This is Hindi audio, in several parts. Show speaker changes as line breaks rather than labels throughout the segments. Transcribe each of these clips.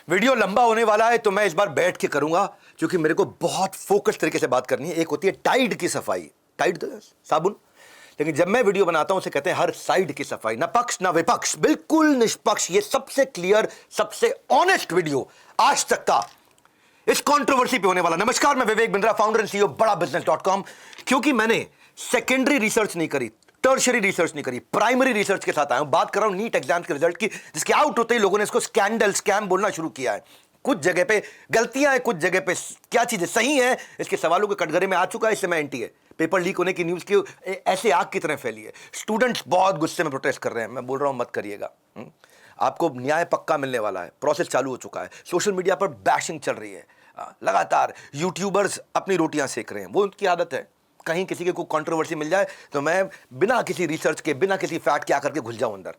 वीडियो लंबा होने वाला है तो मैं इस बार बैठ के करूंगा क्योंकि मेरे को बहुत फोकस तरीके से बात करनी है। एक होती है टाइड की सफाई, टाइड तो साबुन, लेकिन जब मैं वीडियो बनाता हूं उसे कहते हैं हर साइड की सफाई, ना पक्ष ना विपक्ष, बिल्कुल निष्पक्ष। ये सबसे क्लियर, सबसे ऑनेस्ट वीडियो आज तक का इस कंट्रोवर्सी पे होने वाला। नमस्कार, मैं Vivek Bindra, founder and CEO बड़ाबिजनेस.com। क्योंकि मैंने सेकेंडरी रिसर्च नहीं करी, टर्शियरी रिसर्च नहीं करी, प्राइमरी रिसर्च के साथ आया हूं। बात कर रहा हूं नीट एग्जाम के रिजल्ट की, जिसके आउट होते ही लोगों ने इसको स्कैंडल, स्कैम बोलना शुरू किया है। कुछ जगह पे गलतियां हैं, कुछ जगह पे क्या चीजें सही हैं, इसके सवालों के कटघरे में आ चुका है। इससे मैं एंटी है। पेपर लीक होने की न्यूज की ऐसे आग की तरह फैली है। स्टूडेंट्स बहुत गुस्से में प्रोटेस्ट कर रहे हैं। मैं बोल रहा हूं मत करिएगा, आपको न्याय पक्का मिलने वाला है। प्रोसेस चालू हो चुका है। सोशल मीडिया पर बैशिंग चल रही है लगातार। यूट्यूबर्स अपनी रोटियां सेक रहे हैं, वो उनकी आदत है। कहीं किसी के कोई कंट्रोवर्सी मिल जाए तो मैं बिना किसी रिसर्च के, बिना किसी फैक्ट के आकर के घुस जाऊं अंदर।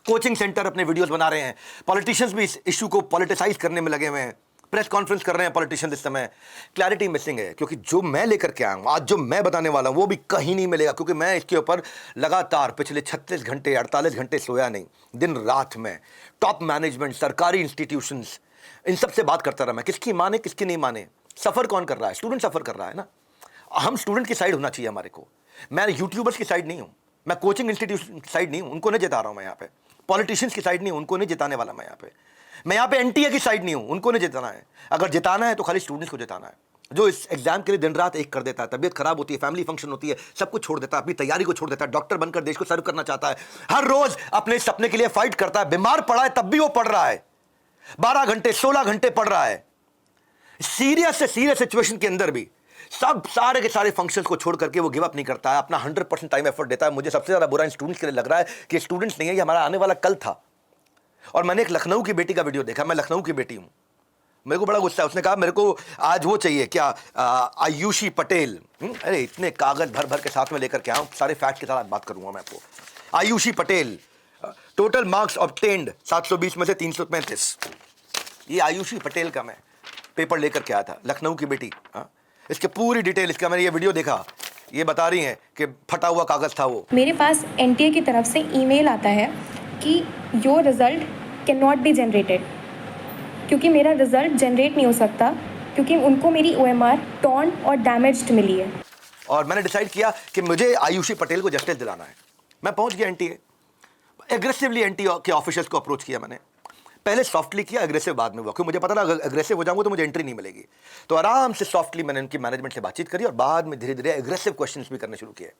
कोचिंग सेंटर अपने वीडियोस बना रहे हैं, पॉलिटिशियंस भी इस इशू को पॉलिटिसाइज करने में लगे हुए हैं, प्रेस कॉन्फ्रेंस कर रहे हैं पॉलिटिशियंस इस समय। क्लैरिटी मिसिंग है, क्योंकि जो मैं लेकर के आया हूं आज, जो मैं बताने वाला हूं वो भी कहीं नहीं मिलेगा, क्योंकि मैं इसके ऊपर लगातार पिछले 36 घंटे 48 घंटे सोया नहीं, दिन रात में टॉप मैनेजमेंट, सरकारी इंस्टीट्यूशंस, इन सब से बात करता रहा मैं। किसकी माने किसकी नहीं माने, सफर कौन कर रहा है? स्टूडेंट सफर कर रहा है ना। हम स्टूडेंट की साइड होना चाहिए हमारे को। मैं यूट्यूबर्स की साइड नहीं हूं, मैं कोचिंग इंस्टीट्यूशन की साइड नहीं हूं, उनको नहीं जिता रहा हूं मैं यहाँ पे। पॉलिटिशियंस की साइड नहीं हूं, उनको नहीं जिताने वाला मैं यहाँ पे। मैं यहाँ पे एनटीए की साइड नहीं हूं, उनको नहीं जिताना है। अगर जिताना है तो खाली स्टूडेंट्स को जिताना है। जो इस एग्जाम के लिए दिन रात एक कर देता है, तबीयत खराब होती है, फैमिली फंक्शन होती है, सब कुछ छोड़ देता है, अपनी तैयारी को छोड़ देता है, डॉक्टर बनकर देश को सर्व करना चाहता है, हर रोज अपने सपने के लिए फाइट करता है, बीमार पड़ा है तब भी वो पढ़ रहा है, 12 घंटे 16 घंटे पढ़ रहा है, सीरियस से सीरियस सिचुएशन के अंदर भी सब सारे के सारे फंक्शंस को छोड़ करके वो गिव अप नहीं करता है, अपना 100% टाइम एफर्ट देता है। मुझे सबसे ज्यादा बुरा इन स्टूडेंट्स के लिए लग रहा है कि स्टूडेंट्स नहीं है, ये हमारा आने वाला कल था। और मैंने एक लखनऊ की बेटी का वीडियो देखा, मैं लखनऊ की बेटी हूं, मेरे को बड़ा गुस्सा है। उसने कहा मेरे को आज वो चाहिए, क्या आयुषी पटेल। अरे इतने कागज भर भर के साथ में लेकर के आऊं, सारे फैक्ट के साथ बात करूंगा मैं आपको। Ayushi Patel, total marks obtained 720 में से 335। ये आयुषी पटेल का मैं पेपर लेकर के आया था, लखनऊ की बेटी। इसके पूरी डिटेल, इसका मैंने ये वीडियो देखा, ये बता रही हैं कि फटा हुआ कागज था वो।
मेरे पास एनटीए की तरफ से ईमेल आता है कि your result can not be generated, क्योंकि मेरा रिजल्ट जनरेट नहीं हो सकता, क्योंकि उनको मेरी ओएमआर टॉर्न और डैमेज्ड मिली है।
और मैंने डिसाइड किया कि मुझे आयुषी पटेल को जस्टिस दिलाना है। मैं पहुंच गया एनटीए, एग्रेसिवली एनटीए के ऑफिसर्स को अप्रोच किया मैंने। पहले सॉफ्टली किया, एग्रेसिव बाद में हुआ, क्योंकि मुझे पता था अगर एग्रेसिव हो जाऊंगा तो मुझे एंट्री नहीं मिलेगी। तो आराम से सॉफ्टली मैंने उनकी मैनेजमेंट से बातचीत करी और बाद में धीरे धीरे एग्रेसिव क्वेश्चंस भी करने शुरू किए।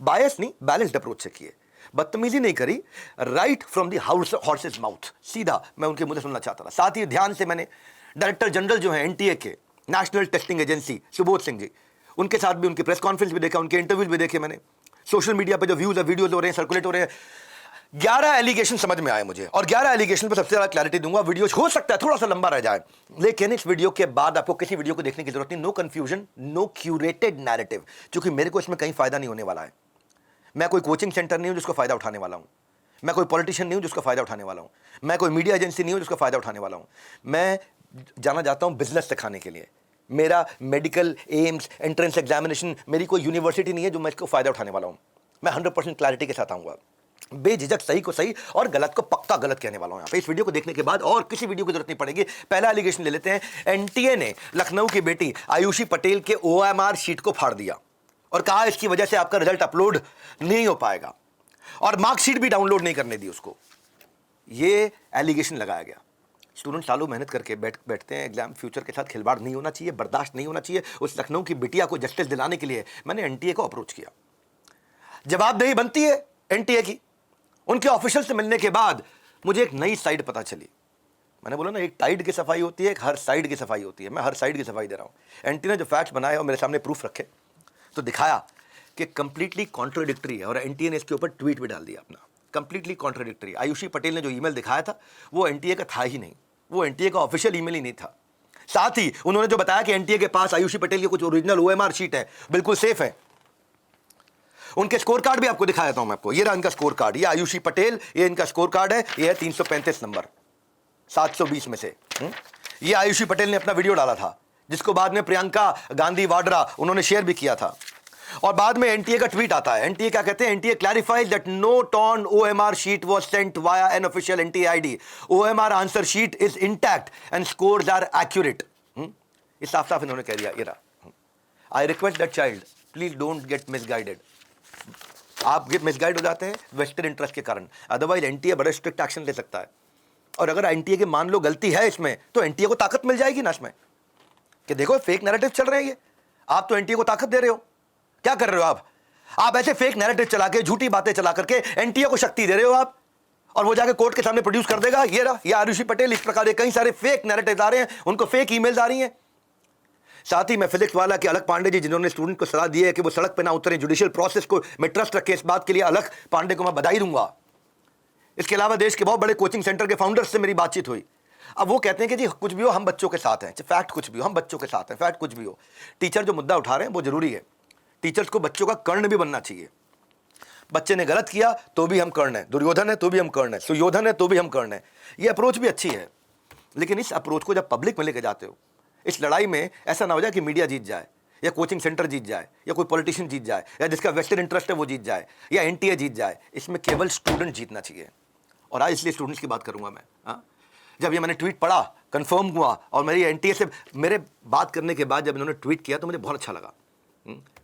बायस नहीं, बैलेंस्ड अप्रोच से किए, बदतमीजी नहीं करी, right from the horses mouth, सीधा मैं उनके मुंह से सुनना चाहता था। साथ ही ध्यान से मैंने डायरेक्टर जनरल जो है एनटीए के, national testing agency, Subodh Singh ji, उनके साथ भी, उनकी प्रेस कॉन्फ्रेंस भी देखा, उनके इंटरव्यूज भी देखे मैंने। सोशल मीडिया पे जो व्यूज वीडियोज हो रहे हैं, सर्कुलेट हो रहे हैं, 11 एलिगेशन समझ में आए मुझे, और 11 एलिगेशन पर सबसे ज्यादा क्लैरिटी दूंगा। वीडियो हो सकता है थोड़ा सा लंबा रह जाए, लेकिन इस वीडियो के बाद आपको किसी वीडियो को देखने की जरूरत नहीं। No confusion, no curated narrative, क्योंकि मेरे को इसमें कहीं फायदा नहीं होने वाला है। मैं कोई कोचिंग सेंटर नहीं हूं जिसको फायदा उठाने वाला हूं, मैं कोई पॉलिटिशियन नहीं हूं जिसको फायदा उठाने वाला हूं, मैं कोई मीडिया एजेंसी नहीं हूं जिसको फायदा उठाने वाला हूं। मैं जाना जाता हूं बिजनेस सिखाने के लिए। मेरा मेडिकल एम्स एंट्रेंस एग्जामिनेशन, मेरी कोई यूनिवर्सिटी नहीं है जो मैं इसको फायदा उठाने वाला हूं। मैं 100% क्लैरिटी के साथ आऊंगा, बेझिझक सही को सही और गलत को पक्का गलत कहने वाला हूं यहां पे। इस वीडियो को देखने के बाद और किसी वीडियो की जरूरत नहीं पड़ेगी। पहला एलिगेशन ले लेते हैं। एनटीए ने लखनऊ की बेटी आयुषी पटेल के ओएमआर शीट को फाड़ दिया और कहा इसकी वजह से आपका रिजल्ट अपलोड नहीं हो पाएगा, और मार्कशीट भी डाउनलोड नहीं करने दी उसको। ये एलिगेशन लगाया गया। स्टूडेंट सालों मेहनत करके बैठते हैं, एग्जाम फ्यूचर के साथ खिलवाड़ नहीं होना चाहिए, बर्दाश्त नहीं होना चाहिए। उस लखनऊ की बिटिया को जस्टिस दिलाने के लिए मैंने एनटीए को अप्रोच किया। जवाबदेही बनती है एनटीए की। उनके ऑफिशियल से मिलने के बाद मुझे एक नई साइड पता चली। मैंने बोला ना, एक टाइड की सफाई होती है, एक हर साइड की सफाई होती है। मैं हर साइड की सफाई दे रहा हूं। एनटीए ने जो फैक्ट्स बनाए और मेरे सामने प्रूफ रखे तो दिखाया कि कंप्लीटली कॉन्ट्रोडिक्टरी है, और एनटीए ने इसके ऊपर ट्वीट भी डाल दिया अपना, कंप्लीटली कॉन्ट्रोडिक्टरी। आयुषी पटेल ने जो ईमेल दिखाया था वो एनटीए का था ही नहीं, वो एनटीए का ऑफिशियल ईमेल ही नहीं था। साथ ही उन्होंने जो बताया कि एनटीए के पास आयुषी पटेल की कुछ ओरिजिनल ओएमआर शीट है, बिल्कुल सेफ है। उनके स्कोर कार्ड भी आपको दिखा देता हूं मैं आपको। ये रहा इनका स्कोर कार्ड, ये आयुषी पटेल, ये इनका स्कोर कार्ड है, ये है 335 नंबर 720 में से। ये आयुषी पटेल ने अपना वीडियो डाला था, जिसको बाद में प्रियंका गांधी वाड्रा उन्होंने शेयर भी किया था। और बाद में एनटीए का ट्वीट आता है। एनटीए क्या कहते हैं? NTA clarifies that no torn OMR sheet was sent via an official NTA ID. OMR answer sheet is intact and scores are accurate. ये साफ साफ इन्होंने कह दिया। ये रहा। I request that child please don't get misguided. आप मिसगाइड हो जाते हैं वेस्टेड इंटरेस्ट के कारण, अदरवाइज एनटीए बड़े स्ट्रिक्ट एक्शन ले सकता है। और अगर एनटीए के मान लो गलती है इसमें, तो एनटीए को ताकत मिल जाएगी ना इसमें कि देखो फेक नैरेटिव चल रहे हैं। ये आप तो एनटीए को ताकत दे रहे हो। क्या कर रहे हो आप ऐसे फेक नैरेटिव चला के, झूठी बातें चला करके एनटीए को शक्ति दे रहे हो आप, और वो जाके कोर्ट के सामने प्रोड्यूस कर देगा। ये रहा, ये आरुषि पटेल, इस प्रकार के कई सारे फेक नैरेटिव आ रहे हैं, उनको फेक ईमेल्स आ रही हैं। साथ ही मैं फिजिक्स वाला के अलग पांडे जी, जिन्होंने स्टूडेंट को सलाह दी है कि वो सड़क पे ना उतरे, जुडिशियल प्रोसेस को में ट्रस्ट रखे, इस बात के लिए अलग पांडे को मैं बधाई दूंगा। इसके अलावा देश के बहुत बड़े कोचिंग सेंटर के फाउंडर्स से मेरी बातचीत हुई। अब वो कहते हैं कि जी कुछ भी हो हम बच्चों के साथ हैं, फैक्ट कुछ भी हो हम बच्चों के साथ हैं, फैक्ट कुछ भी हो। टीचर जो मुद्दा उठा रहे हैं वो जरूरी है। टीचर्स को बच्चों का कर्ण भी बनना चाहिए। बच्चे ने गलत किया तो भी हम कर्ण है, दुर्योधन है तो भी हम कर्ण है, सुयोधन है तो भी हम कर्ण है। ये अप्रोच भी अच्छी है, लेकिन इस अप्रोच को जब पब्लिक में लेके जाते हो, इस लड़ाई में ऐसा ना हो जाए कि मीडिया जीत जाए, या कोचिंग सेंटर जीत जाए, या कोई पॉलिटिशियन जीत जाए, या जिसका वेस्टेड इंटरेस्ट है वो जीत जाए, या एनटीए जीत जाए। इसमें केवल स्टूडेंट जीतना चाहिए। और आज इसलिए स्टूडेंट्स की बात करूंगा मैं। हाँ, जब ये मैंने ट्वीट पढ़ा, कंफर्म हुआ, और मेरी एनटीए से मेरे बात करने के बाद जब इन्होंने ट्वीट किया तो मुझे बहुत अच्छा लगा।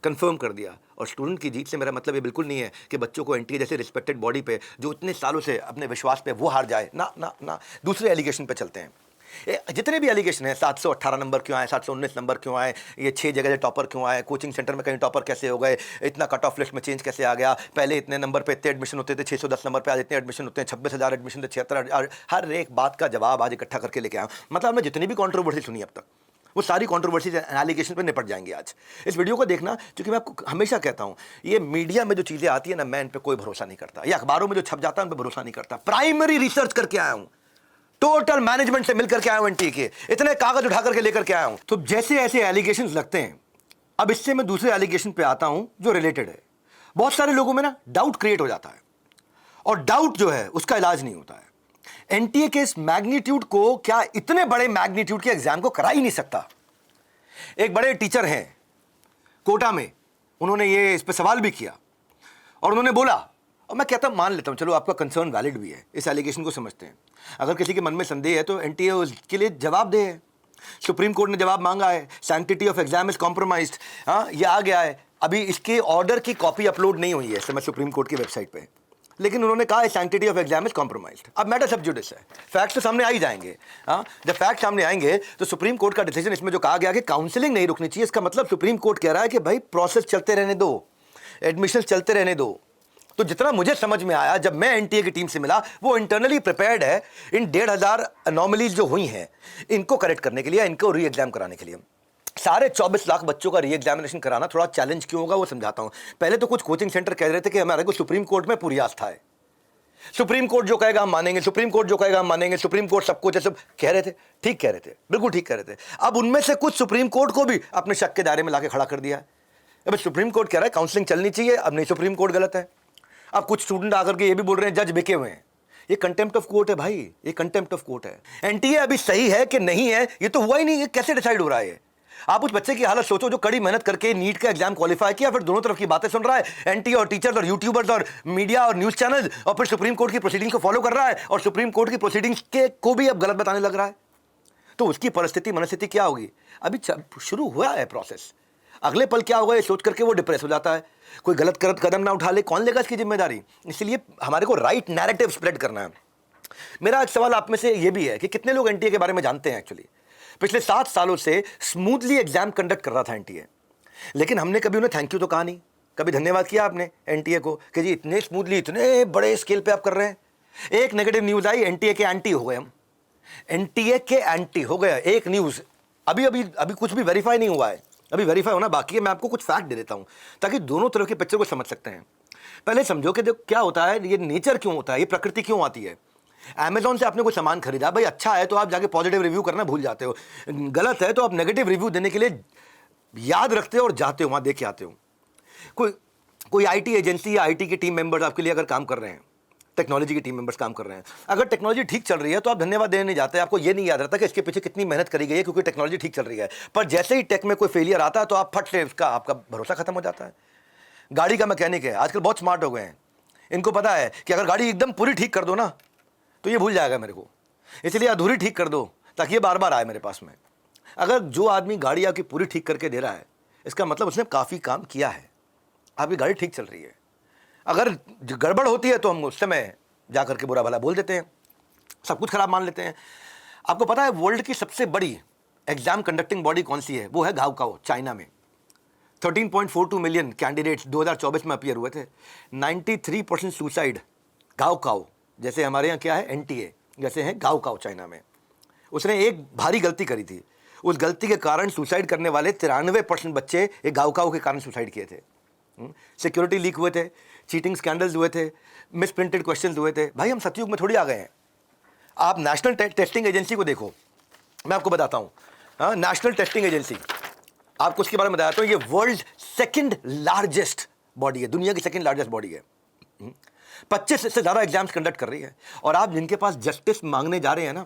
कंफर्म कर दिया। और स्टूडेंट की जीत से मेरा मतलब ये बिल्कुल नहीं है कि बच्चों को एनटीए जैसे रिस्पेक्टेड बॉडी पे, जो इतने सालों से अपने विश्वास पे, वो हार जाए। ना ना ना, दूसरे एलिगेशन पे चलते हैं। जितने भी एलिगेशन है, 718 नंबर क्यों आए, 719 नंबर क्यों आए, ये 6 जगह से टॉपर क्यों आए, कोचिंग सेंटर में कहीं टॉपर कैसे हो गए, इतना कट ऑफ लिस्ट में चेंज कैसे आ गया, पहले इतने नंबर पे इतने एडमिशन होते थे, 610 नंबर पे आज इतने एडमिशन होते हैं, 26,000 एडमिशन थे, 76,000। हर एक बात का जवाब आज इकट्ठा करके लेके आया। मतलब हमने जितनी भी कॉन्ट्रोवर्सी सुनी अब तक, वो सारी कॉन्ट्रोवर्सीज एलिगेशन पे निपट जाएंगे आज। इस वीडियो को देखना, क्योंकि मैं आपको हमेशा कहता हूँ, ये मीडिया में जो चीज़ें आती है ना, मैं इन पर कोई भरोसा नहीं करता, या अखबारों में जो छप जाता है उन पर भरोसा नहीं करता। प्राइमरी रिसर्च करके आया हूँ, टोटल मैनेजमेंट से मिलकर के आया हूं, एनटीए के इतने कागज उठा करके लेकर के आया हूं। तो जैसे ऐसे एलिगेशंस लगते हैं, अब इससे मैं दूसरे एलिगेशन पे आता हूं जो रिलेटेड है। बहुत सारे लोगों में ना डाउट क्रिएट हो जाता है, और डाउट जो है उसका इलाज नहीं होता है। एनटीए के इस मैग्नीट्यूड को, क्या इतने बड़े मैग्नीट्यूड के एग्जाम को करा ही नहीं सकता? एक बड़े टीचर हैं कोटा में, उन्होंने ये इस पर सवाल भी किया, और उन्होंने बोला, और मैं कहता मान लेता हूं, चलो आपका कंसर्न वैलिड भी है, इस एलिगेशन को समझते हैं। अगर किसी के मन में संदेह है तो एनटीए उसके लिए जवाब दे है। सुप्रीम कोर्ट ने जवाब मांगा है, sanctity of exam is compromised. हाँ, ये आ गया है। अभी इसके ऑर्डर की कॉपी अपलोड नहीं हुई है इस समय सुप्रीम कोर्ट की वेबसाइट पे, लेकिन उन्होंने कहा है sanctity of exam is compromised. अब मैटर सब जुडिस है, फैक्ट्स तो सामने आ ही जाएंगे। हाँ, जब फैक्ट सामने आएंगे तो सुप्रीम कोर्ट का डिसीजन इसमें जो कहा गया कि काउंसलिंग नहीं रुकनी चाहिए, इसका मतलब सुप्रीम कोर्ट कह रहा है कि भाई प्रोसेस चलते रहने दो, एडमिशन चलते रहने दो। तो जितना मुझे समझ में आया जब मैं एनटीए की टीम से मिला, वो इंटरनली प्रिपेयर्ड है इन 1,500 अनोमलीज जो हुई हैं, इनको करेक्ट करने के लिए, इनको री एग्जाम कराने के लिए। सारे 24 लाख बच्चों का री एग्जामिनेशन कराना थोड़ा चैलेंज क्यों होगा वो समझाता हूं। पहले तो कुछ कोचिंग सेंटर कह रहे थे कि हमारे को सुप्रीम कोर्ट में पूरी आस्था है, सुप्रीम कोर्ट जो कहेगा हम मानेंगे, सुप्रीम कोर्ट जो कहेगा हम मानेंगे, सुप्रीम कोर्ट सबको, जैसे कह रहे थे, ठीक कह रहे थे, बिल्कुल ठीक कह रहे थे। अब उनमें से कुछ सुप्रीम कोर्ट को भी अपने शक के दायरे में लाके खड़ा कर दिया है। अब सुप्रीम कोर्ट कह रहा है काउंसलिंग चलनी चाहिए, अब नहीं, सुप्रीम कोर्ट गलत है। अब कुछ स्टूडेंट आकर के ये भी बोल रहे हैं जज बिके हुए हैं। ये कंटेम्प्ट ऑफ कोर्ट है भाई, ये कंटेम्प्ट ऑफ कोर्ट है। एनटीए अभी सही है कि नहीं है ये तो हुआ ही नहीं, ये कैसे डिसाइड हो रहा है? आप उस बच्चे की हालत सोचो जो कड़ी मेहनत करके नीट का एग्जाम क्वालिफाई किया, फिर दोनों तरफ की बातें सुन रहा है, एनटीए और टीचर्स और यूट्यूबर्स और मीडिया और न्यूज चैनल, और फिर सुप्रीम कोर्ट की प्रोसीडिंग्स को फॉलो कर रहा है, और सुप्रीम कोर्ट की प्रोसीडिंग्स के को भी अब गलत बताने लग रहा है। तो उसकी परिस्थिति, मनस्थिति क्या होगी? अभी शुरू हुआ है प्रोसेस, अगले पल क्या होगा ये सोच करके वो डिप्रेस हो जाता है। कोई गलत कदम ना उठा ले, कौन लेगा इसकी जिम्मेदारी? इसलिए हमारे को राइट नैरेटिव स्प्रेड करना है। मेरा एक सवाल आप में से ये भी है कि कितने लोग एनटीए के बारे में जानते हैं? एक्चुअली पिछले 7 सालों से स्मूथली एग्जाम कंडक्ट कर रहा था एनटीए, लेकिन हमने कभी उन्हें थैंक यू तो कहा नहीं, कभी धन्यवाद किया आपने एनटीए को कि जी इतने स्मूथली, इतने बड़े स्केल पे आप कर रहे हैं। एक नेगेटिव न्यूज आई, एनटीए के एंटी हो गए हम, एनटीए के एंटी हो गया एक न्यूज। अभी कुछ भी वेरीफाई नहीं हुआ है, अभी वेरीफाई होना बाकी है। मैं आपको कुछ फैक्ट दे देता हूं ताकि दोनों तरह के पिक्चर को समझ सकते हैं। पहले समझो कि जो क्या होता है, ये नेचर क्यों होता है, ये प्रकृति क्यों आती है। अमेजॉन से आपने कोई सामान खरीदा, भाई अच्छा है तो आप जाके पॉजिटिव रिव्यू करना भूल जाते हो, गलत है तो आप नेगेटिव रिव्यू देने के लिए याद रखते हो और जाते हो, वहां देख के आते हो। कोई आईटी एजेंसी या आईटी की टीम मेंबर्स आपके लिए अगर काम कर रहे हैं, टेक्नोलॉजी की टीम मेंबर्स काम कर रहे हैं, अगर टेक्नोलॉजी ठीक चल रही है तो आप धन्यवाद देने नहीं जाते, आपको ये नहीं याद रहता कि इसके पीछे कितनी मेहनत करी गई है, क्योंकि टेक्नोलॉजी ठीक चल रही है। पर जैसे ही टेक में कोई फेलियर आता है तो आप फट से आपका भरोसा खत्म हो जाता है। गाड़ी का मैकेनिक है, आजकल बहुत स्मार्ट हो गए हैं, इनको पता है कि अगर गाड़ी एकदम पूरी ठीक कर दो ना तो ये भूल जाएगा मेरे को, इसलिए अधूरी ठीक कर दो ताकि ये बार बार आए मेरे पास में। अगर जो आदमी गाड़ी आपकी पूरी ठीक करके दे रहा है, इसका मतलब उसने काफ़ी काम किया है, आपकी गाड़ी ठीक चल रही है। अगर गड़बड़ होती है तो हम उस समय जा करके बुरा भला बोल देते हैं, सब कुछ खराब मान लेते हैं। आपको पता है वर्ल्ड की सबसे बड़ी एग्जाम कंडक्टिंग बॉडी कौन सी है? वो है गाओकाओ, चाइना में। 13.42 मिलियन कैंडिडेट्स 2024 में अपीयर हुए थे। 93% सुसाइड गाओकाओ, जैसे हमारे यहाँ क्या है एनटीए, जैसे है गाओकाओ चाइना में। उसने एक भारी गलती करी थी, उस गलती के कारण सुसाइड करने वाले 93% बच्चे एक गाओकाओ के कारण सुसाइड किए थे। सिक्योरिटी लीक हुए थे, चीटिंग स्कैंडल्स हुए थे, मिस प्रिंटेड क्वेश्चंस हुए थे। भाई हम सतयुग में थोड़ी आ गए हैं। आप नेशनल टेस्टिंग एजेंसी को देखो, मैं आपको बताता हूँ। हाँ, नेशनल टेस्टिंग एजेंसी, आपको उसके बारे में बताता हूँ। ये वर्ल्ड सेकंड लार्जेस्ट बॉडी है, दुनिया की सेकंड लार्जेस्ट बॉडी है। 25 से ज़्यादा एग्जाम्स कंडक्ट कर रही है। और आप जिनके पास जस्टिस मांगने जा रहे हैं ना,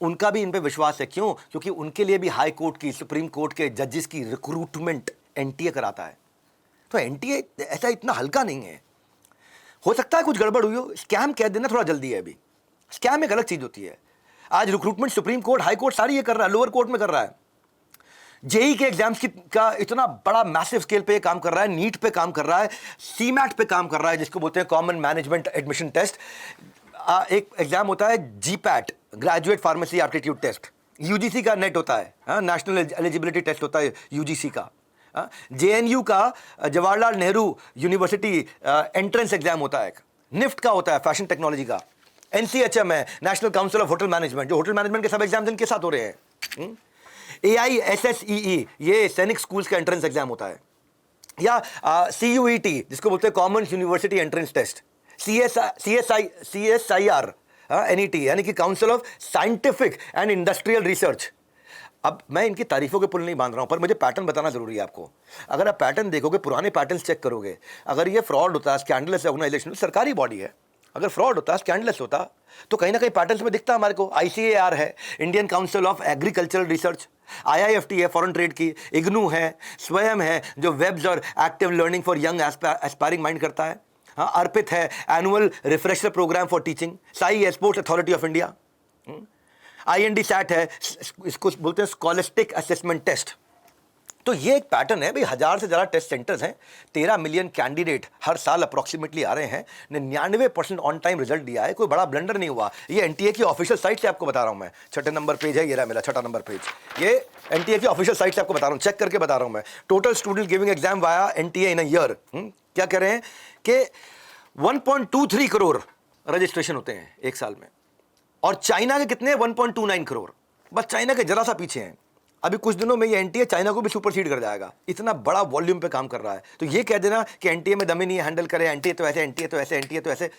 उनका भी इन पे विश्वास है। क्यों? क्योंकि उनके लिए भी हाई कोर्ट की, सुप्रीम कोर्ट के जजेस की रिक्रूटमेंट एनटीए कराता है। तो एनटीए ऐसा इतना हल्का नहीं है। हो सकता है कुछ गड़बड़ हुई हो, स्कैम कह देना थोड़ा जल्दी है। अभी स्कैम एक अलग चीज होती है। आज recruitment supreme court, high court सारी ये कर रहा है, लोअर कोर्ट में कर रहा है। जेई के एग्जाम्स का इतना बड़ा मैसिव स्केल पे काम कर रहा है, नीट पे काम कर रहा है, सीमैट पे काम कर रहा है, जिसको बोलते हैं कॉमन मैनेजमेंट एडमिशन टेस्ट। एक एग्जाम होता है GPAT, graduate pharmacy aptitude test. UGC का नेट होता है, नेशनल एलिजिबिलिटी टेस्ट होता है यूजीसी का। जेएनयू का Jawaharlal Nehru university entrance exam होता है। निफ्ट का होता है, फैशन टेक्नोलॉजी का। एनसीएचएम है, national council of hotel management, जो होटल मैनेजमेंट के सब एग्जाम इनके साथ हो रहे हैं। AISSEE, ये सैनिक स्कूल्स का एंट्रेंस एग्जाम होता है। या CUET, जिसको बोलते हैं common university entrance test. CSIR NET, यानी कि council of scientific and industrial research. अब मैं इनकी तारीफों के पुल नहीं बांध रहा हूं, पर मुझे पैटर्न बताना जरूरी है आपको। अगर आप पैटर्न देखोगे, पुराने पैटर्न्स चेक करोगे, अगर ये फ्रॉड होता, स्कैंडलस ऑर्गेनाइजेशन, सरकारी बॉडी है, अगर फ्रॉड होता, स्कैंडलस होता, तो कहीं ना कहीं पैटर्न्स में दिखता हमारे को। ICAR है, Indian council of agricultural research. IIFT है फॉरेन ट्रेड की। इग्नू है, स्वयं है जो वेब्स और active learning for young aspiring mind करता है। हाँ, अर्पित है, annual refresher programme for teaching. SAI है, sports authority of India. IND SAT है, इसको बोलते हैं स्कॉलिस्टिक असेसमेंट टेस्ट। तो ये एक पैटर्न है भाई। 1000 से ज़्यादा टेस्ट सेंटर्स हैं, 13 मिलियन कैंडिडेट हर साल अप्रॉक्सीमेटली आ रहे हैं, 99% ऑन टाइम रिजल्ट दिया है, कोई बड़ा ब्लंडर नहीं हुआ। ये एनटीए की ऑफिशियल साइट से आपको बता रहा हूं मैं। 6 नंबर पेज है, ये रहा मेरा 6 नंबर पेज। ये एनटीए की ऑफिशियल साइट से आपको बता रहा हूं, चेक करके बता रहा हूं मैं। Total student giving exam via NTA in a year, क्या कह रहे हैं कि 1.23 करोड़ रजिस्ट्रेशन होते हैं एक साल में। और चाइना के कितने? 1.29 करोड़। बस चाइना के जरा सा पीछे हैं। अभी कुछ दिनों में ये एनटीए चाइना को भी सुपरसीड कर जाएगा, इतना बड़ा वॉल्यूम पे काम कर रहा है। तो ये कह देना कि एनटीए में दम ही नहीं हैंडल करे, एनटीए तो ऐसे, एनटीए तो ऐसे, एनटीए तो ऐसे,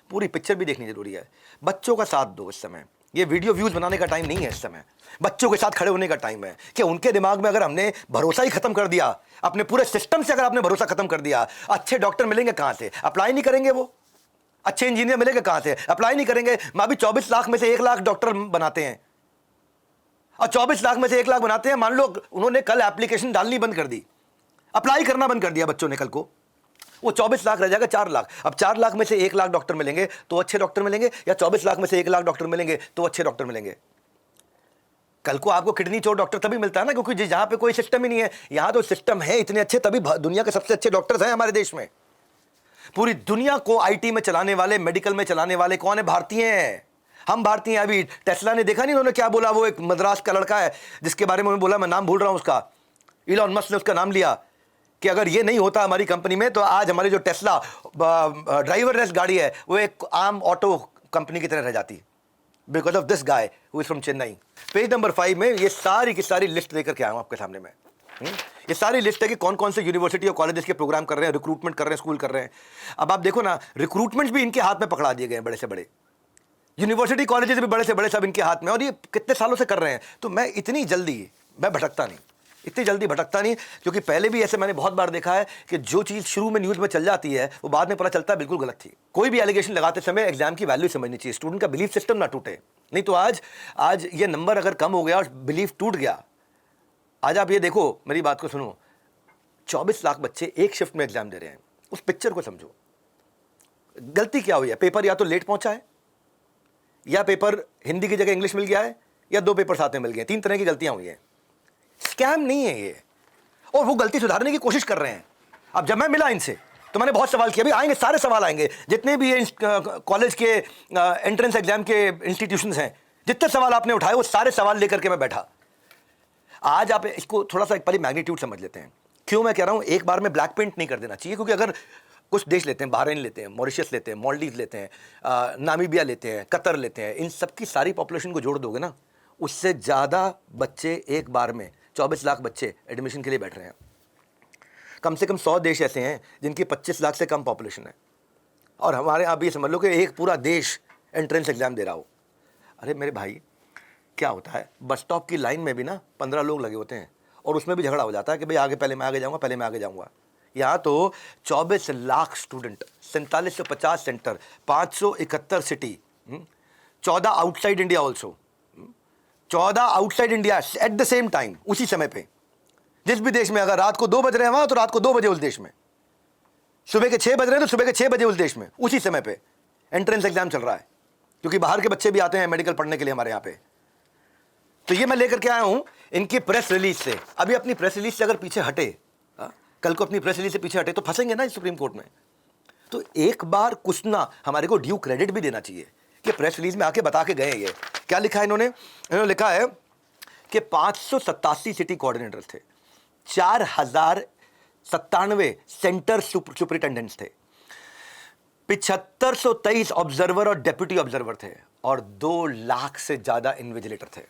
पूरी पिक्चर भी देखनी जरूरी है। बच्चों का साथ दो इस समय। ये वीडियो व्यूज बनाने का टाइम नहीं है इस समय, बच्चों के साथ खड़े होने का टाइम है। कि उनके दिमाग में अगर हमने भरोसा ही खत्म कर दिया, अपने पूरे सिस्टम से अगर आपने भरोसा खत्म कर दिया, अच्छे डॉक्टर मिलेंगे कहां से? अप्लाई नहीं करेंगे वो। अच्छे इंजीनियर मिलेंगे कहां से? अप्लाई नहीं करेंगे। मैं अभी 24 लाख में से 1 लाख डॉक्टर बनाते हैं, और 24 लाख में से 1 लाख बनाते हैं। मान लो उन्होंने कल एप्लीकेशन डालनी बंद कर दी, अप्लाई करना बंद कर दिया बच्चों ने कल को, वो 24 लाख रह जाएगा 4 लाख। अब 4 लाख में से 1 लाख डॉक्टर मिलेंगे तो अच्छे डॉक्टर मिलेंगे, या 24 लाख में से 1 लाख डॉक्टर मिलेंगे तो अच्छे डॉक्टर मिलेंगे? कल को आपको किडनी चोर डॉक्टर तभी मिलता है ना, क्योंकि जहां पे कोई सिस्टम ही नहीं है। यहां तो सिस्टम है इतने अच्छे, तभी दुनिया के सबसे अच्छे डॉक्टर्स हैं हमारे देश में। पूरी दुनिया को आईटी में चलाने वाले, मेडिकल में चलाने वाले कौन है? भारतीय हैं। हम भारतीय। अभी टेस्ला ने देखा नहीं उन्होंने क्या बोला? वो एक मद्रास का लड़का है जिसके बारे में बोला, मैं नाम भूल रहा हूं उसका, इलॉन मस्क ने उसका नाम लिया, कि अगर ये नहीं होता हमारी कंपनी में तो आज हमारी जो टेस्ला ड्राइवरलेस गाड़ी है वो एक आम ऑटो कंपनी की तरह रह जाती, because of this guy who is from Chennai. Page number 5 में ये सारी की सारी लिस्ट लेकर के आया हूं आपके सामने में। ये सारी लिस्ट है कि कौन कौन से यूनिवर्सिटी और कॉलेजेस के प्रोग्राम कर रहे हैं, रिक्रूटमेंट कर रहे हैं, स्कूल कर रहे हैं। अब आप देखो ना, रिक्रूटमेंट भी इनके हाथ में पकड़ा दिए गए हैं, बड़े से बड़े यूनिवर्सिटी कॉलेजेस भी बड़े से बड़े सब इनके हाथ में, और ये कितने सालों से कर रहे हैं। तो मैं इतनी जल्दी भटकता नहीं, क्योंकि पहले भी ऐसे मैंने बहुत बार देखा है कि जो चीज़ शुरू में न्यूज़ में चल जाती है वो बाद में पता चलता है बिल्कुल गलत थी। कोई भी एलिगेशन लगाते समय एग्जाम की वैल्यू समझनी चाहिए, स्टूडेंट का बिलीफ सिस्टम ना टूटे। नहीं तो आज ये नंबर अगर कम हो गया और बिलीफ टूट गया, आज आप ये देखो, मेरी बात को सुनो, 24 लाख बच्चे एक शिफ्ट में एग्जाम दे रहे हैं। उस पिक्चर को समझो, गलती क्या हुई है? पेपर या तो लेट पहुंचा है, या पेपर हिंदी की जगह इंग्लिश मिल गया है, या 2 पेपर साथ में मिल गए। 3 तरह की गलतियां हुई हैं। स्कैम नहीं है ये, और वो गलती सुधारने की कोशिश कर रहे हैं। अब जब मैं मिला इनसे तो मैंने बहुत सवाल किया, भाई आएंगे सारे सवाल आएंगे, जितने भी ये कॉलेज के एंट्रेंस एग्जाम के इंस्टीट्यूशंस हैं, जितने सवाल आपने उठाए वो सारे सवाल लेकर के मैं बैठा। आज आप इसको थोड़ा सा एक पहले मैग्नीट्यूड समझ लेते हैं। क्यों मैं कह रहा हूं एक बार में ब्लैक पेंट नहीं कर देना चाहिए, क्योंकि अगर कुछ देश लेते हैं, बहरीन लेते हैं, मॉरिशस लेते हैं, मालदीव लेते हैं, नामीबिया लेते हैं, कतर लेते हैं, इन सब की सारी पॉपुलेशन को जोड़ दोगे ना, उससे ज़्यादा बच्चे एक बार में 24 लाख बच्चे एडमिशन के लिए बैठ रहे हैं। कम से कम 100 देश ऐसे हैं जिनकी 25 लाख से कम पॉपुलेशन है, और हमारे आप ये समझ लो कि एक पूरा देश एंट्रेंस एग्जाम दे रहा हो। अरे मेरे भाई, क्या होता है, बस स्टॉप की लाइन में भी ना 15 लोग लगे होते हैं, और उसमें भी झगड़ा हो जाता है कि भाई आगे, पहले मैं आगे जाऊंगा, पहले मैं आगे जाऊंगा। यहाँ तो 24 lakh student, 4750 centre, 571 city, 14 outside India also, 14 outside India at the same time, उसी समय पे। जिस भी देश में अगर रात को 2 बज रहे हैं वहां, तो रात को 2 बजे उस देश में, सुबह के 6 बज रहे हैं तो सुबह के 6 बजे उस देश में, उसी समय पे एंट्रेंस एग्जाम चल रहा है, क्योंकि बाहर के बच्चे भी आते हैं मेडिकल पढ़ने के लिए हमारे यहाँ पे। तो ये मैं लेकर के आया हूं इनकी प्रेस रिलीज से। अभी अपनी प्रेस रिलीज से अगर पीछे हटे, कल को अपनी प्रेस रिलीज से पीछे हटे तो फंसेंगे ना इस सुप्रीम कोर्ट में। तो एक बार कुछ ना हमारे को ड्यू क्रेडिट भी देना चाहिए कि प्रेस रिलीज में आके बता के गए। ये क्या लिखा है इन्होंने लिखा है कि 587 सिटी कोऑर्डिनेटर्स थे, 4097 सेंटर सुपरिटेंडेंट्स थे, 7523 ऑब्जर्वर और डेप्यूटी ऑब्जर्वर थे, और 2 लाख से ज्यादा इन्विजिलेटर थे।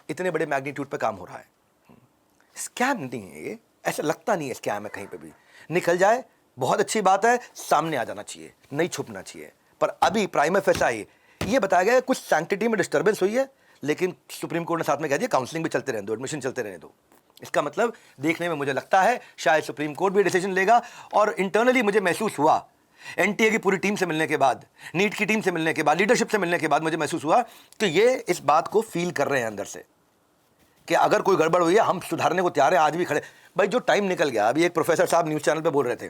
इतने बड़े मैग्नीट्यूड पे काम हो रहा है। स्कैम नहीं है ये, ऐसा लगता नहीं है स्कैम है। कहीं पे भी निकल जाए बहुत अच्छी बात है, सामने आ जाना चाहिए, नहीं छुपना चाहिए। पर अभी प्राइमा फेसाई ये बताया गया कुछ सैंक्टिटी में डिस्टर्बेंस हुई है, लेकिन सुप्रीम कोर्ट ने साथ में कह दिया काउंसलिंग भी चलते रहने दो, एडमिशन चलते रहने दो। इसका मतलब देखने में मुझे लगता है शायद सुप्रीम कोर्ट भी डिसीजन लेगा। और इंटरनली मुझे महसूस हुआ, एनटीए की पूरी टीम से मिलने के बाद, नीट की टीम से मिलने के बाद, लीडरशिप से मिलने के बाद मुझे महसूस हुआ कि ये इस बात को फील कर रहे हैं अंदर से कि अगर कोई गड़बड़ हुई है हम सुधारने को तैयार हैं, आज भी खड़े। भाई जो टाइम निकल गया, अभी एक प्रोफेसर साहब न्यूज़ चैनल पे बोल रहे थे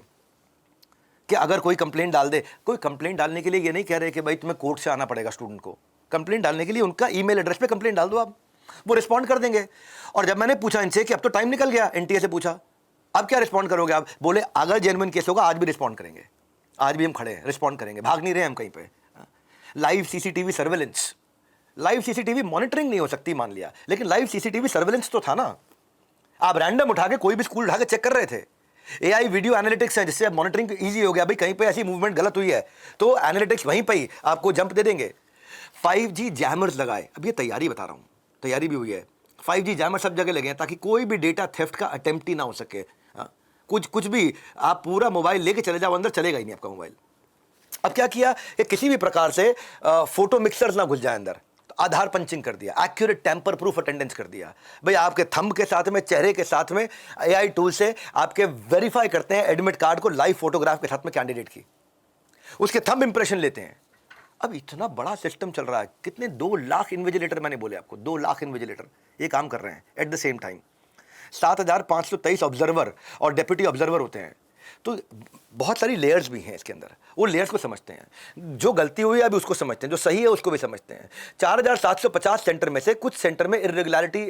कि अगर कोई कंप्लेंट डाल दे, कोई कंप्लेंट डालने के लिए ये नहीं कह रहे कि भाई तुम्हें कोर्ट से आना पड़ेगा स्टूडेंट को। कंप्लेंट डालने के लिए उनका ईमेल एड्रेस पे कंप्लेंट डाल दो आप, वो रिस्पॉन्ड कर देंगे। और जब मैंने पूछा इनसे कि अब तो टाइम निकल गया, एनटीए से पूछा अब क्या रिस्पॉन्ड करोगे आप, बोले अगर जेन्युइन केस होगा आज भी रिस्पॉन्ड करेंगे, आज भी हम खड़े हैं, रिस्पॉन्ड करेंगे, भाग नहीं रहे हम कहीं पे। Live CCTV surveillance, live CCTV monitoring नहीं हो सकती मान लिया, लेकिन लाइव सीसीटीवी सर्वेलेंस तो था ना। आप रैंडम उठा के कोई भी स्कूल उठा के चेक कर रहे थे। एआई वीडियो एनालिटिक्स है जिससे अब मॉनिटरिंग इजी हो गया। भाई कहीं पे ऐसी मूवमेंट गलत हुई है तो एनालिटिक्स वहीं पे ही आपको जंप दे देंगे। 5G जैमर्स लगाए, अब ये तैयारी बता रहा हूँ, तैयारी भी हुई है। 5G जैमर सब जगह लगे हैं ताकि कोई भी डेटा थेफ्ट का अटेम्प्ट ही ना हो सके। कुछ भी आप पूरा मोबाइल लेके चले जाओ, अंदर चलेगा ही नहीं आपका मोबाइल। अब क्या किया कि किसी भी प्रकार से फोटो मिक्सर्स ना घुस जाए अंदर, तो आधार पंचिंग कर दिया, एक्यूरेट टेम्पर प्रूफ अटेंडेंस कर दिया। भाई आपके थंब के साथ में, चेहरे के साथ में एआई टूल से आपके वेरीफाई करते हैं एडमिट कार्ड को लाइव फोटोग्राफ के साथ में कैंडिडेट की, उसके थंब इंप्रेशन लेते हैं। अब इतना बड़ा सिस्टम चल रहा है, कितने 2 लाख इन्विजिलेटर, मैंने बोले आपको 2 लाख इन्विजिलेटर ये काम कर रहे हैं at the same time. 7523 observer और डेप्यूटी ऑब्जर्वर होते हैं। तो बहुत सारी लेयर्स भी हैं इसके अंदर, वो लेयर्स को समझते हैं। जो गलती हुई है अभी उसको समझते हैं, जो सही है उसको भी समझते हैं। 4750 सेंटर में से कुछ सेंटर में इरेगुलरिटी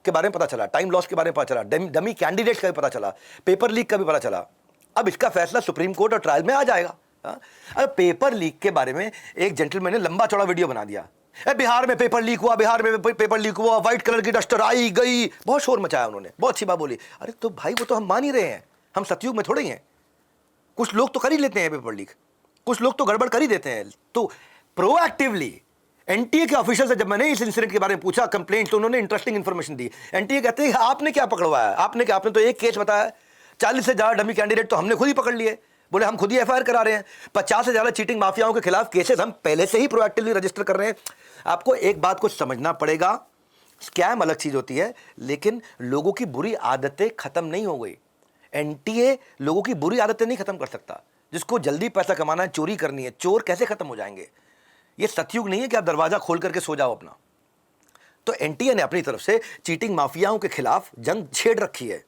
के बारे में पता चला, टाइम लॉस के बारे में पता चला, डमी कैंडिडेट्स का भी पता चला, पेपर लीक का भी पता चला। अब इसका फैसला सुप्रीम कोर्ट और ट्रायल में आ जाएगा। अब पेपर लीक के बारे में एक जेंटलमैन ने लंबा चौड़ा वीडियो बना दिया, बिहार में पेपर लीक हुआ, बिहार में पेपर लीक हुआ, व्हाइट कलर की डस्टर आई गई, बहुत शोर मचाया उन्होंने, बहुत अच्छी बात बोली। अरे तो भाई वो तो हम मान ही रहे हैं, हम सतयुग में थोड़े ही हैं। कुछ लोग तो कर ही लेते हैं पेपर लीक, कुछ लोग तो गड़बड़ कर ही देते हैं। तो प्रोएक्टिवली एनटीए के ऑफिसर से जब मैंने इस इंसिडेंट के बारे में पूछा, कंप्लेंट, तो उन्होंने इंटरेस्टिंग इंफॉर्मेशन दी। एनटीए कहते हैं आपने क्या पकड़वाया, आपने तो एक केस बताया, 40 से ज्यादा डमी कैंडिडेट तो हमने खुद ही पकड़ लिए, बोले हम खुद ही एफआईआर करा रहे हैं। 50 से ज्यादा चीटिंग माफियाओं के खिलाफ केसेस हम पहले से ही प्रोएक्टिवली रजिस्टर कर रहे हैं। आपको एक बात को समझना पड़ेगा, स्कैम अलग चीज होती है, लेकिन लोगों की बुरी आदतें खत्म नहीं हो गई। एनटीए लोगों की बुरी आदतें नहीं खत्म कर सकता। जिसको जल्दी पैसा कमाना है, चोरी करनी है, चोर कैसे खत्म हो जाएंगे? ये सतयुग नहीं है कि आप दरवाजा खोल करके सो जाओ अपना। तो एनटीए ने अपनी तरफ से चीटिंग माफियाओं के खिलाफ जंग छेड़ रखी है।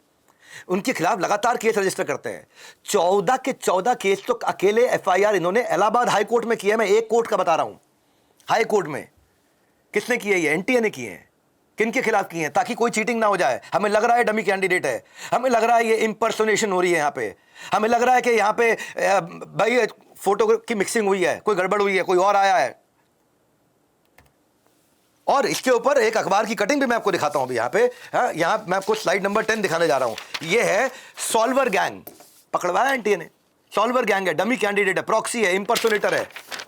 उनके खिलाफ लगातार केस रजिस्टर करते हैं। 14 के 14 केस तो अकेले एफआईआर इन्होंने इलाहाबाद हाई कोर्ट में किया है। मैं एक कोर्ट का बता रहा हूं, हाई कोर्ट में किसने किए? ये एनटीए ने किए हैं। किन के खिलाफ किए हैं? ताकि कोई चीटिंग ना हो जाए। हमें लग रहा है डमी कैंडिडेट है, हमें लग रहा है ये इंपर्सोनेशन हो रही है यहाँ पे, हमें लग रहा है कि यहाँ पे भाई फोटो की मिक्सिंग हुई है, कोई गड़बड़ हुई है, कोई और आया है। और इसके ऊपर एक अखबार की कटिंग भी मैं आपको दिखाता हूं अभी यहाँ पे। यहाँ मैं आपको स्लाइड नंबर 10 दिखाने जा रहा हूं। ये है सॉल्वर गैंग, पकड़वाया एनटीए ने। सॉल्वर गैंग है, डमी कैंडिडेट है, प्रॉक्सी है, इंपर्सोनेटर है,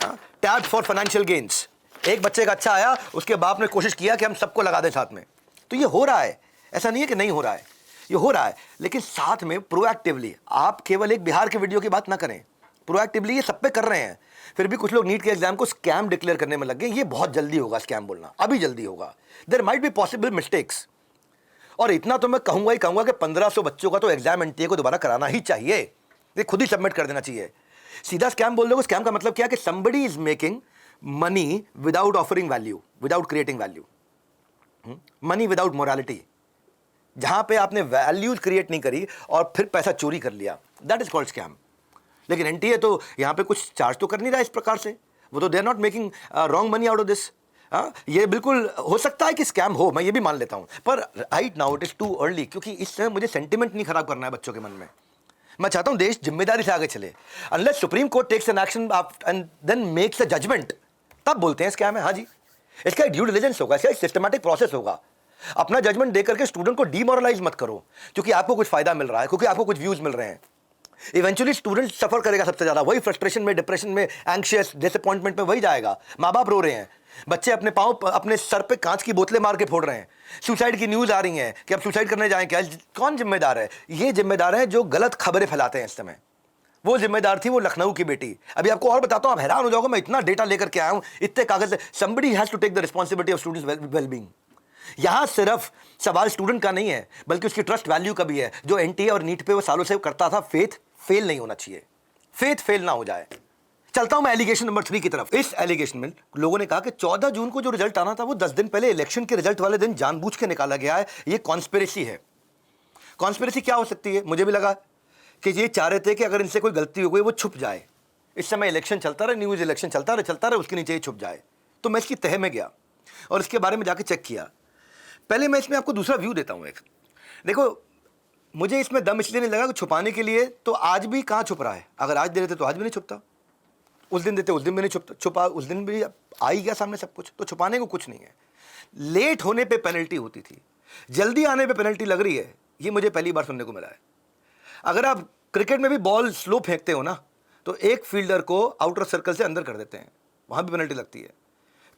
टैप फॉर फाइनेंशियल गेन्स। एक बच्चे का अच्छा आया, उसके बाप ने कोशिश किया कि हम सबको लगा दें साथ में। तो ये हो रहा है, ऐसा नहीं है कि नहीं हो रहा है, ये हो रहा है। लेकिन साथ में प्रोएक्टिवली, आप केवल एक बिहार के वीडियो की बात ना करें, प्रोएक्टिवली ये सब पे कर रहे हैं। फिर भी कुछ लोग नीट के एग्जाम को स्कैम डिक्लेयर करने में लग गए। ये बहुत जल्दी होगा स्कैम बोलना, अभी जल्दी होगा। There might be possible mistakes. और इतना तो मैं कहूंगा ही कहूंगा कि 1500 बच्चों का तो एग्जाम एनटीए को दोबारा कराना ही चाहिए, ये खुद ही सबमिट कर देना चाहिए। सीधा स्कैम बोल दोगे। स्कैम का मतलब क्या? कि somebody is making money without offering value, without creating value, money without morality। जहां पे आपने वैल्यूज क्रिएट नहीं करी और फिर पैसा चोरी कर लिया, दैट इज कॉल्ड स्कैम। लेकिन एनटीए तो यहां पे कुछ चार्ज तो कर नहीं रहा इस प्रकार से। वो तो they are not making wrong money out of this. ये बिल्कुल हो सकता है कि स्कैम हो, मैं ये भी मान लेता हूं, पर right now it is too early, क्योंकि इस समय मुझे सेंटिमेंट नहीं खराब करना है बच्चों के मन में। मैं चाहता हूं देश जिम्मेदारी से आगे चले। Unless Supreme Court takes an action and then makes a judgement, तब बोलते हैं स्कैम है। हाँ जी, इसका एक ड्यू डिलिजेंस होगा, इसका एक सिस्टमैटिक प्रोसेस होगा। अपना जजमेंट देकर के स्टूडेंट को डीमोरलाइज मत करो क्योंकि आपको कुछ फायदा मिल रहा है, क्योंकि आपको कुछ व्यूज मिल रहे हैं। इवेंचुअली स्टूडेंट सफर करेगा सबसे ज्यादा, वही फ्रस्ट्रेशन में, डिप्रेशन में, एंग्शियस, डिसअपॉइंटमेंट में वही जाएगा। माँ बाप रो रहे हैं, बच्चे अपने पाँव अपने सर पे कांच की बोतलें मार के फोड़ रहे हैं, सुसाइड की न्यूज आ रही है कि अब सुसाइड करने जाएं क्या। कौन जिम्मेदार है? ये जिम्मेदार है जो गलत खबरें फैलाते हैं इस समय। वो जिम्मेदार थी वो लखनऊ की बेटी। अभी आपको और बताता हूं, आप हैरान हो जाओगे, मैं इतना डेटा लेकर के आया हूं, इतने कागज। somebody has to take the responsibility of students well-being। यहां सिर्फ सवाल स्टूडेंट का नहीं है, बल्कि उसकी ट्रस्ट वैल्यू का भी है। जो एनटीए और नीट पे वो सालों से करता था, फेथ फेल नहीं होना चाहिए, फेथ फेल ना हो जाए। चलता हूं मैं एलिगेशन नंबर 3 की तरफ। इस एलिगेशन में लोगों ने कहा कि 14 जून को जो रिजल्ट आना था वो 10 दिन पहले इलेक्शन के रिजल्ट वाले दिन जानबूझ के निकाला गया है। ये कॉन्स्पिरेसी है। कॉन्स्पिरेसी क्या हो सकती है? मुझे भी लगा कि ये चाह रहे थे कि अगर इनसे कोई गलती हो गई वो छुप जाए। इस समय इलेक्शन चलता रहे, न्यूज़ इलेक्शन चलता रहे, उसके नीचे ही छुप जाए। तो मैं इसकी तह में गया और इसके बारे में जाके चेक किया। पहले मैं इसमें आपको दूसरा व्यू देता हूं एक। देखो, मुझे इसमें दम इसलिए नहीं लगा कि छुपाने के लिए, तो आज भी कहाँ छुप रहा है। अगर आज दे देते तो आज भी नहीं छुपता, उस दिन देते उस दिन भी नहीं छुपा, उस दिन भी आ ही गया सामने सब कुछ। तो छुपाने को कुछ नहीं है। लेट होने पे पेनल्टी होती थी, जल्दी आने पे पेनल्टी लग रही है, ये मुझे पहली बार सुनने को मिला है। अगर आप क्रिकेट में भी बॉल स्लो फेंकते हो ना, तो एक फील्डर को आउटर सर्कल से अंदर कर देते हैं, वहां भी पेनल्टी लगती है।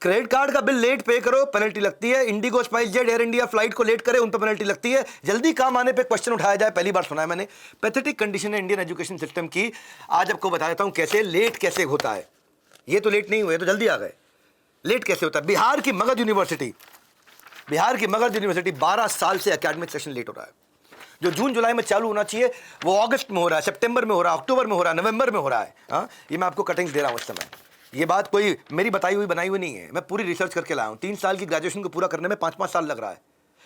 क्रेडिट कार्ड का बिल लेट पे करो, पेनल्टी लगती है। Indigo, spice jet, air India flight को लेट करे, उन पर पेनल्टी लगती है। जल्दी काम आने पे क्वेश्चन उठाया जाए, पहली बार सुना है मैंने। पैथेटिक कंडीशन है इंडियन एजुकेशन सिस्टम की। आज आपको बता देता हूं कैसे लेट कैसे होता है। ये तो लेट नहीं हुए, तो जल्दी आ गए। लेट कैसे होता है? बिहार की मगध यूनिवर्सिटी 12 साल से एकेडमिक सेशन लेट हो रहा है। जो जून जुलाई में चालू होना चाहिए वो अगस्त में हो रहा है, सितंबर में हो रहा है, अक्टूबर में हो रहा है, नवंबर में हो रहा है। हाँ, ये मैं आपको कटिंग्स दे रहा हूं इस समय। ये बात कोई मेरी बताई हुई बनाई हुई नहीं है, मैं पूरी रिसर्च करके लाया हूं। 3 साल की ग्रेजुएशन को पूरा करने में 5-5 साल लग रहा है।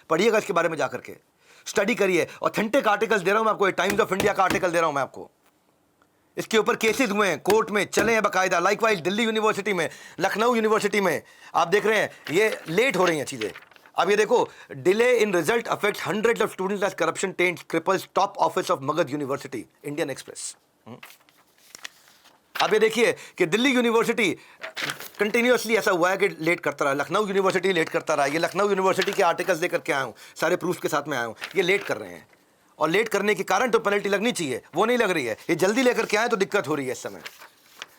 पढ़िएगा इसके बारे में जाकर के, स्टडी करिए। ऑथेंटिक आर्टिकल्स दे रहा हूं मैं आपको, टाइम्स ऑफ इंडिया का आर्टिकल दे रहा हूं मैं आपको। इसके ऊपर केसेस हुए हैं, कोर्ट में चले हैं बाकायदा। लाइकवाइज दिल्ली यूनिवर्सिटी में, लखनऊ यूनिवर्सिटी में आप देख रहे हैं ये लेट हो रही हैं चीजें। अब ये देखो, delay in result affect hundreds of students as corruption taints cripples top office of Magadh university, Indian express. अब ये देखिए कि दिल्ली यूनिवर्सिटी कंटिन्यूअसली ऐसा हुआ है कि लेट करता रहा, लखनऊ यूनिवर्सिटी लेट करता रहा। ये लखनऊ यूनिवर्सिटी के आर्टिकल्स लेकर के आया हूँ, सारे प्रूफ के साथ में आया हूँ। ये लेट कर रहे हैं और लेट करने के कारण तो पेनल्टी लगनी चाहिए, वो नहीं लग रही है। ये जल्दी लेकर के आए तो दिक्कत हो रही है इस समय।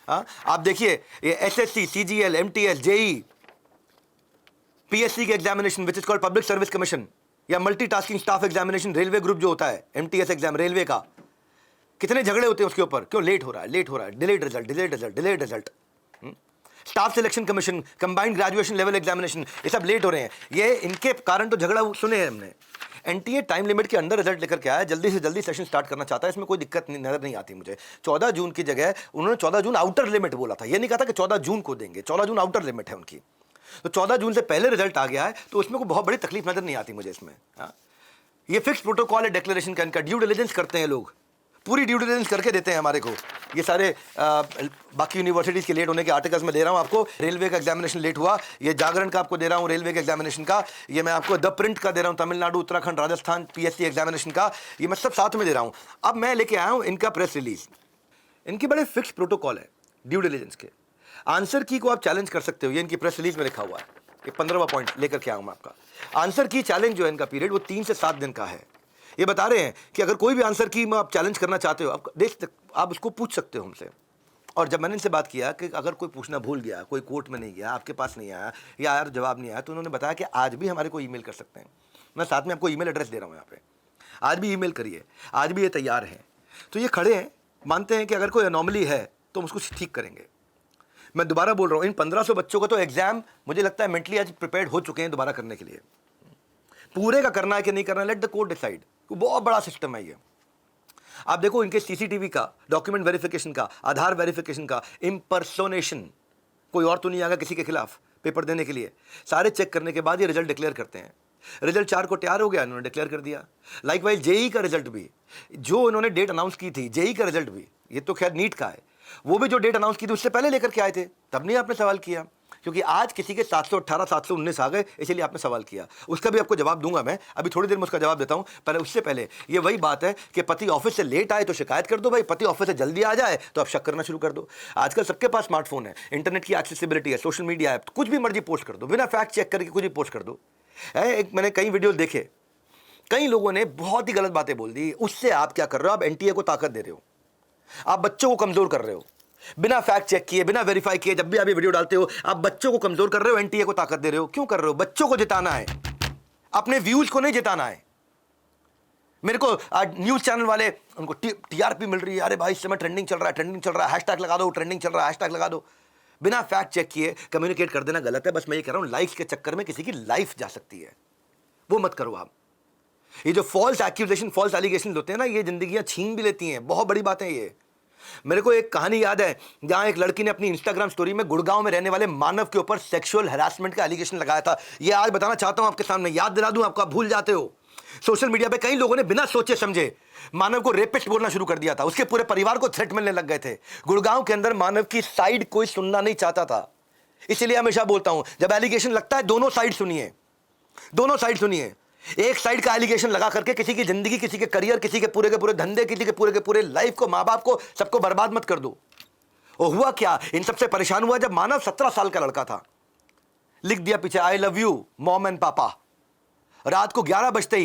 हाँ, आप देखिए ये SSC, CGL, MTS, JE, PSC के examination which is called public service commission, या multitasking staff examination, railway group जो होता है, एमटीएस एग्जाम रेलवे का, कितने झगड़े होते हैं उसके ऊपर। क्यों लेट हो रहा है, delayed result. Staff selection commission, combined graduation level examination, ये सब लेट हो रहे हैं। ये इनके कारण तो झगड़ा सुने हैं हमने। एनटीए टाइम लिमिट के अंदर रिजल्ट लेकर के आया, जल्दी से जल्दी सेशन स्टार्ट करना चाहता है, इसमें कोई दिक्कत नजर नहीं आती मुझे। 14 जून की जगह उन्होंने 14 जून आउटर लिमिट बोला था, ये नहीं कहा था कि 14 जून को देंगे। 14 जून आउटर लिमिट है उनकी। तो 14 जून से पहले रिजल्ट आ गया है, तो उसमें कोई बहुत बड़ी तकलीफ नजर नहीं आती मुझे इसमें। हाँ, ये फिक्स प्रोटोकॉल है डिक्लेरेशन का, इनका ड्यू डिलिजेंस करते हैं लोग, पूरी ड्यू डिलिजेंस करके देते हैं हमारे को। ये सारे बाकी यूनिवर्सिटीज़ के लेट होने के आर्टिकल्स में दे रहा हूँ आपको। रेलवे का एग्जामिनेशन लेट हुआ, ये जागरण का आपको दे रहा हूँ रेलवे के एग्जामिनेशन का। ये मैं आपको द प्रिंट का दे रहा हूँ, तमिलनाडु, उत्तराखंड, राजस्थान पीएससी एग्जामिनेशन का। ये मैं सब साथ में दे रहा हूँ। अब मैं लेके आया हूँ इनका प्रेस रिलीज। इनके बड़े फिक्स प्रोटोकॉल है ड्यू डिलिजेंस के। आंसर की को आप चैलेंज कर सकते हो, ये इनकी प्रेस रिलीज में लिखा हुआ है। ये 15वां पॉइंट लेकर के आऊँ मैं आपका। आंसर की चैलेंज जो है इनका पीरियड वो 3 से 7 दिन का है। ये बता रहे हैं कि अगर कोई भी आंसर की में आप चैलेंज करना चाहते हो, आप उसको पूछ सकते हो हमसे। और जब मैंने इनसे बात किया कि अगर कोई पूछना भूल गया, कोई कोर्ट में नहीं गया, आपके पास नहीं आया या यार जवाब नहीं आया, तो उन्होंने बताया कि आज भी हमारे को ईमेल कर सकते हैं। मैं साथ में आपको ईमेल एड्रेस दे रहा हूँ यहाँ पे, आज भी ईमेल करिए, आज भी ये तैयार हैं। तो ये खड़े हैं, मानते हैं कि अगर कोई अनोमली है तो हम उसको ठीक करेंगे। मैं दोबारा बोल रहा हूँ, इन 1500 बच्चों का तो एग्जाम मुझे लगता है मेंटली आज प्रिपेयर्ड हो चुके हैं दोबारा करने के लिए। पूरे का करना है कि नहीं करना है, लेट द कोर्ट डिसाइड। बहुत बड़ा सिस्टम है ये। आप देखो इनके सीसीटीवी का, डॉक्यूमेंट वेरिफिकेशन का, आधार वेरिफिकेशन का, इम्पर्सोनेशन, कोई और तो नहीं आएगा किसी के खिलाफ पेपर देने के लिए। सारे चेक करने के बाद ये रिजल्ट डिक्लेयर करते हैं। रिजल्ट 4 को तैयार हो गया, इन्होंने डिक्लेयर कर दिया। लाइकवाइज जेई का रिजल्ट भी, जो इन्होंने डेट अनाउंस की थी, जेई का रिजल्ट भी, ये तो खैर नीट का है, वो भी जो डेट अनाउंस की थी उससे पहले लेकर के आए थे, तब नहीं आपने सवाल किया। क्योंकि आज किसी के 718 719 आ गए, इसलिए आपने सवाल किया। उसका भी आपको जवाब दूंगा मैं, अभी थोड़ी देर में उसका जवाब देता हूं। पहले उससे पहले ये वही बात है कि पति ऑफिस से लेट आए तो शिकायत कर दो भाई, पति ऑफिस से जल्दी आ जाए तो आप शक करना शुरू कर दो। आजकल सबके पास स्मार्टफोन है, इंटरनेट की एक्सेसिबिलिटी है, सोशल मीडिया है, कुछ भी मर्जी पोस्ट कर दो, बिना फैक्ट चेक करके कुछ भी पोस्ट कर दो। एक मैंने कई वीडियो देखे, कई लोगों ने बहुत ही गलत बातें बोल दी। उससे आप क्या कर रहे हो, आप एनटीए को ताकत दे रहे हो, आप बच्चों को कमजोर कर रहे हो। बिना फैक्ट चेक किए, बिना वेरीफाई किए जब भी आप ये वीडियो डालते हो, आप बच्चों को कमजोर कर रहे हो, एनटीए को ताकत दे रहे हो। क्यों कर रहे हो? बच्चों को जिताना है, अपने व्यूज को नहीं जिताना है। मेरे को आज न्यूज चैनल वाले, उनको टीआरपी मिल रही है, अरे भाई इस समय ट्रेंडिंग चल रहा है, ट्रेंडिंग चल रहा है, हैशटैग लगा दो, ट्रेंडिंग चल रहा है, हैशटैग लगा दो। बिना फैक्ट चेक किए कम्युनिकेट कर देना गलत है। बस मैं ये कह रहा हूं, लाइक्स के चक्कर में किसी की लाइफ जा सकती है, वो मत करो आप। ये जो फॉल्स एक्यूजेशन, फॉल्स एलिगेशन होते हैं ना, ये जिंदगियां छीन भी लेती हैं। बहुत बड़ी बात है ये। मेरे को एक कहानी याद है जहां एक लड़की ने अपनी इंस्टाग्राम स्टोरी में गुड़गांव में रहने वाले मानव के ऊपर सेक्सुअल हैरासमेंट का एलिगेशन लगाया था। ये आज बताना चाहता हूं आपके सामने, याद दिला दूं आपको, आप भूल जाते हो। सोशल मीडिया पे कई लोगों ने बिना सोचे समझे मानव को रेपिस्ट बोलना शुरू कर दिया था, उसके पूरे परिवार को थ्रेट मिलने लग गए थे। गुड़गांव के अंदर मानव की साइड कोई सुनना नहीं चाहता था। इसलिए हमेशा बोलता हूं, जब एलिगेशन लगता है दोनों साइड सुनिए, दोनों साइड सुनिए। एक साइड का एलिगेशन लगा करके किसी की जिंदगी, किसी के करियर, किसी के पूरे धंधे, किसी के पूरे लाइफ को, माँ बाप को, सबको बर्बाद मत कर दो। और हुआ क्या, इन सबसे परेशान हुआ जब मानव 17 साल का लड़का था, लिख दिया पीछे I love you mom and पापा। रात को 11 बजते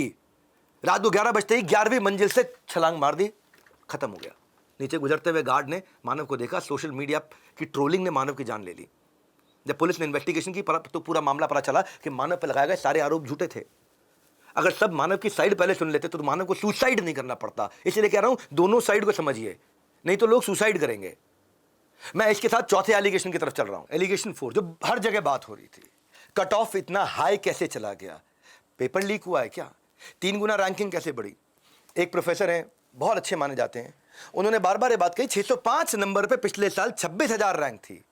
ही 11वीं मंजिल से छलांग मार दी, खत्म हो गया। नीचे गुजरते हुए गार्ड ने मानव को देखा, सोशल मीडिया की ट्रोलिंग ने मानव की जान ले ली। जब पुलिस ने इन्वेस्टिगेशन की तो पूरा मामला पता चला कि मानव पर लगाए गए सारे आरोप झूठे थे। अगर सब मानव की साइड पहले सुन लेते तो मानव को सुसाइड नहीं करना पड़ता। इसलिए कह रहा हूं, दोनों साइड को समझिए, नहीं तो लोग सुसाइड करेंगे। मैं इसके साथ चौथे एलिगेशन की तरफ चल रहा हूं, एलिगेशन 4, जो हर जगह बात हो रही थी। कट ऑफ इतना हाई कैसे चला गया? पेपर लीक हुआ है क्या? 3 गुना रैंकिंग कैसे बढ़ी? एक प्रोफेसर हैं, बहुत अच्छे माने जाते हैं, उन्होंने बार बार ये बात कही, 605 नंबर पे पिछले साल 26,000 रैंक थी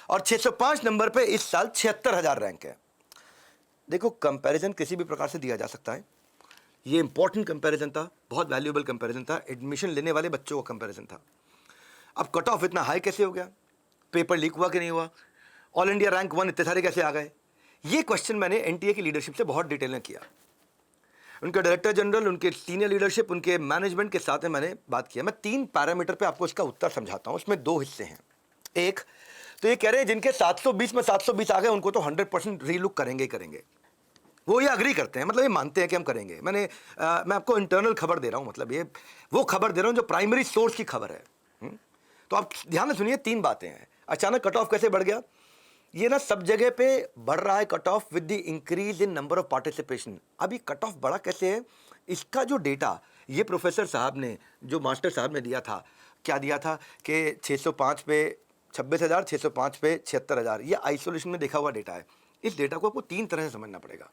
और 605 नंबर पे इस साल 76,000 रैंक है। देखो, कंपैरिजन किसी भी प्रकार से दिया जा सकता है। ये इंपॉर्टेंट कंपैरिजन था, बहुत वैल्यूएबल कंपैरिजन था, एडमिशन लेने वाले बच्चों का कंपैरिजन था। अब कट ऑफ इतना हाई कैसे हो गया? पेपर लीक हुआ कि नहीं हुआ? ऑल इंडिया रैंक 1 इतने सारे कैसे आ गए? ये क्वेश्चन मैंने एनटीए की लीडरशिप से बहुत डिटेल में किया। उनके डायरेक्टर जनरल, उनके सीनियर लीडरशिप, उनके मैनेजमेंट के साथ में मैंने बात किया। मैं 3 पैरामीटर पे आपको इसका उत्तर समझाता हूं। उसमें 2 हिस्से हैं। एक तो ये कह रहे हैं जिनके 720 में 720 आ गए उनको तो 100% रीलुक करेंगे ही करेंगे। वो ये अग्री करते हैं, मतलब ये मानते हैं कि हम करेंगे। मैं आपको इंटरनल खबर दे रहा हूं, मतलब ये वो खबर दे रहा हूं जो प्राइमरी सोर्स की खबर है। तो आप ध्यान से सुनिए, 3 बातें हैं। अचानक कट ऑफ कैसे बढ़ गया? ये ना सब जगह पे बढ़ रहा है cut off with the increase in number of participation. अभी कट ऑफ बढ़ा कैसे है? इसका जो डेटा ये प्रोफेसर साहब ने, जो मास्टर साहब ने दिया था, क्या दिया था कि 605 पे 26,000, 605 पे 76,000, ये आइसोलेशन में देखा हुआ डेटा है। इस डेटा को आपको 3 तरह से समझना पड़ेगा।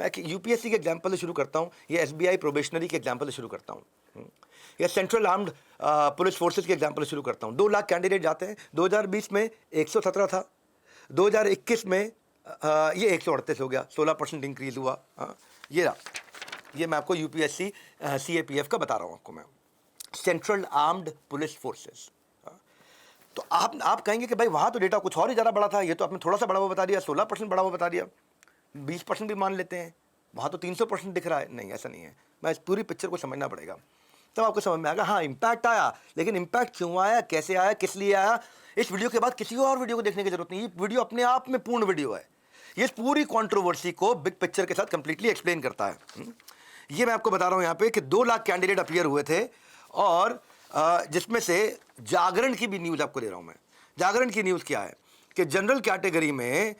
मैं यूपीएससी के एग्जाम्पल से शुरू करता हूँ, ये एसबीआई प्रोबेशनरी के एग्जाम्पल से शुरू करता हूँ, या सेंट्रल आर्म्ड पुलिस फोर्सेस के एग्जाम्पल से शुरू करता हूँ। 2 लाख कैंडिडेट जाते हैं। 2020 में 117 था, 2021 में ये 138 हो गया, 16% इंक्रीज हुआ। ये रहा ये मैं आपको यूपीएससी सीएपीएफ का बता रहा हूँ आपको मैं, सेंट्रल आर्म्ड पुलिस फोर्सेस। तो आप कहेंगे कि भाई वहाँ तो डेटा कुछ और ही ज़्यादा बड़ा था, ये तो आपने थोड़ा सा बड़ा हुआ बता दिया, 16% बड़ा हुआ बता दिया, 20% भी मान लेते हैं, वहाँ तो 300% दिख रहा है। नहीं, ऐसा नहीं है, मैं इस पूरी पिक्चर को समझना पड़ेगा, तब आपको समझ में आएगा। हाँ, इम्पैक्ट आया, लेकिन इम्पैक्ट क्यों आया, कैसे आया, किस लिए आया, इस वीडियो के बाद किसी और वीडियो को देखने की जरूरत नहीं। ये वीडियो अपने आप में पूर्ण वीडियो है, ये इस पूरी कंट्रोवर्सी को बिग पिक्चर के साथ कंप्लीटली एक्सप्लेन करता है। ये मैं आपको बता रहा हूँ यहाँ पे कि 2 लाख कैंडिडेट अपीयर हुए थे, और जिसमें से जागरण की भी न्यूज़ आपको दे रहा हूँ मैं। जागरण की न्यूज़ क्या है कि जनरल कैटेगरी में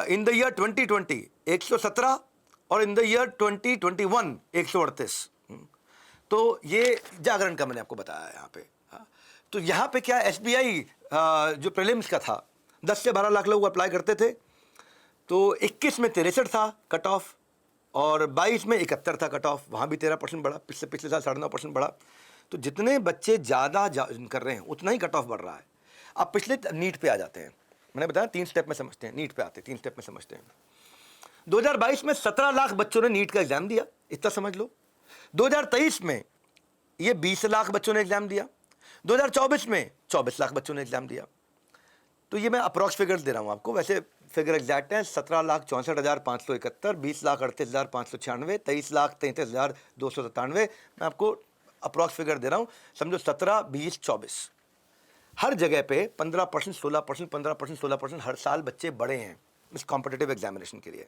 इन द ईयर 2020 117 और इन द ईयर 2021 138। तो ये जागरण का मैंने आपको बताया है यहाँ पे। तो यहाँ पे क्या, एसबीआई जो प्रीलिम्स का था, 10 से 12 लाख लोग अप्लाई करते थे, तो 21 में 63 था कट ऑफ, और 22 में 71 था कट ऑफ, वहाँ भी 13% बढ़ा, पिछले साल 9.5% बढ़ा। तो जितने बच्चे ज़्यादा कर रहे हैं उतना ही कट ऑफ बढ़ रहा है। अब पिछले नीट पे आ जाते हैं, मैंने बताया 3 स्टेप में समझते हैं, नीट पे आते हैं 3 स्टेप में समझते हैं। 2022 में 17 लाख बच्चों ने नीट का एग्ज़ाम दिया, इतना समझ लो। 2023 में ये 20 लाख बच्चों ने एग्ज़ाम दिया, 2024 में 24 लाख बच्चों ने एग्ज़ाम दिया। तो ये मैं अप्रॉक्स फिगर्स दे रहा हूँ आपको, वैसे फिगर एग्जैक्ट है। 17,64,571, 20,38,596, 23,33,297, मैं आपको अप्रॉक्स फिगर दे रहा हूँ, समझो 17, 20, 24। हर जगह पे 15%, 16%, 15%, 16% हर साल बच्चे बढ़े हैं इस कॉम्पिटिटिव एग्जामिनेशन के लिए।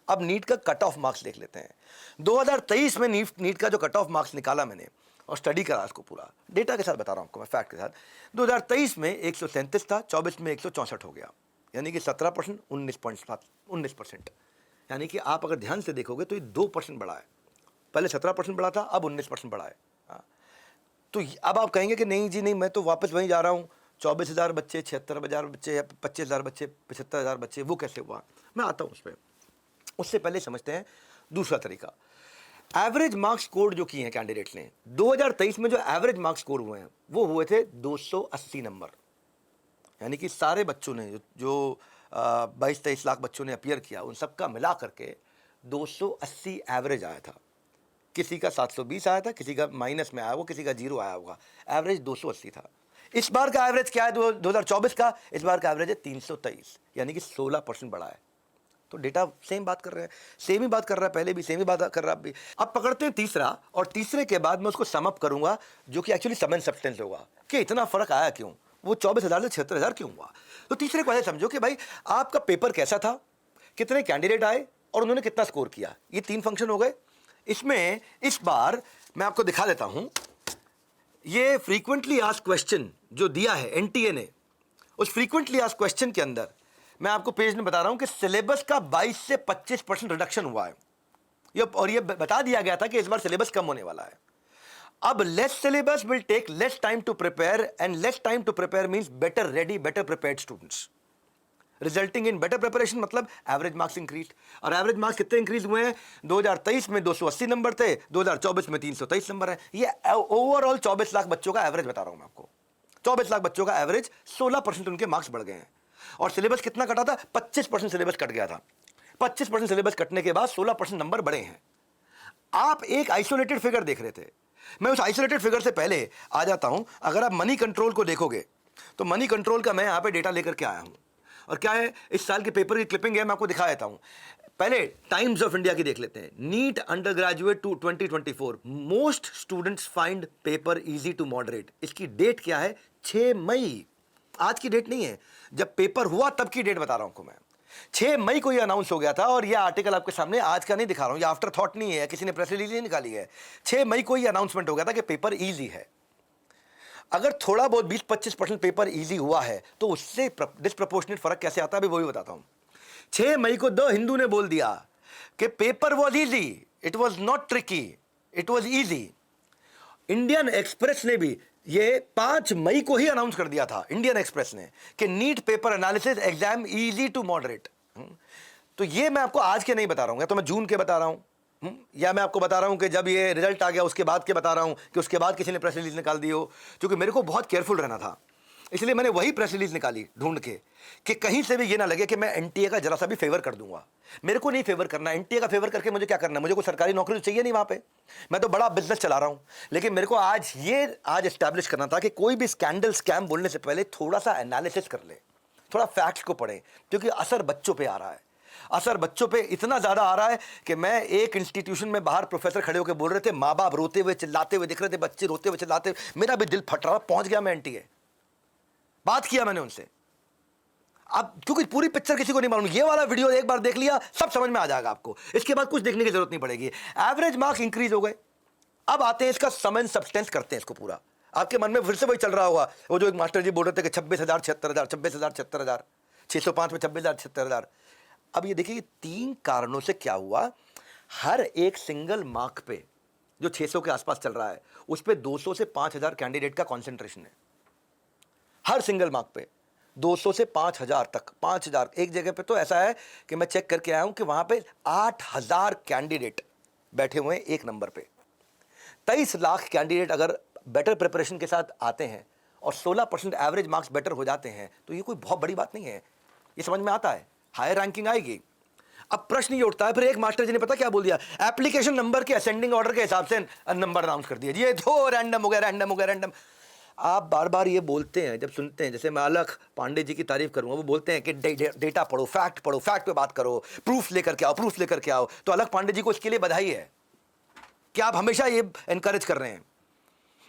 अब नीट का कट ऑफ मार्क्स देख लेते हैं। 2023 में नीट का जो कट ऑफ मार्क्स निकाला मैंने और स्टडी करा इसको, पूरा डेटा के साथ बता रहा हूँ आपको मैं, फैक्ट के साथ। 2023 में 137 था, 24 में 164 हो गया, यानी कि 17%, 19%। यानी कि आप अगर ध्यान से देखोगे तो ये 2% बढ़ा है, पहले 17% बढ़ा था, अब 19% बढ़ा है। तो अब आप कहेंगे कि नहीं जी नहीं, मैं तो वापस वहीं जा रहा हूँ, 24,000 बच्चे, 76,000 बच्चे या 25,000 बच्चे, 75,000 बच्चे, वो कैसे हुआ? मैं आता हूँ उस पर। उससे पहले समझते हैं दूसरा तरीका। एवरेज मार्क्स स्कोर जो किए हैं कैंडिडेट्स ने, 2023 में जो एवरेज मार्क्स स्कोर हुए हैं वो हुए थे 280 नंबर। यानी कि सारे बच्चों ने जो 22-23 लाख बच्चों ने अपीयर किया, उन सबका मिला करके 280 एवरेज आया था। किसी का 720 आया था, किसी का माइनस में आया होगा, किसी का 0 आया होगा, एवरेज 280 था। इस बार का एवरेज क्या है 2024 का? इस बार का एवरेज है 323, यानी कि 16% बढ़ा है। तो डेटा सेम बात कर रहे हैं, सेम ही बात कर रहा है, पहले भी सेम ही बात कर रहा है, अब भी। अब पकड़ते हैं तीसरा, और तीसरे के बाद मैं उसको सम अप करूंगा, जो कि एक्चुअली सम एंड सब्सटेंस होगा कि इतना फर्क आया क्यों, वो 24,000 से 76,000 क्यों हुआ। तो तीसरे को ऐसे समझो कि भाई आपका पेपर कैसा था, कितने कैंडिडेट आए और उन्होंने कितना स्कोर किया, ये 3 फंक्शन हो गए। इसमें इस बार मैं आपको दिखा देता हूं, ये फ्रीक्वेंटली आस्क्ड क्वेश्चन जो दिया है एनटीए ने, उस फ्रीक्वेंटली आस्क्ड क्वेश्चन के अंदर मैं आपको पेज में बता रहा हूं कि सिलेबस का 22 से 25% रिडक्शन हुआ है। और ये बता दिया गया था कि इस बार सिलेबस कम होने वाला है। अब less syllabus will take less time to prepare, and less time to prepare means better ready, better prepared students, resulting in better preparation, मतलब एवरेज मार्क्स इंक्रीज। और एवरेज मार्क्स कितने इंक्रीज हुए हैं? 2023 में 280 नंबर थे, 2024 में 323 नंबर है। ये ओवरऑल 24 लाख बच्चों का एवरेज बता रहा हूं मैं आपको। 24 लाख बच्चों का एवरेज, 16% उनके मार्क्स बढ़ गए हैं। और सिलेबस कितना कटा था? 25% सिलेबस कट गया था। 25% सिलेबस कटने के बाद 16% नंबर बढ़े हैं। आप एक आइसोलेटेड फिगर देख रहे थे, मैं उस आइसोलेटेड फिगर से पहले आ जाता हूं। अगर आप मनी कंट्रोल को देखोगे तो मनी कंट्रोल का मैं यहां पे डेटा लेकर के आया हूं, और क्या है, इस साल के पेपर की क्लिपिंग है, मैं आपको दिखा देता हूं। पहले टाइम्स ऑफ इंडिया की देख लेते हैं। NEET undergraduate to 2024, most students find paper easy to moderate. इसकी डेट क्या है? 6 मई। आज की डेट नहीं है, जब पेपर हुआ तब की डेट बता रहा हूं आपको मैं। 6 मई को ये अनाउंस हो गया था, और ये आर्टिकल आपके सामने आज का नहीं दिखा रहा हूं, ये आफ्टर थॉट नहीं है, किसी ने प्रेस रिलीज नहीं निकाली है। 6 मई को ये अनाउंसमेंट हो गया था कि पेपर इजी है। अगर थोड़ा बहुत 20-25% पेपर इजी हुआ है तो उससे डिस्प्रपोर्शनेट फर्क कैसे आता है, अभी वही बताता हूं। 6 मई को द हिंदू ने बोल दिया कि paper was easy, it was not tricky, it was easy. Indian Express ने भी ये 5 मई को ही अनाउंस कर दिया था, इंडियन एक्सप्रेस ने, कि NEET paper analysis exam easy to moderate. तो ये मैं आपको आज के नहीं बता रहा हूं, तो मैं जून के बता रहा हूं, या मैं आपको बता रहा हूं कि जब ये रिजल्ट आ गया उसके बाद के बता रहा हूं, कि उसके बाद किसी ने प्रेस रिलीज निकाल दी हो, क्योंकि मेरे को बहुत केयरफुल रहना था। इसलिए मैंने वही प्रेस रिलीज निकाली ढूंढ के कि कहीं से भी ये ना लगे कि मैं एनटीए का जरा सा भी फेवर कर दूंगा। मेरे को नहीं फेवर करना, एनटीए का फेवर करके मुझे क्या करना, मुझे कोई सरकारी नौकरी तो चाहिए नहीं वहां पे, मैं तो बड़ा बिजनेस चला रहा हूं। लेकिन मेरे को आज एस्टैब्लिश करना था कि कोई भी स्कैंडल स्कैम बोलने से पहले थोड़ा सा एनालिसिस कर ले, थोड़ा फैक्ट्स को पढ़े, क्योंकि असर बच्चों पे आ रहा है। असर बच्चों पे इतना ज़्यादा आ रहा है कि मैं एक इंस्टीट्यूशन में बाहर प्रोफेसर खड़े होकर बोल रहे थे, माँ बाप रोते हुए चिल्लाते हुए दिख रहे थे, बच्चे रोते हुए चिल्लाते हुए, मेरा भी दिल फट रहा, पहुंच गया मैं एनटीए, बात किया मैंने उनसे। अब क्योंकि पूरी पिक्चर किसी को नहीं मालूम, ये वाला वीडियो एक बार देख लिया सब समझ में आ जाएगा आपको, इसके बाद कुछ देखने की जरूरत नहीं पड़ेगी। एवरेज मार्क्स इंक्रीज हो गए। अब आते हैं इसका सम एंड सब्सटेंस करते हैं इसको पूरा। आपके मन में फिर से वही चल रहा होगा, वो जो एक मास्टर जी बोल रहे थे कि 26,000 76,000 26,000 76,000 605 में 26,000 76,000। अब ये देखिए 3 कारणों से क्या हुआ, हर एक सिंगल मार्क पे जो 600 के आसपास चल रहा है उस पे 200 से 5,000 कैंडिडेट का कॉन्सेंट्रेशन है। हर सिंगल मार्क पे 200 से 5,000 तक, 5,000 एक जगह पे तो ऐसा है कि मैं चेक करके आया हूं कि वहां पे 8,000 कैंडिडेट बैठे हुए हैं एक नंबर पे। 23 लाख कैंडिडेट अगर बेटर प्रिपरेशन के साथ आते हैं और 16% एवरेज मार्क्स बेटर हो जाते हैं तो ये कोई बहुत बड़ी बात नहीं है, ये समझ में आता है, हायर रैंकिंग आएगी। अब प्रश्न ये उठता है, फिर एक मास्टर जी ने पता क्या बोल दिया, एप्लीकेशन नंबर के असेंडिंग ऑर्डर के हिसाब से नंबर अनाउंस कर दिया, ये तो रैंडम हो गया, रैंडम हो गया, रैंडम। आप बार बार ये बोलते हैं, जब सुनते हैं, जैसे मैं अलख पांडे जी की तारीफ करूंगा, वो बोलते हैं कि डेटा पढ़ो, फैक्ट पे बात करो, प्रूफ लेकर के आओ, प्रूफ लेकर के आओ, तो अलख पांडे जी को इसके लिए बधाई है कि आप हमेशा ये एनकरेज कर रहे हैं।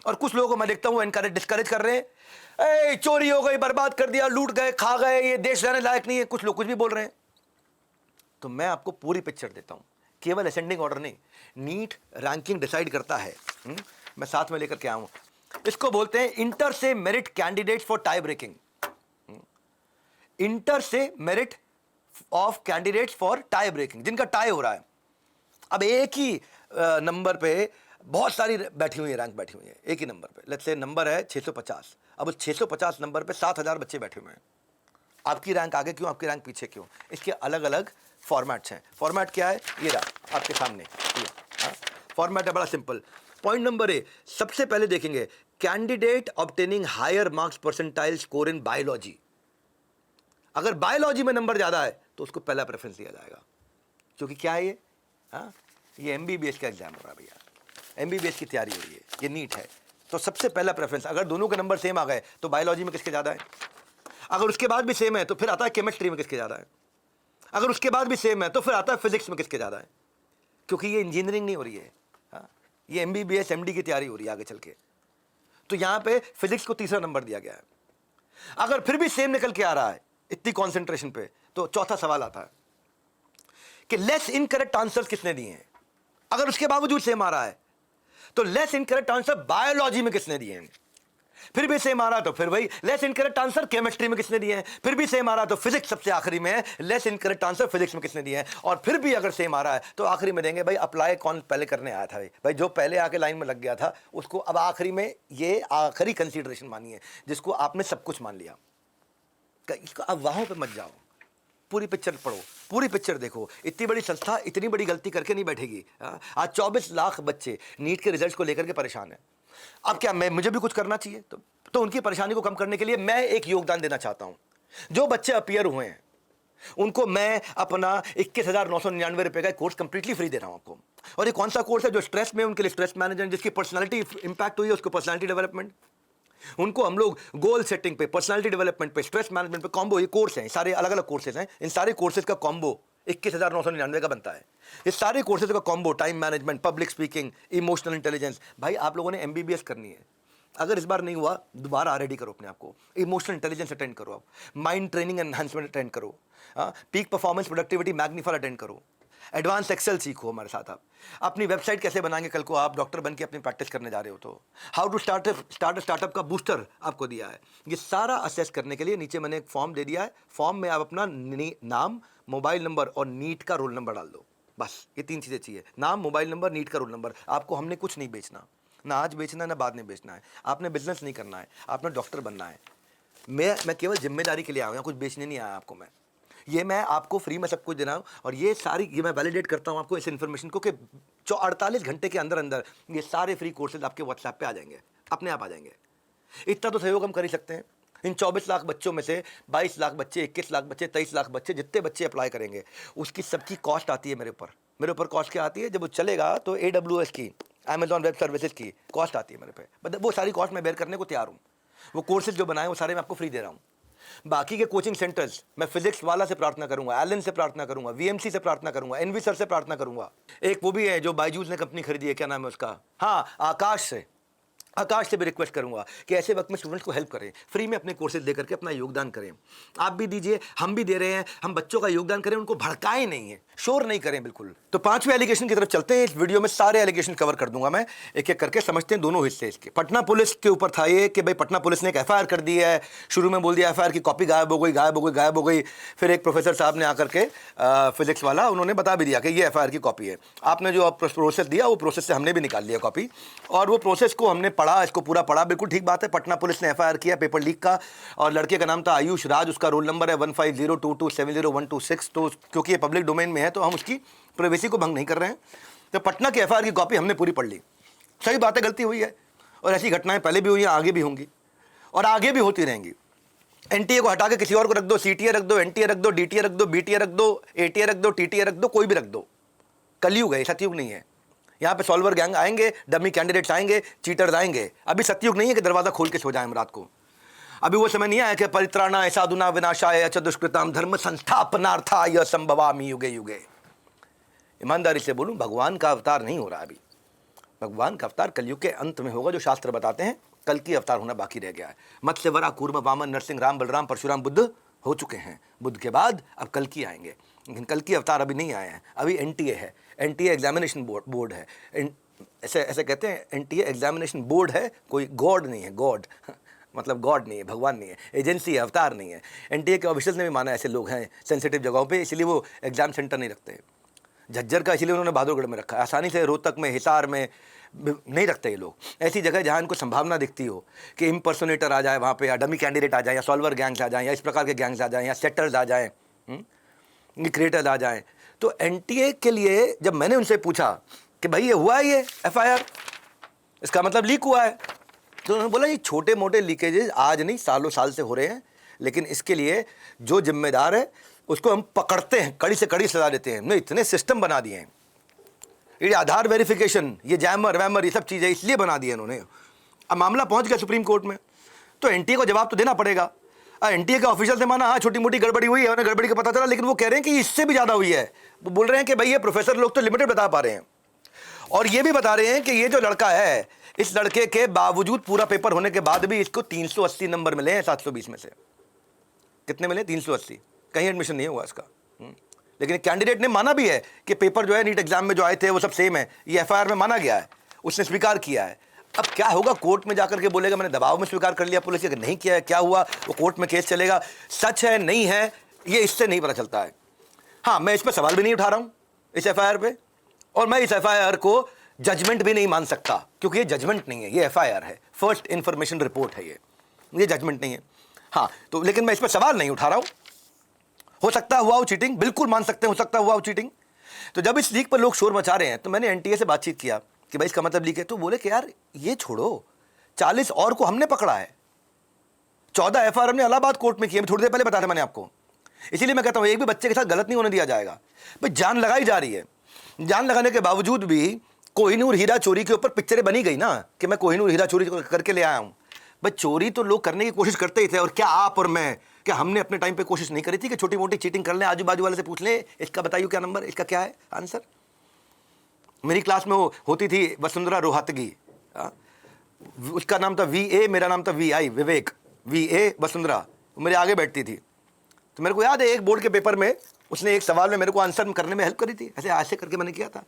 और कुछ लोगों को मैं देखता हूं एनकरेज डिस्करेज कर रहे हैं, ए चोरी हो गई, बर्बाद कर दिया, लूट गए, खा गए, ये देश रहने लायक नहीं है, कुछ लोग कुछ भी बोल रहे हैं। तो मैं आपको पूरी पिक्चर देता हूं, केवल असेंडिंग ऑर्डर नहीं, नीट रैंकिंग डिसाइड करता है। मैं साथ में लेकर के आऊं, इसको बोलते हैं inter se merit candidate for tie breaking, inter se merit of candidates for tie breaking, जिनका टाई हो रहा है। अब एक ही नंबर पे बहुत सारी बैठी हुई है, रैंक बैठी हुई है एक ही नंबर पे, लेट्स से नंबर है 650, अब उस 650 नंबर पे 7,000 बच्चे बैठे हुए हैं। आपकी रैंक आगे क्यों, आपकी रैंक पीछे क्यों, इसके अलग अलग फॉर्मेट्स हैं। फॉर्मेट क्या है, ये रहा आपके सामने, ये फॉर्मेट है, बड़ा सिंपल। पॉइंट नंबर ए, सबसे पहले देखेंगे candidate obtaining higher marks percentile score in biology. अगर बायोलॉजी में नंबर ज्यादा है तो उसको पहला प्रेफरेंस दिया जाएगा, क्योंकि क्या है ये एमबीबीएस का एग्जाम हो रहा है भैया, एमबीबीएस की तैयारी हो रही है, ये नीट है, तो सबसे पहला प्रेफरेंस, अगर दोनों के नंबर सेम आ गए तो बायोलॉजी में किसके ज्यादा है, अगर उसके बाद भी सेम है तो फिर आता है केमिस्ट्री में किसके ज्यादा है, अगर उसके बाद भी सेम है तो फिर आता है फिजिक्स में किसके ज्यादा है, क्योंकि ये इंजीनियरिंग नहीं हो रही है, ये एमबीबीएस एमडी की तैयारी हो रही है आगे चल के। तो यहां पे फिजिक्स को तीसरा नंबर दिया गया है। अगर फिर भी सेम निकल के आ रहा है इतनी कॉन्सेंट्रेशन पे, तो चौथा सवाल आता है कि लेस इनकरेक्ट आंसर्स किसने दिए हैं। अगर उसके बावजूद सेम आ रहा है तो लेस इनकरेक्ट आंसर बायोलॉजी में किसने दिए हैं, फिर भी सेम आ रहा तो फिर वही लेस इनकरेक्ट आंसर केमिस्ट्री में किसने दिए हैं, फिर भी सेम आ रहा तो फिजिक्स सबसे आखिरी में है, लेस इनकरेक्ट आंसर फिजिक्स में किसने दिए हैं, और फिर भी अगर सेम आ रहा है तो आखिरी में देंगे भाई अप्लाई कौन पहले करने आया था, भाई जो पहले आके लाइन में लग गया था उसको अब आखिरी में, ये आखिरी कंसीडरेशन मानिए जिसको आपने सब कुछ मान लिया। अब वहां पर मत जाओ, पूरी पिक्चर पढ़ो, पूरी पिक्चर देखो। इतनी बड़ी संस्था इतनी बड़ी गलती करके नहीं बैठेगी। आज 24 लाख बच्चे नीट के रिजल्ट्स को लेकर के परेशान हैं। अब क्या मुझे भी कुछ करना चाहिए, तो उनकी परेशानी को कम करने के लिए मैं एक योगदान देना चाहता हूं। जो बच्चे अपीयर हुए हैं उनको मैं अपना 21,999 रुपए का कोर्स कंप्लीटली फ्री दे रहा हूं आपको। और ये कौन सा कोर्स है, जो स्ट्रेस में, उनके लिए स्ट्रेस मैनेजमेंट, जिसकी पर्सनैलिटी इंपैक्ट हुई है उसको पर्सनैलिटी डेवलपमेंट, उनको हम लोग गोल सेटिंग पे, पर्सनालिटी डेवलपमेंट पे, स्ट्रेस मैनेजमेंट पे कॉम्बो, ये कोर्स हैं, सारे अलग अलग कोर्सेज हैं। इन सारे कोर्सेज का कॉम्बो 21,999 का बनता है। इस सारे कोर्सेज का combo, time management, public speaking, emotional intelligence. भाई आप लोगों ने एमबीबीएस करनी है, अगर इस बार नहीं हुआ दोबारा रेडी करो अपने आप को, इमोशनल इंटेलिजेंस अटेंड करो, आप माइंड ट्रेनिंग एनहांसमेंट अटेंड करो, peak performance productivity magnifier attend करो, एडवांस एक्सेल सीखो हमारे साथ। आप अपनी वेबसाइट कैसे बनाएंगे, कल को आप डॉक्टर बन के अपनी प्रैक्टिस करने जा रहे हो तो हाउ टू स्टार्ट स्टार्टअप का बूस्टर आपको दिया है। ये सारा असेस करने के लिए नीचे मैंने एक फॉर्म दे दिया है। फॉर्म में आप अपना नाम, मोबाइल नंबर और नीट का रोल नंबर डाल दो, बस ये 3 चीज़ें चाहिए, नाम, मोबाइल नंबर, नीट का रोल नंबर। आपको हमने कुछ नहीं बेचना, ना आज बेचना है ना बाद में बेचना है। आपने बिजनेस नहीं करना है, आपने डॉक्टर बनना है। मैं केवल जिम्मेदारी के लिए आया हूँ, कुछ बेचने नहीं आया आपको मैं आपको फ्री में सब कुछ दे रहा हूँ। और ये मैं वैलिडेट करता हूँ आपको इस इन्फॉर्मेशन को कि 48 घंटे के अंदर अंदर ये सारे फ्री कोर्सेज आपके व्हाट्सएप पे आ जाएंगे, अपने आप आ जाएंगे। इतना तो सहयोग हम कर ही सकते हैं। इन 24 लाख बच्चों में से 22 लाख बच्चे, 21 लाख बच्चे, 23 लाख बच्चे, जितने बच्चे अप्लाई करेंगे उसकी सबकी कॉस्ट आती है मेरे ऊपर कॉस्ट क्या आती है? जब वो चलेगा तो AWS की, Amazon वेब सर्विसेज की कॉस्ट आती है मेरे पे, मतलब वो सारी कॉस्ट मैं बेयर करने को तैयार हूँ। वो कोर्सेज जो बनाए वो सारे मैं आपको फ्री दे रहा हूँ। बाकी के कोचिंग सेंटर्स मैं फिजिक्स वाला से प्रार्थना करूंगा, एलन से प्रार्थना करूंगा, VMC से प्रार्थना करूंगा, एनवी सर से प्रार्थना करूंगा। एक वो भी है जो बायजूस ने कंपनी खरीदी है, क्या नाम है उसका, हाँ आकाश से भी रिक्वेस्ट करूंगा कि ऐसे वक्त में स्टूडेंट्स को हेल्प करें, फ्री में अपने कोर्सेज देकर के अपना योगदान करें। आप भी दीजिए, हम भी दे रहे हैं, हम बच्चों का योगदान करें, उनको भड़काएं नहीं है, शोर नहीं करें बिल्कुल। तो 5वें एलिगेशन की तरफ चलते हैं। इस वीडियो में सारे एलिगेशन कवर कर दूंगा मैं, एक एक करके समझते हैं दोनों हिस्से इसके। पटना पुलिस के ऊपर था ये कि भाई पटना पुलिस ने एक FIR कर दी है, शुरू में बोल दिया FIR की कॉपी गायब हो गई। फिर एक प्रोफेसर साहब ने आकर के फिजिक्स वाला, उन्होंने बता भी दिया कि ये FIR की कॉपी है। आपने जो प्रोसेस दिया वो प्रोसेस से हमने भी निकाल लिया कॉपी, और वो प्रोसेस को हमने पढ़ा, इसको पूरा पढ़ा। बिल्कुल ठीक बात है, पटना पुलिस ने FIR किया पेपर लीक का, और लड़के का नाम था आयुष राज, उसका रोल नंबर है 1502270126। तो क्योंकि ये पब्लिक डोमेन में है तो हम उसकी प्राइवेसी को भंग नहीं कर रहे हैं। तो पटना के FIR की कॉपी हमने पूरी पढ़ ली। सही बात है, गलती हुई है, और ऐसी घटनाएं पहले भी हुई हैं, आगे भी होंगी और आगे भी होती रहेंगी। NTA को हटा के किसी और को रख दो, CTA रख दो, NTA रख दो, DTA रख दो, BTA रख दो, ATA रख दो, TTA रख दो, कोई भी रख दो। कलयुग है, सतयुग नहीं है। यहाँ पे सॉल्वर गैंग आएंगे, डमी कैंडिडेट्स आएंगे, चीटर्स आएंगे। अभी सतयुग नहीं है कि दरवाजा खोल के सो जाए हम रात को। अभी वो समय नहीं आया कि परित्राणाय साधुना विनाशाय च दुष्कृताम धर्म संस्थापनार्थाय संभवामि युगे युगे। ईमानदारी से बोलूं, भगवान का अवतार नहीं हो रहा अभी। भगवान का अवतार कलयुग के अंत में होगा, जो शास्त्र बताते हैं। कल की अवतार होना बाकी रह गया है। मत्स्य, वरा, कूर्म, वामन, नरसिंह, राम, बलराम, परशुराम, बुद्ध हो चुके हैं। बुद्ध के बाद अब कल की आएंगे, लेकिन कल की अवतार अभी नहीं आए हैं। अभी NTA है, NTA एग्जामिनेशन बोर्ड है। ऐसे कहते हैं NTA एग्जामिनेशन बोर्ड है, कोई गॉड नहीं है। गॉड मतलब गॉड नहीं है, भगवान नहीं है, एजेंसी है, अवतार नहीं है। NTA के ऑफिसर्स ने भी माना ऐसे लोग हैं सेंसिटिव जगहों पे, इसलिए वो एग्जाम सेंटर नहीं रखते। झज्जर का इसलिए उन्होंने बहादुरगढ़ में रखा है, आसानी से रोहतक में, हिसार में नहीं रखते ये लोग। ऐसी जगह जहाँ इनको संभावना दिखती हो कि इम्पर्सोनेटर आ जाए वहाँ पे, या डमी कैंडिडेट आ जाए, या सॉल्वर गैंग्स आ जाएँ, या इस प्रकार के गैंग्स आ जाएँ, या सेटर्स आ जाएँ, क्रिएटर्स आ जाएँ। तो NTA के लिए जब मैंने उनसे पूछा कि भाई ये हुआ है, ये FIR, इसका मतलब लीक हुआ है, तो उन्होंने बोला ये छोटे मोटे लीकेजेस आज नहीं, सालों साल से हो रहे हैं, लेकिन इसके लिए जो जिम्मेदार है उसको हम पकड़ते हैं, कड़ी से कड़ी सजा देते हैं। नहीं, इतने सिस्टम बना दिए हैं, ये आधार वेरिफिकेशन, ये जैमर वैमर, ये सब चीज़ें इसलिए बना दी है इन्होंने। अब मामला पहुंच गया सुप्रीम कोर्ट में, तो NTA को जवाब तो देना पड़ेगा। NTA के ऑफिशियल से माना हाँ छोटी मोटी गड़बड़ी हुई है, उन्हें गड़बड़ी का पता चला, लेकिन वो कह रहे हैं कि इससे भी ज़्यादा हुई है। वो बोल रहे हैं कि भाई ये प्रोफेसर लोग तो लिमिटेड बता पा रहे हैं, और ये भी बता रहे हैं कि ये जो लड़का है, इस लड़के के बावजूद पूरा पेपर होने के बाद भी इसको 380 नंबर मिले हैं 720 में से। कितने मिले? 380। कहीं एडमिशन नहीं हुआ इसका। लेकिन कैंडिडेट ने माना भी है कि पेपर जो है नीट एग्जाम में जो आए थे वो सब सेम है, ये FIR में माना गया है, उसने स्वीकार किया है। अब क्या होगा, कोर्ट में जाकर के बोलेगा मैंने दबाव में स्वीकार कर लिया पुलिस, अगर नहीं किया है क्या हुआ, वो कोर्ट में केस चलेगा। सच है नहीं है ये इससे नहीं पता चलता है। हाँ, मैं इस पर सवाल भी नहीं उठा रहा हूँ इस FIR पे, और मैं इस FIR को जजमेंट भी नहीं मान सकता, क्योंकि ये जजमेंट नहीं है, ये FIR है, फर्स्ट इन्फॉर्मेशन रिपोर्ट है, ये जजमेंट नहीं है। हाँ तो लेकिन मैं इस पर सवाल नहीं उठा रहा हूँ। हो सकता हुआ हो चीटिंग, बिल्कुल मान सकते हैं, हो सकता हुआ हो चीटिंग। तो जब इस लीक पर लोग शोर मचा रहे हैं तो मैंने NTA से बातचीत किया कि भाई इसका मतलब लीक है, तो बोले कि यार ये छोड़ो, 40 और को हमने पकड़ा है, 14 FIR हमने इलाहाबाद कोर्ट में किए, थोड़ी देर पहले बताया था मैंने आपको। इसीलिए मैं कहता हूँ एक भी बच्चे के साथ गलत नहीं होने दिया जाएगा। भाई जान लगाई जा रही है, जान लगाने के बावजूद भी कोहिनूर हीरा चोरी के ऊपर पिक्चरें बनी गई ना, कि मैं कोहिनूर हीरा चोरी करके ले आया हूँ। भाई चोरी तो लोग करने की कोशिश करते ही थे, और क्या आप और मैं, क्या हमने अपने टाइम पे कोशिश नहीं करी थी कि छोटी मोटी चीटिंग कर लें, आजू बाजू वाले से पूछ लें इसका बताइए क्या नंबर, इसका क्या है आंसर। मेरी क्लास में वो होती थी वसुंधरा रोहतगी, उसका नाम था VA, मेरा नाम था VI विवेक, VA वसुंधरा, मेरे आगे बैठती थी। तो मेरे को याद है एक बोर्ड के पेपर में उसने एक सवाल में मेरे को आंसर करने में हेल्प करी थी, ऐसे करके मैंने किया था।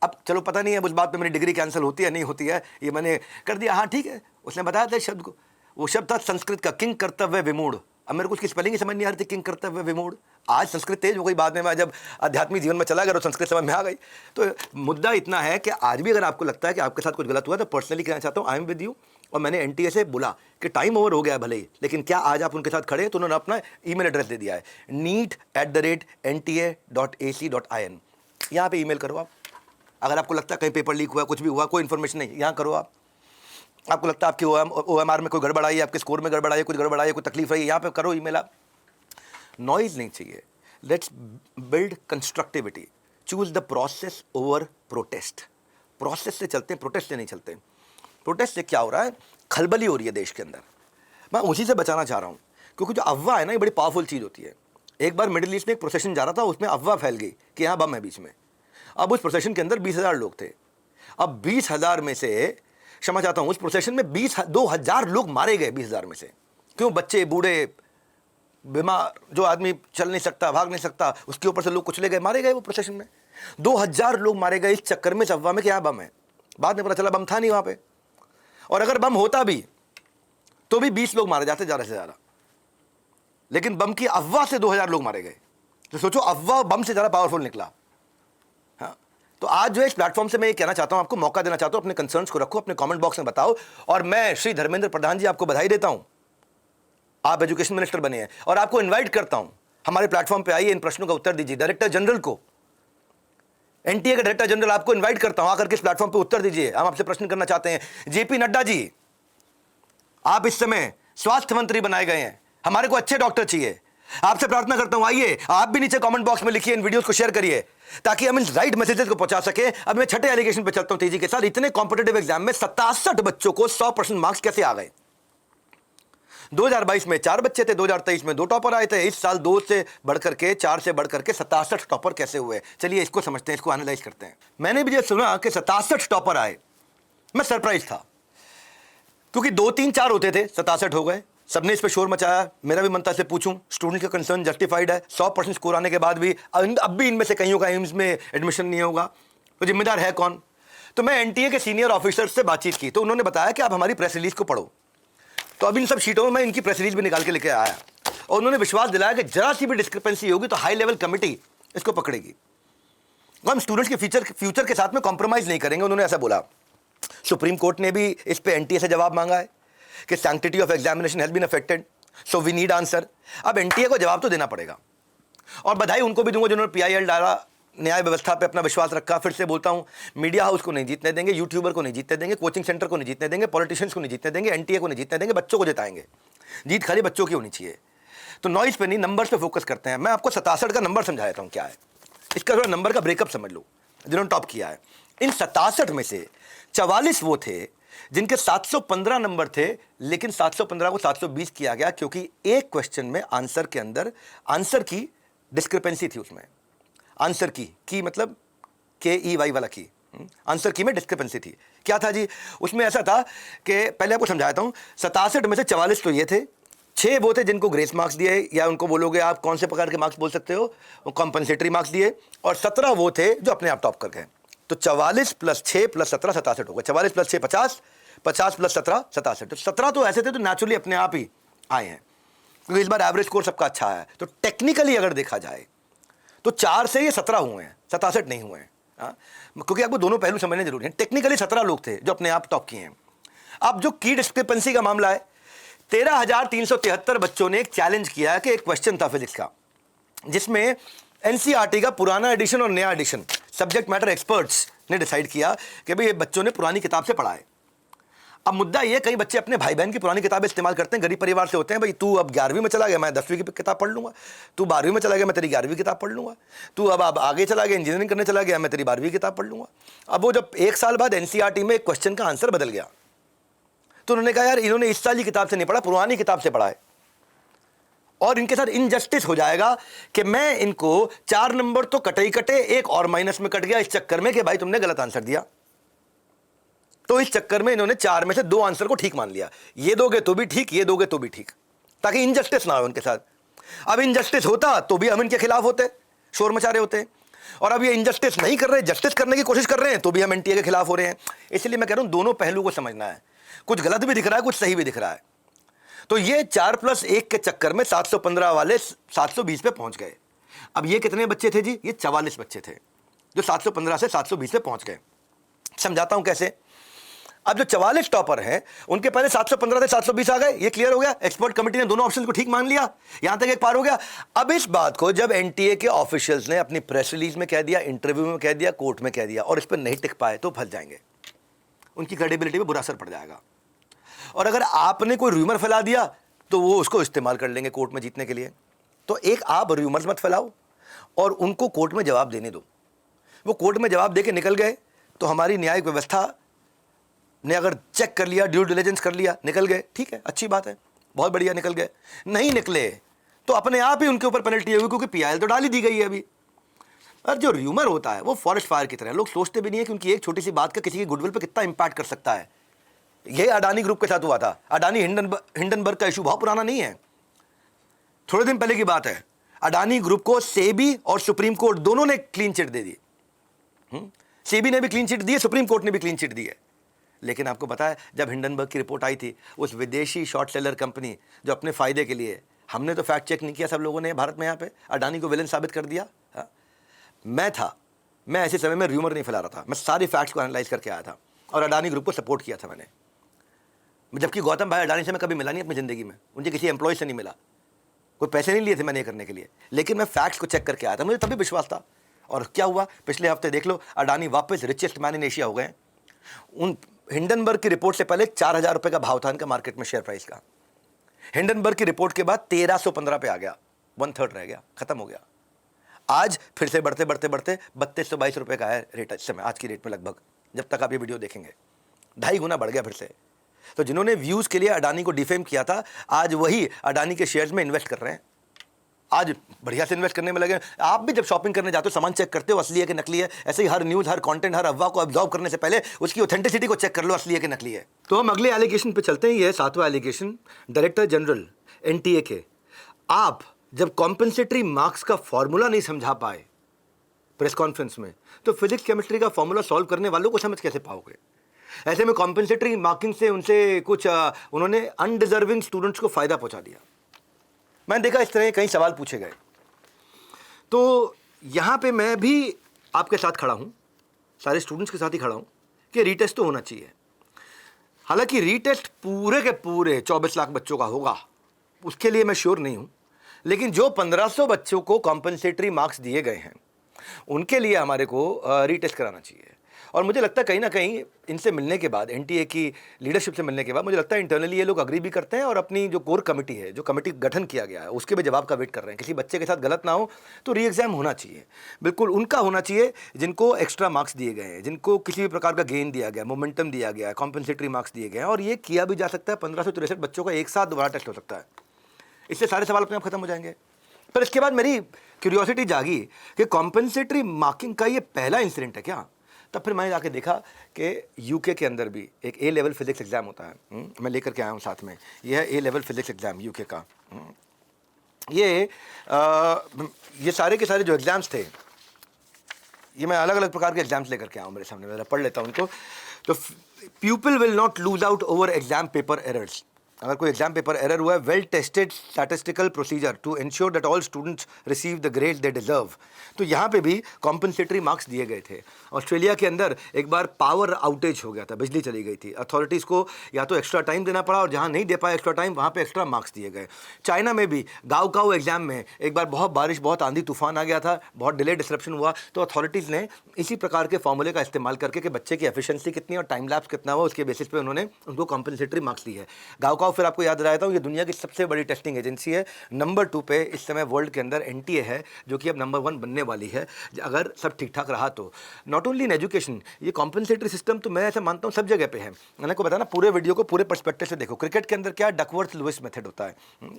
अब चलो पता नहीं है उस बात पे मेरी डिग्री कैंसिल होती है नहीं होती है, ये मैंने कर दिया, हाँ ठीक है। उसने बताया था शब्द को, वो शब्द था संस्कृत का किंग कर्तव्य विमूढ़। अब मेरे को उसकी स्पेलिंग ही समझ नहीं आ रही थी, किंग कर्तव्य विमूढ़। आज संस्कृत तेज हो गई, बाद में मैं जब आध्यात्मिक जीवन में चला गया तो संस्कृत समझ में आ गई। तो मुद्दा इतना है कि आज भी अगर आपको लगता है कि आपके साथ कुछ गलत हुआ तो पर्सनली कहना चाहता हूँ, आई एम विद यू। और मैंने NTA से बोला कि टाइम ओवर हो गया भले ही, लेकिन क्या आज आप उनके साथ खड़े हैं? तो उन्होंने अपना ईमेल एड्रेस दे दिया है, neet@nta.ac.in। यहाँ पे ईमेल करो आप, अगर आपको लगता है कहीं पेपर लीक हुआ, कुछ भी हुआ, कोई इन्फॉर्मेशन नहीं, यहाँ करो आप। आपको लगता है आपकी OMR में कोई गड़बड़ आई है, आपके स्कोर में गड़बड़ आई है, कुछ गड़बड़ आई है, कोई तकलीफ रही है, यहाँ पे करो ईमेल आप। नॉइज नहीं चाहिए। Let's build constructivity. Choose the process over protest. Process से चलते हैं, प्रोटेस्ट से नहीं चलते। प्रोटेस्ट से क्या हो रहा है, खलबली हो रही है देश के अंदर। मैं उसी से बचाना चाह रहा हूँ, क्योंकि जो अफवाह है ना, ये बड़ी पावरफुल चीज़ होती है। एक बार मिडिल ईस्ट में एक प्रोसेशन जा रहा था, उसमें अफवाह फैल गई कि यहाँ बम है बीच में। अब उस प्रोसेशन के अंदर 20,000 लोग थे। अब 20,000 में से, क्षमा चाहता हूँ, उस प्रोसेशन में 2,000 लोग मारे गए 20,000 में से। क्यों? बच्चे, बूढ़े, बीमार, जो आदमी चल नहीं सकता, भाग नहीं सकता, उसके ऊपर से लोग कुचले गए, मारे गए वो प्रोसेशन में। 2,000 लोग मारे गए इस चक्कर में, इस अफवाह में कि यहाँ बम है। बाद में पता चला बम था नहीं वहाँ पे, और अगर बम होता भी तो भी 20 लोग मारे जाते ज़्यादा से ज़्यादा। लेकिन बम की अफवाह से 2,000 लोग मारे गए। तो सोचो, अफवाह बम से ज़्यादा पावरफुल निकला। हाँ, तो आज जो है इस प्लेटफॉर्म से मैं ये कहना चाहता हूँ, आपको मौका देना चाहता हूँ, अपने कंसर्न्स को रखो, अपने कमेंट बॉक्स में बताओ। और मैं श्री धर्मेंद्र प्रधान जी आपको बधाई देता हूँ, आप एजुकेशन मिनिस्टर बने हैं, और आपको इन्वाइट करता हूँ हमारे प्लेटफॉर्म पे आइए, इन प्रश्नों का उत्तर दीजिए। डायरेक्टर जनरल को, एनटीए के डायरेक्टर जनरल आपको इन्वाइट करता हूँ, आकर के इस प्लेटफॉर्म पे उत्तर दीजिए। हम आपसे प्रश्न करना चाहते हैं। जेपी नड्डा जी, आप इस समय स्वास्थ्य मंत्री बनाए गए हैं, हमारे को अच्छे डॉक्टर चाहिए। आपसे प्रार्थना करता हूं, आइए आप भी नीचे कमेंट बॉक्स में लिखिए, इन वीडियोस को शेयर करिए, ताकि हम इन राइट मैसेजेस को पहुंचा सके। अब मैं छठे एलिगेशन पे चलता हूं तेजी के साथ। इतने कॉम्पिटिटिव एग्जाम में 67 बच्चों को 100% मार्क्स कैसे आ गए? 2022 में 4 बच्चे थे, 2023 में 2 टॉपर आए थे, इस साल 2 से बढ़कर के 4 से बढ़कर के 67 टॉपर कैसे हुए? चलिए इसको समझते हैं, इसको एनालाइज करते हैं। मैंने भी जब सुना कि 67 टॉपर आए, मैं सरप्राइज था, क्योंकि 2, 3, 4 होते थे, 67 हो गए। सबने इस पर शोर मचाया, मेरा भी मन था से पूछूं। स्टूडेंट का कंसर्न जस्टिफाइड है, 100% स्कोर आने के बाद भी अब भी इनमें से कईयों का एम्स में एडमिशन नहीं होगा, तो जिम्मेदार है कौन? तो मैं एनटीए के सीनियर ऑफिसर से बातचीत की, तो उन्होंने बताया कि आप हमारी प्रेस रिलीज को पढ़ो। तो अब इन सब शीटों में मैं इनकी प्रेस रिलीज भी निकाल के लेके आया, और उन्होंने विश्वास दिलाया कि जरा सी भी डिस्क्रिपेंसी होगी तो हाई लेवल कमेटी इसको पकड़ेगी, हम स्टूडेंट्स के फ्यूचर के साथ में कॉम्प्रोमाइज नहीं करेंगे, उन्होंने ऐसा बोला। सुप्रीम कोर्ट ने भी इस पे एनटीए से जवाब मांगा है कि sanctity of examination has been affected, so we need answer. अब एनटीए को जवाब तो देना पड़ेगा, और बधाई उनको भी दूंगा जिन्होंने पीआईएल डाला, न्याय व्यवस्था पे अपना विश्वास रखा। फिर से बोलता हूं, मीडिया हाउस को नहीं जीतने देंगे, यूट्यूबर को नहीं जीतने देंगे, कोचिंग सेंटर को नहीं जीतने देंगे, पॉलिटिशियंस को नहीं जीतने देंगे, एनटीए को नहीं जीतने देंगे, बच्चों को जिताएंगे। जीत खाली बच्चों की होनी चाहिए। तो नॉइज पे नहीं, नंबर्स पे फोकस करते हैं। मैं आपको 67 का नंबर समझा देता हूं क्या है, इसका थोड़ा नंबर का ब्रेकअप समझ लो जिन्होंने टॉप किया है। इन 67 में से 44 वो थे जिनके 715 नंबर थे, लेकिन 715 को 720 किया गया, क्योंकि एक क्वेश्चन में आंसर के अंदर आंसर की डिस्क्रिपेंसी थी। उसमें आंसर की मतलब KEY वाला की, आंसर की में डिस्क्रिपेंसी थी। क्या था जी? उसमें ऐसा था कि पहले आपको समझाता हूं, 67 में से 44 तो ये थे, 6 वो थे जिनको ग्रेस मार्क्स दिए, या उनको बोलोगे आप कौन से प्रकार के मार्क्स बोल सकते हो, वो कॉम्पनसेटरी मार्क्स दिए, और 17 वो थे जो अपने आप टॉप कर गए। तो 44 + 6 + 17 67 हो गए। 44 + 6 50, 50 + 17 67। तो 17 तो ऐसे थे तो नेचुरली अपने आप ही आए हैं, क्योंकि इस बार एवरेज स्कोर सबका अच्छा है। तो टेक्निकली अगर देखा जाए तो 4 से ये 17 हुए हैं, 67 नहीं हुए हैं। क्योंकि आपको दोनों पहलू समझने जरूरी है। टेक्निकली 17 लोग थे जो अपने आप टॉप किए हैं। अब जो की डिस्क्रिपेंसी का मामला है, 13,373 बच्चों ने एक चैलेंज किया है कि एक क्वेश्चन था फिजिक्स का, जिसमें एनसीईआरटी का पुराना एडिशन और नया एडिशन सब्जेक्ट मैटर एक्सपर्ट्स ने डिसाइड किया कि भाई ये बच्चों ने पुरानी किताब से पढ़ा है। अब मुद्दा ये, कई बच्चे अपने भाई बहन की पुरानी किताबें इस्तेमाल करते हैं, गरीब परिवार से होते हैं, भाई तू अब 11वीं में चला गया, मैं 10वीं की किताब पढ़ लूंगा, तू 12वीं में चला गया, मैं तेरी 11वीं किताब पढ़ लूंगा, तू अब आगे चला गया, इंजीनियरिंग करने चला गया, मैं तेरी 12वीं किताब पढ़ लूंगा। अब वो जब 1 साल बाद एनसीईआरटी में एक क्वेश्चन का आंसर बदल गया, तो उन्होंने कहा यार इन्होंने इस साल की किताब से नहीं पढ़ा, पुरानी किताब से पढ़ा है, और इनके साथ इनजस्टिस हो जाएगा कि मैं इनको 4 नंबर तो कटे ही कटे, एक और माइनस में कट गया इस चक्कर में कि भाई तुमने गलत आंसर दिया। तो इस चक्कर में इन्होंने 4 में से 2 आंसर को ठीक मान लिया। ये दोगे तो भी ठीक, ये दोगे तो भी ठीक, ताकि इनजस्टिस ना हो उनके साथ। अब इनजस्टिस होता तो भी हम इनके खिलाफ होते, शोर मचा रहे होते, और अब ये इनजस्टिस नहीं कर रहे, जस्टिस करने की कोशिश कर रहे हैं, तो भी हम एनटीए के खिलाफ हो रहे हैं। इसलिए मैं कह रहा हूं दोनों पहलू को समझना है, कुछ गलत भी दिख रहा है, कुछ सही भी दिख रहा है। तो ये 4 + 1 के चक्कर में 715 वाले 720 पे पहुंच गए। अब ये कितने बच्चे थे जी? ये 44 बच्चे थे जो 715 से 720 पे पहुंच गए। समझाता हूं कैसे। अब जो 44 टॉपर हैं उनके पहले 715 से 720 आ गए, ये क्लियर हो गया। एक्सपर्ट कमेटी ने दोनों ऑप्शन को ठीक मान लिया, यहां तक एक पार हो गया। अब इस बात को जब एनटीए के ऑफिशियल्स ने अपनी प्रेस रिलीज में कह दिया, इंटरव्यू में कह दिया, कोर्ट में कह दिया, और इस पर नहीं टिक पाए तो फंस जाएंगे, उनकी क्रेडिबिलिटी पे बुरा असर पड़ जाएगा। और अगर आपने कोई र्यूमर फैला दिया तो वो उसको इस्तेमाल कर लेंगे कोर्ट में जीतने के लिए। तो एक आप र्यूमर्स मत फैलाओ और उनको कोर्ट में जवाब देने दो। वो कोर्ट में जवाब दे के निकल गए तो हमारी न्यायिक व्यवस्था ने अगर चेक कर लिया, ड्यू डिलिजेंस कर लिया, निकल गए, ठीक है, अच्छी बात है, बहुत बढ़िया, निकल गए। नहीं निकले तो अपने आप ही उनके ऊपर पेनल्टी होगी, क्योंकि पीआईएल तो डाल ही दी गई है अभी। और जो र्यूमर होता है वो फॉरेस्ट फायर की तरह है, लोग सोचते भी नहीं है कि उनकी एक छोटी सी बात का किसी की गुडविल पर कितना इंपैक्ट कर सकता है। ये अडानी ग्रुप के साथ हुआ था। अडानी हिंडनबर्ग का इशू बहुत पुराना नहीं है, थोड़े दिन पहले की बात है। अडानी ग्रुप को सेबी और सुप्रीम कोर्ट दोनों ने क्लीन चिट दे दी। सेबी ने भी क्लीन चिट दी है, सुप्रीम कोर्ट ने भी क्लीन चिट दी है। लेकिन आपको पता है जब हिंडनबर्ग की रिपोर्ट आई थी, उस विदेशी शॉर्ट सेलर कंपनी जो अपने फायदे के लिए, हमने तो फैक्ट चेक नहीं किया, सब लोगों ने भारत में यहाँ पे अडानी को विलन साबित कर दिया। हाँ? मैं ऐसे समय में र्यूमर नहीं फैला रहा था, मैं सारी फैक्ट्स को एनालाइज करके आया था और अडानी ग्रुप को सपोर्ट किया था मैंने। जबकि गौतम भाई अडानी से मैं कभी मिला नहीं अपनी ज़िंदगी में, उनके किसी एम्प्लॉय से नहीं मिला, कोई पैसे नहीं लिए थे मैंने ये करने के लिए, लेकिन मैं फैक्ट्स को चेक करके आया था, मुझे तभी विश्वास था। और क्या हुआ, पिछले हफ्ते देख लो, अडानी वापस रिचेस्ट मैन इन एशिया हो गए। उन हिंडनबर्ग की रिपोर्ट से पहले 4,000 रुपये का भाव था इनका मार्केट में शेयर प्राइस का। हिंडनबर्ग की रिपोर्ट के बाद 1315 पे आ गया, 1/3 रह गया, खत्म हो गया। आज फिर से बढ़ते बढ़ते बढ़ते 3222 रुपये का है रेट इस समय, आज की रेट में लगभग, जब तक आप ये वीडियो देखेंगे 2.5 गुना बढ़ गया फिर से। तो जिन्होंने व्यूज़ के लिए अडानी को डिफेम किया था, आज वही अडानी के शेयर्स में इन्वेस्ट कर रहे हैं, आज बढ़िया से इन्वेस्ट करने में लगे। आप भी जब शॉपिंग करने जाते हो, सामान चेक करते हो असली है कि नकली है। ऐसे ही हर न्यूज़, हर कंटेंट, हर अफवाह को ऑब्जर्व करने से पहले उसकी ऑथेंटिसिटी को चेक कर लो, असली है कि नकली है। तो हम अगले एलिगेशन पे चलते हैं। ये 7वां एलिगेशन, डायरेक्टर जनरल एनटीए के, आप जब कॉम्पेंसेटरी मार्क्स का फॉर्मूला नहीं समझा पाए प्रेस कॉन्फ्रेंस में, तो फिजिक्स केमिस्ट्री का फॉर्मूला सॉल्व करने वालों को समझ कैसे पाओगे? ऐसे में कॉम्पेंसेटरी मार्किंग से उनसे कुछ उन्होंने अनडिजर्विंग स्टूडेंट्स को फायदा पहुंचा दिया। मैंने देखा इस तरह कई सवाल पूछे गए। तो यहाँ पे मैं भी आपके साथ खड़ा हूँ, सारे स्टूडेंट्स के साथ ही खड़ा हूँ कि रीटेस्ट तो होना चाहिए। हालांकि रीटेस्ट पूरे के पूरे 24 लाख बच्चों का होगा, उसके लिए मैं श्योर नहीं हूँ, लेकिन जो 1500 बच्चों को कॉम्पेंसेटरी मार्क्स दिए गए हैं उनके लिए हमारे को रीटेस्ट कराना चाहिए। और मुझे लगता है कहीं ना कहीं इनसे मिलने के बाद, एनटीए की लीडरशिप से मिलने के बाद, मुझे लगता है इंटरनली ये लोग अग्री भी करते हैं और अपनी जो कोर कमेटी है, जो कमेटी गठन किया गया है, उसके भी जवाब का वेट कर रहे हैं। किसी बच्चे के साथ गलत ना हो तो री एग्जाम होना चाहिए, बिल्कुल उनका होना चाहिए जिनको एक्स्ट्रा मार्क्स दिए गए हैं, जिनको किसी भी प्रकार का गेन दिया गया, मोमेंटम दिया गया, कॉम्पेंसेटरी मार्क्स दिए गए हैं। और ये किया भी जा सकता है, 1563 बच्चों का एक साथ दोबारा टेस्ट हो सकता है, इससे सारे सवाल अपने आप खत्म हो जाएंगे। पर इसके बाद मेरी क्यूरियोसिटी जागी कि कॉम्पेंसेटरी मार्किंग का ये पहला इंसिडेंट है क्या? तब फिर मैंने जाके देखा कि यूके के अंदर भी एक ए लेवल फिजिक्स एग्ज़ाम होता है। मैं लेकर के आया हूँ साथ में, यह है ए लेवल फिजिक्स एग्ज़ाम यूके का। ये सारे के सारे जो एग्ज़ाम्स थे, ये मैं अलग अलग प्रकार के एग्ज़ाम्स लेकर के आया हूँ मेरे सामने, मैं पढ़ लेता हूँ उनको। तो people will not lose out over exam paper errors. अगर कोई एग्जाम पेपर एरर हुआ है, well tested statistical procedure to ensure that all students receive the grade they deserve. तो यहाँ पे भी कॉम्पेंसेटरी मार्क्स दिए गए थे। ऑस्ट्रेलिया के अंदर एक बार पावर आउटेज हो गया था, बिजली चली गई थी, अथॉरिटीज़ को या तो एक्स्ट्रा टाइम देना पड़ा और जहाँ नहीं दे पाए एक्स्ट्रा टाइम, वहाँ पे एक्स्ट्रा मार्क्स दिए गए। चाइना में भी गाओकाओ एग्जाम में एक बार बहुत बारिश, बहुत आंधी तूफान आ गया था, बहुत डिले डिसरप्शन हुआ, तो अथॉरिटीज़ ने इसी प्रकार के फॉर्मूले का इस्तेमाल करके कि बच्चे की एफिशिएंसी कितनी और टाइम लैप्स कितना हुआ, उसके बेसिस पे उन्होंने उनको कॉम्पेंसेटरी मार्क्स दिए है। गाओकाओ, फिर आपको याद दिलाता हूँ, ये दुनिया की सबसे बड़ी टेस्टिंग एजेंसी है। नंबर 2 पे इस समय वर्ल्ड के अंदर एनटीए है, जो कि अब नंबर 1 बनने वाली है अगर सब ठीक ठाक रहा तो। नॉट ओनली इन एजुकेशन, ये कॉम्पेंसेटरी सिस्टम तो मैं ऐसा मानता हूँ सब जगह पे है। मैंने को बताया ना, पूरे वीडियो को पूरे पर्सपेक्टिव से देखो। क्रिकेट के अंदर क्या डकवर्थ लुइस मेथड होता है,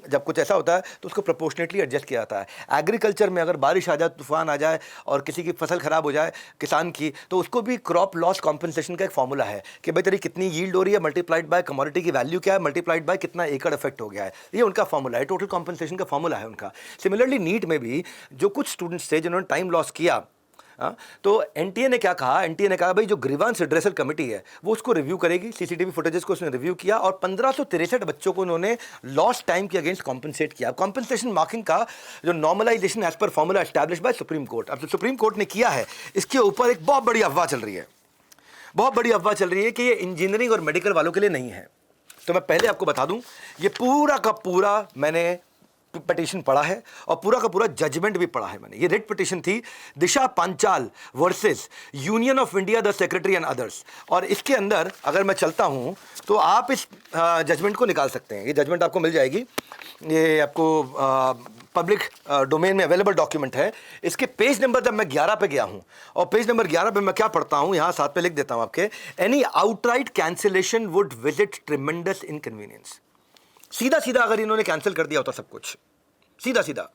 जब कुछ ऐसा होता है तो उसको प्रोपोर्शनेटली एडजस्ट किया जाता है। एग्रीकल्चर में अगर बारिश आ जाए, तूफान आ जाए और किसी की फसल खराब हो जाए किसान की, तो उसको भी क्रॉप लॉस कॉम्पेंसेशन का एक फॉर्मूला है कि भाई तेरी कितनी यील्ड हो रही है मल्टीप्लाइड बाय कमोडिटी की वैल्यू क्या है मल्टीप्लाइड बाय कितना एकड़ इफेक्ट हो गया है। ये उनका फॉर्मूला है, टोटल कॉम्पेंसेशन का फॉर्मूला है उनका। सिमिलरली नीट में भी जो कुछ स्टूडेंट्स थे जिन्होंने टाइम लॉस किया, तो एनटीए ने क्या कहा, एनटीए ने कहा भाई जो ग्रीवांस रिड्रेसल कमेटी है वो उसको रिव्यू करेगी, सीसीटीवी फुटेजेस को उसने रिव्यू किया और 1563 बच्चों को उन्होंने लॉस्ट टाइम के अगेंस्ट कॉम्पेंसेट किया। कॉम्पेंसेशन मार्किंग का जो normalisation as per formula establish by Supreme Court, अब जो सुप्रीम कोर्ट ने किया है, इसके ऊपर एक बहुत बड़ी अफवाह चल रही है, बहुत बड़ी अफवाह चल रही है कि ये इंजीनियरिंग और मेडिकल वालों के लिए नहीं है। तो मैं पहले आपको बता दूं, ये पूरा का पूरा मैंने पिटीशन पढ़ा है और पूरा का पूरा जजमेंट भी पढ़ा है मैंने। ये रिट पिटीशन थी Disha Panchal versus union of India the secretary and others. और इसके अंदर अगर मैं चलता हूं तो आप इस जजमेंट को निकाल सकते हैं। ये जजमेंट आपको मिल जाएगी, ये आपको पब्लिक डोमेन में अवेलेबल डॉक्यूमेंट है। इसके पेज नंबर जब मैं 11 पे गया हूं और पेज नंबर 11 पे मैं क्या पढ़ता हूं, यहां साथ पे लिख देता हूं आपके, any outright cancellation would visit tremendous inconvenience. सीधा सीधा अगर इन्होंने कैंसिल कर दिया होता सब कुछ, सीधा सीधा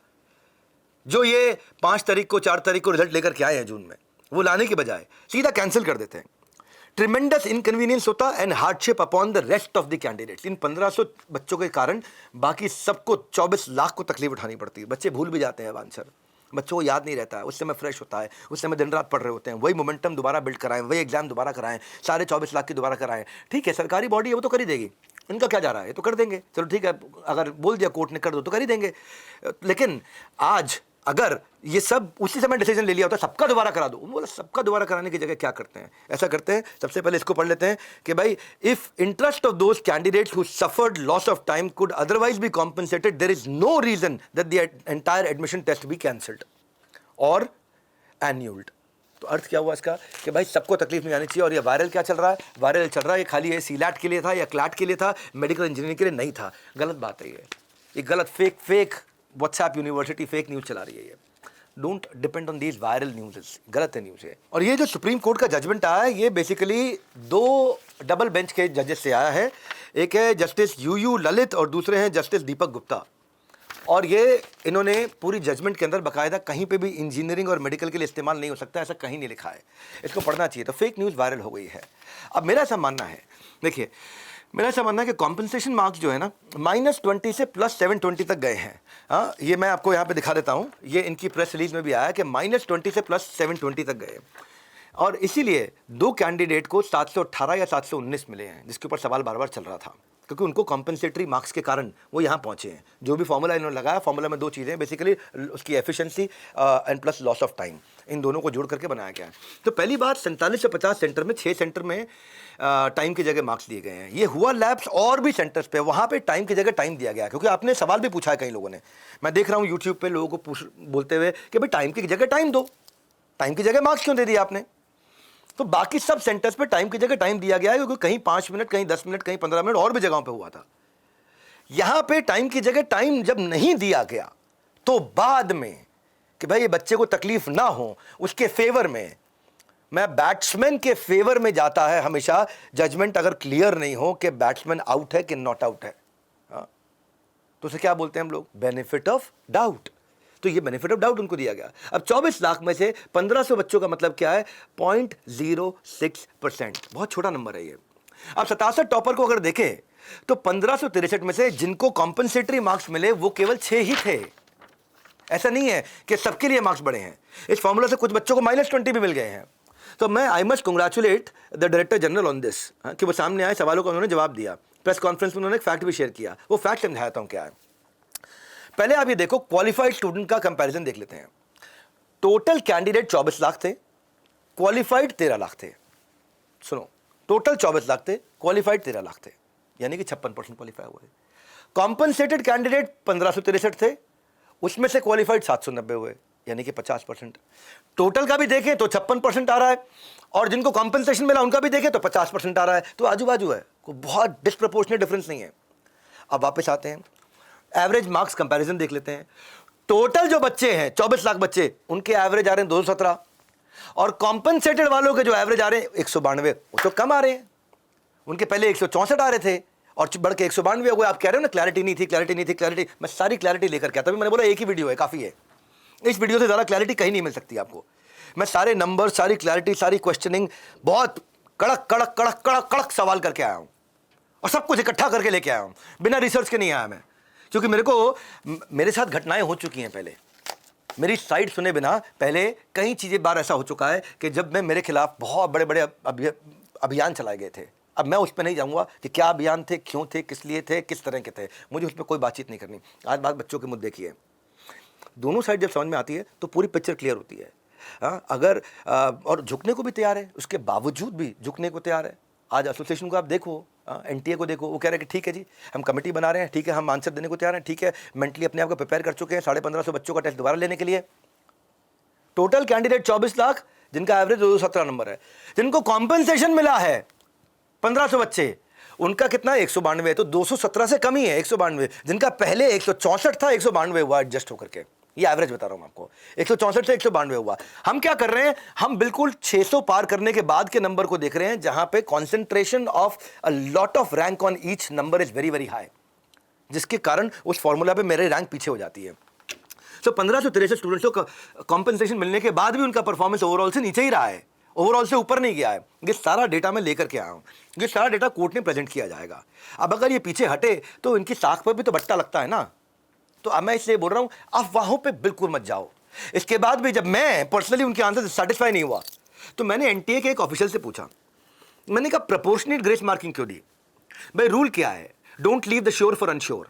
जो ये 5 तारीख को 4 तारीख को रिजल्ट लेकर के आए हैं जून में, वो लाने के बजाय सीधा कैंसिल कर देते हैं। ट्रिमेंडस इनकन्वीनियंस होता and hardship upon the rest of the candidates. इन 1500 बच्चों के कारण बाकी सबको 24 लाख को तकलीफ उठानी पड़ती है। बच्चे भूल भी जाते हैं आंसर, बच्चों को याद नहीं रहता है, उस समय फ्रेश होता है, उस समय दिन रात पढ़ रहे होते हैं, वही मोमेंटम दोबारा बिल्ड कराएं, वही एग्जाम दोबारा कराएं, सारे 24 लाख की दोबारा कराएं। ठीक है, सरकारी बॉडी है वो तो कर ही देगी, इनका क्या जा रहा है, ये तो कर देंगे, चलो ठीक है, अगर बोल दिया कोर्ट ने कर दो तो कर ही देंगे। लेकिन आज अगर ये सब उसी समय डिसीजन ले लिया होता सबका दोबारा करा दो, बोला सबका दोबारा कराने की जगह क्या करते हैं, ऐसा करते हैं सबसे पहले इसको पढ़ लेते हैं कि भाई if interest of those candidates who suffered loss of time could otherwise be compensated there is no reason that the entire admission test be cancelled और एन्यूल्ड। तो अर्थ क्या हुआ इसका कि भाई सबको तकलीफ नहीं आनी चाहिए। और ये वायरल क्या चल रहा है, वायरल चल रहा है ये खाली ये सीलैट के लिए था या क्लैट के लिए था, मेडिकल इंजीनियरिंग के लिए नहीं था। गलत बात है ये गलत fake WhatsApp university fake news चला रही है ये। Don't depend on these viral news, गलत है न्यूज़ है। और ये जो सुप्रीम कोर्ट का जजमेंट आया है ये बेसिकली 2 डबल बेंच के जजेस से आया है। एक है जस्टिस यू ललित और दूसरे हैं जस्टिस दीपक गुप्ता। और ये इन्होंने पूरी जजमेंट के अंदर बाकायदा कहीं पे भी इंजीनियरिंग और मेडिकल के लिए इस्तेमाल नहीं हो सकता ऐसा कहीं नहीं लिखा है, इसको पढ़ना चाहिए। तो फेक न्यूज़ वायरल हो गई है। अब मेरा ऐसा मानना है, देखिए मेरा ऐसा मानना है कि कॉम्पनसेशन मार्क्स जो है ना -20 से +720 तक गए हैं। हाँ, ये मैं आपको यहाँ पे दिखा देता हूँ, ये इनकी प्रेस रिलीज में भी आया कि -20 से +720 तक गए। और इसीलिए 2 कैंडिडेट को 718 या 719 मिले हैं, जिसके ऊपर सवाल बार बार चल रहा था, क्योंकि उनको कॉम्पनसेटरी मार्क्स के कारण वो यहाँ पहुँचे हैं। जो भी फॉर्मूला इन्होंने लगाया, फॉर्मूला में 2 चीज़ें बेसिकली, उसकी efficiency and plus loss of time, इन दोनों को जोड़ करके बनाया गया है। तो पहली बार 47 से 50 सेंटर में 6 सेंटर में टाइम की जगह मार्क्स दिए गए हैं। ये हुआ लैब्स और भी सेंटर्स पे, वहाँ पे टाइम की जगह टाइम दिया गया है। क्योंकि आपने सवाल भी पूछा है कई लोगों ने, मैं देख रहा हूँ यूट्यूब पे लोगों को बोलते हुए कि भाई टाइम की जगह टाइम दो, टाइम की जगह मार्क्स क्यों दे दिया आपने। तो बाकी सब सेंटर्स पे टाइम की जगह टाइम दिया गया है, क्योंकि कहीं 5 मिनट, कहीं 10 मिनट, कहीं 15 मिनट और भी जगहों पे हुआ था। यहां पे टाइम की जगह टाइम जब नहीं दिया गया तो बाद में कि भाई ये बच्चे को तकलीफ ना हो उसके फेवर में, मैं बैट्समैन के फेवर में जाता है हमेशा जजमेंट, अगर क्लियर नहीं हो कि बैट्समैन आउट है कि नॉट आउट है। हाँ? तो उसे क्या बोलते हैं हम लोग, बेनिफिट ऑफ डाउट। तो ये बेनिफिट ऑफ डाउट उनको दिया गया। अब 24 लाख में से 1500 बच्चों का मतलब क्या है, 0.06%, बहुत छोटा नंबर है ये। अब 67 टॉपर को अगर देखें तो 1563 में से जिनको कॉम्पनसेटरी मार्क्स मिले वो केवल 6 ही थे। ऐसा नहीं है कि सबके लिए मार्क्स बढ़े हैं, इस फॉर्मूला से कुछ बच्चों को -20 भी मिल गए हैं। तो मैं I must congratulate the director general on this, कि वो सामने आए, सवालों का उन्होंने जवाब दिया, प्रेस कॉन्फ्रेंस में उन्होंने एक फैक्ट भी शेयर किया। वो फैक्ट समझाता हूं क्या है। पहले आप ये देखो, क्वालिफाइड स्टूडेंट का कंपैरिजन देख लेते हैं। टोटल कैंडिडेट 24 लाख थे, क्वालिफाइड 13 लाख थे। सुनो, टोटल 24 लाख थे, क्वालिफाइड 13 लाख थे, यानी कि 56% क्वालिफाई हुए। कॉम्पनसेटेड कैंडिडेट 1563 थे, उसमें से क्वालिफाइड 790 हुए, यानी कि 50%। टोटल का भी देखें तो 56% आ रहा है, और जिनको कॉम्पनसेशन मिला उनका भी देखें तो 50% आ रहा है। तो आजू बाजू है, कोई बहुत डिस्प्रपोर्शनेट डिफरेंस नहीं है। अब वापस आते हैं, एवरेज मार्क्स कंपैरिजन देख लेते हैं। टोटल जो बच्चे हैं 24 लाख बच्चे, उनके एवरेज आ रहे हैं 217, और कॉम्पनसेटेड वालों के जो एवरेज आ रहे हैं 192, वो तो कम आ रहे हैं। उनके पहले 164 आ रहे थे और बढ़ के 192 हो गए। आप कह रहे हो ना क्लैरिटी नहीं थी, क्लैरिटी नहीं थी, क्लैरिटी, मैं सारी क्लैरिटी लेकर के आता हूं। मैंने बोला एक ही वीडियो है, काफ़ी है, इस वीडियो से ज़्यादा क्लैरिटी कहीं नहीं मिल सकती आपको। मैं सारे नंबर, सारी क्लैरिटी, सारी क्वेश्चनिंग, बहुत कड़क कड़क कड़क कड़क कड़क सवाल करके आया हूँ, और सब कुछ इकट्ठा करके लेके आया हूँ, बिना रिसर्च के नहीं आया मैं। क्योंकि मेरे साथ घटनाएं हो चुकी हैं पहले, मेरी साइड सुने बिना पहले कई चीज़ें बार ऐसा हो चुका है कि जब मैं मेरे खिलाफ बहुत बड़े बड़े अभियान चलाए गए थे। अब मैं उस पर नहीं जाऊंगा कि क्या अभियान थे, क्यों थे, किस लिए थे, किस तरह के थे, मुझे उस पर कोई बातचीत नहीं करनी। आज बात बच्चों के मुद्दे की है। दोनों साइड जब समझ में आती है तो पूरी पिक्चर क्लियर होती है। हाँ, अगर और झुकने को भी तैयार है, उसके बावजूद भी झुकने को तैयार है। आज एसोसिएशन को आप देखो, एनटीए को देखो, वो कह रहे हैं कि ठीक है जी, हम कमेटी बना रहे हैं, ठीक है, हम आंसर देने को तैयार हैं, ठीक है, मेंटली अपने आप को प्रिपेयर कर चुके हैं 1550 बच्चों का टेस्ट दोबारा लेने के लिए। टोटल कैंडिडेट 24 लाख, जिनका एवरेज 217 नंबर है, जिनको कॉम्पेंसेशन मिला है 1500 बच्चे, उनका कितना है 192 है, तो 217 से कम ही है 192। जिनका पहले 164 था 192 हुआ एडजस्ट होकर के, ये एवरेज बता रहा हूं आपको, 164 से 192 हुआ। हम क्या कर रहे हैं, हम बिल्कुल 600 पार करने के बाद के नंबर को देख रहे हैं, जहां पे concentration of a lot of rank on each number is very very high, जिसके कारण उस फॉर्मूला पे मेरे रैंक पीछे हो जाती है। तो 1563 स्टूडेंट्स को कॉम्पेंसेशन मिलने के बाद भी उनका परफॉर्मेंस ओवरऑल से नीचे ही रहा है, ओवरऑल से ऊपर नहीं गया है। ये सारा डेटा मैं लेकर के आया हूं, ये सारा डेटा कोर्ट में प्रेजेंट किया जाएगा। अब अगर ये पीछे हटे तो इनकी साख पर भी तो बट्टा लगता है ना। तो अब मैं इसलिए बोल रहा हूं, अफवाहों पे बिल्कुल मत जाओ। इसके बाद भी जब मैं पर्सनली उनके आंसर से सेटिस्फाई नहीं हुआ, तो मैंने एनटीए के एक ऑफिशियल से पूछा, मैंने कहा प्रपोर्शनेट ग्रेस मार्किंग क्यों दी भाई, रूल क्या है, don't leave the sure for unsure.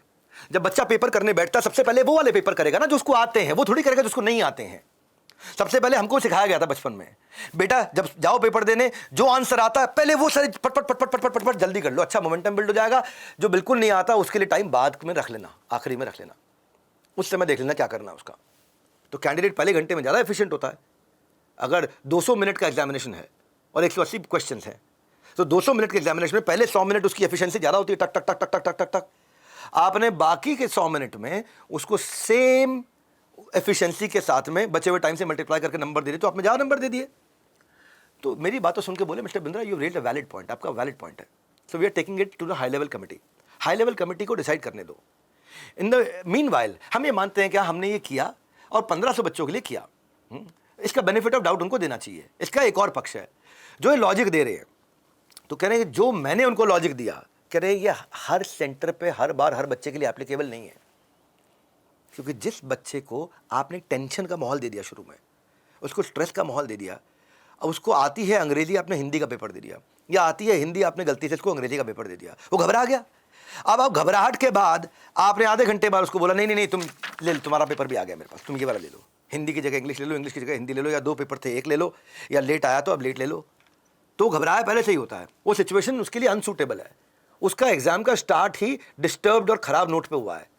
जब बच्चा पेपर करने बैठता सबसे पहले वो वाले पेपर करेगा ना जो उसको आते हैं, वो थोड़ी करेगा जो उसको नहीं आते हैं। सबसे पहले हमको सिखाया गया था बचपन में, बेटा जब जाओ पेपर देने, जो आंसर आता है पहले वो सारे पट पट पट पट पट पट पट जल्दी कर लो, अच्छा मोमेंटम बिल्ड हो जाएगा। जो बिल्कुल नहीं आता उसके लिए टाइम बाद में रख लेना, आखिरी में रख लेना, उस समय देख लेना क्या करना उसका। तो कैंडिडेट पहले घंटे में ज़्यादा एफिशिएंट होता है। अगर 200 मिनट का एग्जामिनेशन है और 180 क्वेश्चन है, तो 200 मिनट के एग्जामिनेशन में पहले 100 मिनट उसकी एफिशिएंसी ज़्यादा होती है, टक टक टक टक टक टक टक। आपने बाकी के 100 मिनट में उसको सेम एफिशिएंसी के साथ में बचे हुए टाइम से मल्टीप्लाई करके नंबर दे दिए, तो आपने ज़्यादा नंबर दे दिए। तो मेरी बातों सुन के बोले, mister Bindra you raise a valid point, आपका वैलिड पॉइंट है, so we are taking it to the high level committee. High level committee को डिसाइड करने दो। इन द मीनवाइल हम ये मानते हैं कि हमने ये किया और 1500 बच्चों के लिए किया, इसका बेनिफिट ऑफ डाउट उनको देना चाहिए। इसका एक और पक्ष है जो ये लॉजिक दे रहे हैं, तो कह रहे हैं जो मैंने उनको लॉजिक दिया, कह रहे हैं ये हर सेंटर पे हर बार हर बच्चे के लिए एप्लीकेबल नहीं है, क्योंकि जिस बच्चे को आपने टेंशन का माहौल दे दिया शुरू में, उसको स्ट्रेस का माहौल दे दिया, अब उसको आती है अंग्रेजी, आपने हिंदी का पेपर दे दिया, या आती है हिंदी, आपने गलती से उसको अंग्रेजी का पेपर दे दिया, वो घबरा गया। अब आप घबराहट के बाद आपने आधे घंटे बाद उसको बोला नहीं नहीं नहीं तुम ले लो, तुम्हारा पेपर भी आ गया मेरे पास, तुम ये वाला ले लो, हिंदी की जगह इंग्लिश ले लो, इंग्लिश की जगह हिंदी ले लो, या 2 पेपर थे 1 ले लो, या लेट आया तो अब लेट ले लो। तो घबराया पहले से ही होता है, वो सिचुएशन उसके लिए अनसूटेबल है, उसका एग्जाम का स्टार्ट ही डिस्टर्ब्ड और खराब नोट पे हुआ है।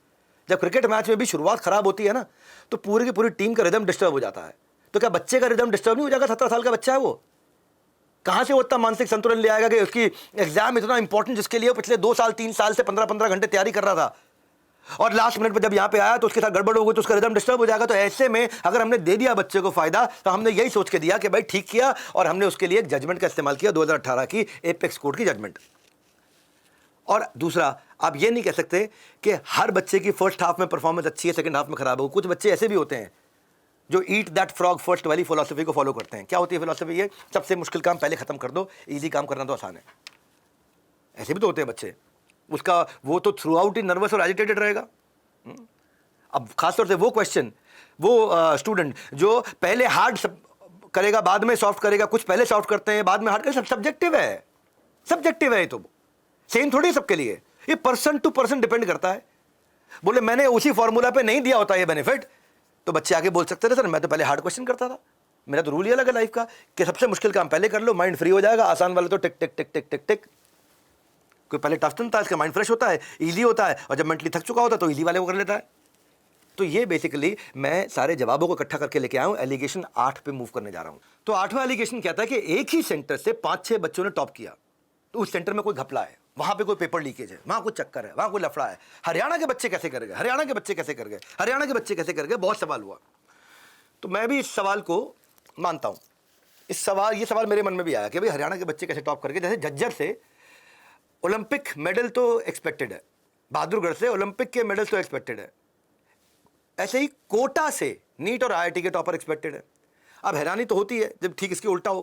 जब क्रिकेट मैच में भी शुरुआत खराब होती है ना, तो पूरी की पूरी टीम का रिदम डिस्टर्ब हो जाता है। तो क्या बच्चे का रिदम डिस्टर्ब नहीं हो जाएगा? 17 साल का बच्चा है, वो कहां से वो इतना मानसिक संतुलन ले आएगा कि उसकी एग्जाम इतना इंपॉर्टेंट, जिसके लिए वो पिछले 2 साल 3 साल से 15-15 घंटे तैयारी कर रहा था, और लास्ट मिनट पर जब यहाँ पे आया तो उसके साथ गड़बड़ हो गई, तो उसका रिदम डिस्टर्ब हो जाएगा। तो ऐसे में अगर हमने दे दिया बच्चे को फायदा, तो हमने यही सोच के दिया कि भाई ठीक किया, और हमने उसके लिए एक जजमेंट का इस्तेमाल किया, 2018 की एपेक्स कोर्ट की जजमेंट। और दूसरा, आप ये नहीं कह सकते कि हर बच्चे की फर्स्ट हाफ में परफॉर्मेंस अच्छी है, सेकंड हाफ में खराब हो। कुछ बच्चे ऐसे भी होते हैं जो ईट दैट फ्रॉग फर्स्ट वाली फिलॉसफी को फॉलो करते हैं। क्या होती है फिलॉसफी? ये सबसे मुश्किल काम पहले खत्म कर दो, इजी काम करना तो आसान है। ऐसे भी तो होते हैं बच्चे, उसका वो तो थ्रू आउट ही नर्वस और एजिटेटेड रहेगा। अब खासतौर से वो क्वेश्चन, वो स्टूडेंट जो पहले हार्ड करेगा बाद में सॉफ्ट करेगा, कुछ पहले सॉफ्ट करते हैं बाद में हार्ड करेगा, सब सब्जेक्टिव है, सब्जेक्टिव है। ये तो सेम थोड़ी सबके लिए, ये पर्सन टू पर्सन डिपेंड करता है। बोले मैंने उसी फॉर्मूला पे नहीं दिया होता ये बेनिफिट, तो बच्चे आगे बोल सकते थे सर मैं तो पहले हार्ड क्वेश्चन करता था, मेरा तो रूल ही अलग है लाइफ का कि सबसे मुश्किल काम पहले कर लो, माइंड फ्री हो जाएगा, आसान वाले तो टिक टिक टिक टिक टिक टिक। कोई पहले टफ था, इसका माइंड फ्रेश होता है, इजी होता है, और जब मेंटली थक चुका होता है तो इजी वाले को कर लेता है। तो ये बेसिकली मैं सारे जवाबों को इकट्ठा करके लेके आया हूं, एलिगेशन 8 पे मूव करने जा रहा हूं। तो 8वां एलिगेशन कहता है कि एक ही सेंटर से 5-6 बच्चों ने टॉप किया, तो उस सेंटर में कोई घपला है, वहां पे कोई पेपर लीकेज है, वहां कोई चक्कर है, वहां कोई लफड़ा है। हरियाणा के बच्चे कैसे कर गए, हरियाणा के बच्चे कैसे कर गए, हरियाणा के बच्चे कैसे कर गए, बहुत सवाल हुआ। तो मैं भी इस सवाल को मानता हूं। ये सवाल मेरे मन में भी आया कि भाई हरियाणा के बच्चे कैसे टॉप कर गए। जैसे झज्जर से ओलंपिक मेडल तो एक्सपेक्टेड है, बहादुरगढ़ से ओलंपिक के मेडल्स तो एक्सपेक्टेड है, ऐसे ही कोटा से नीट और आईआईटी के टॉपर एक्सपेक्टेड है। अब हैरानी तो होती है जब ठीक इसके उल्टा हो,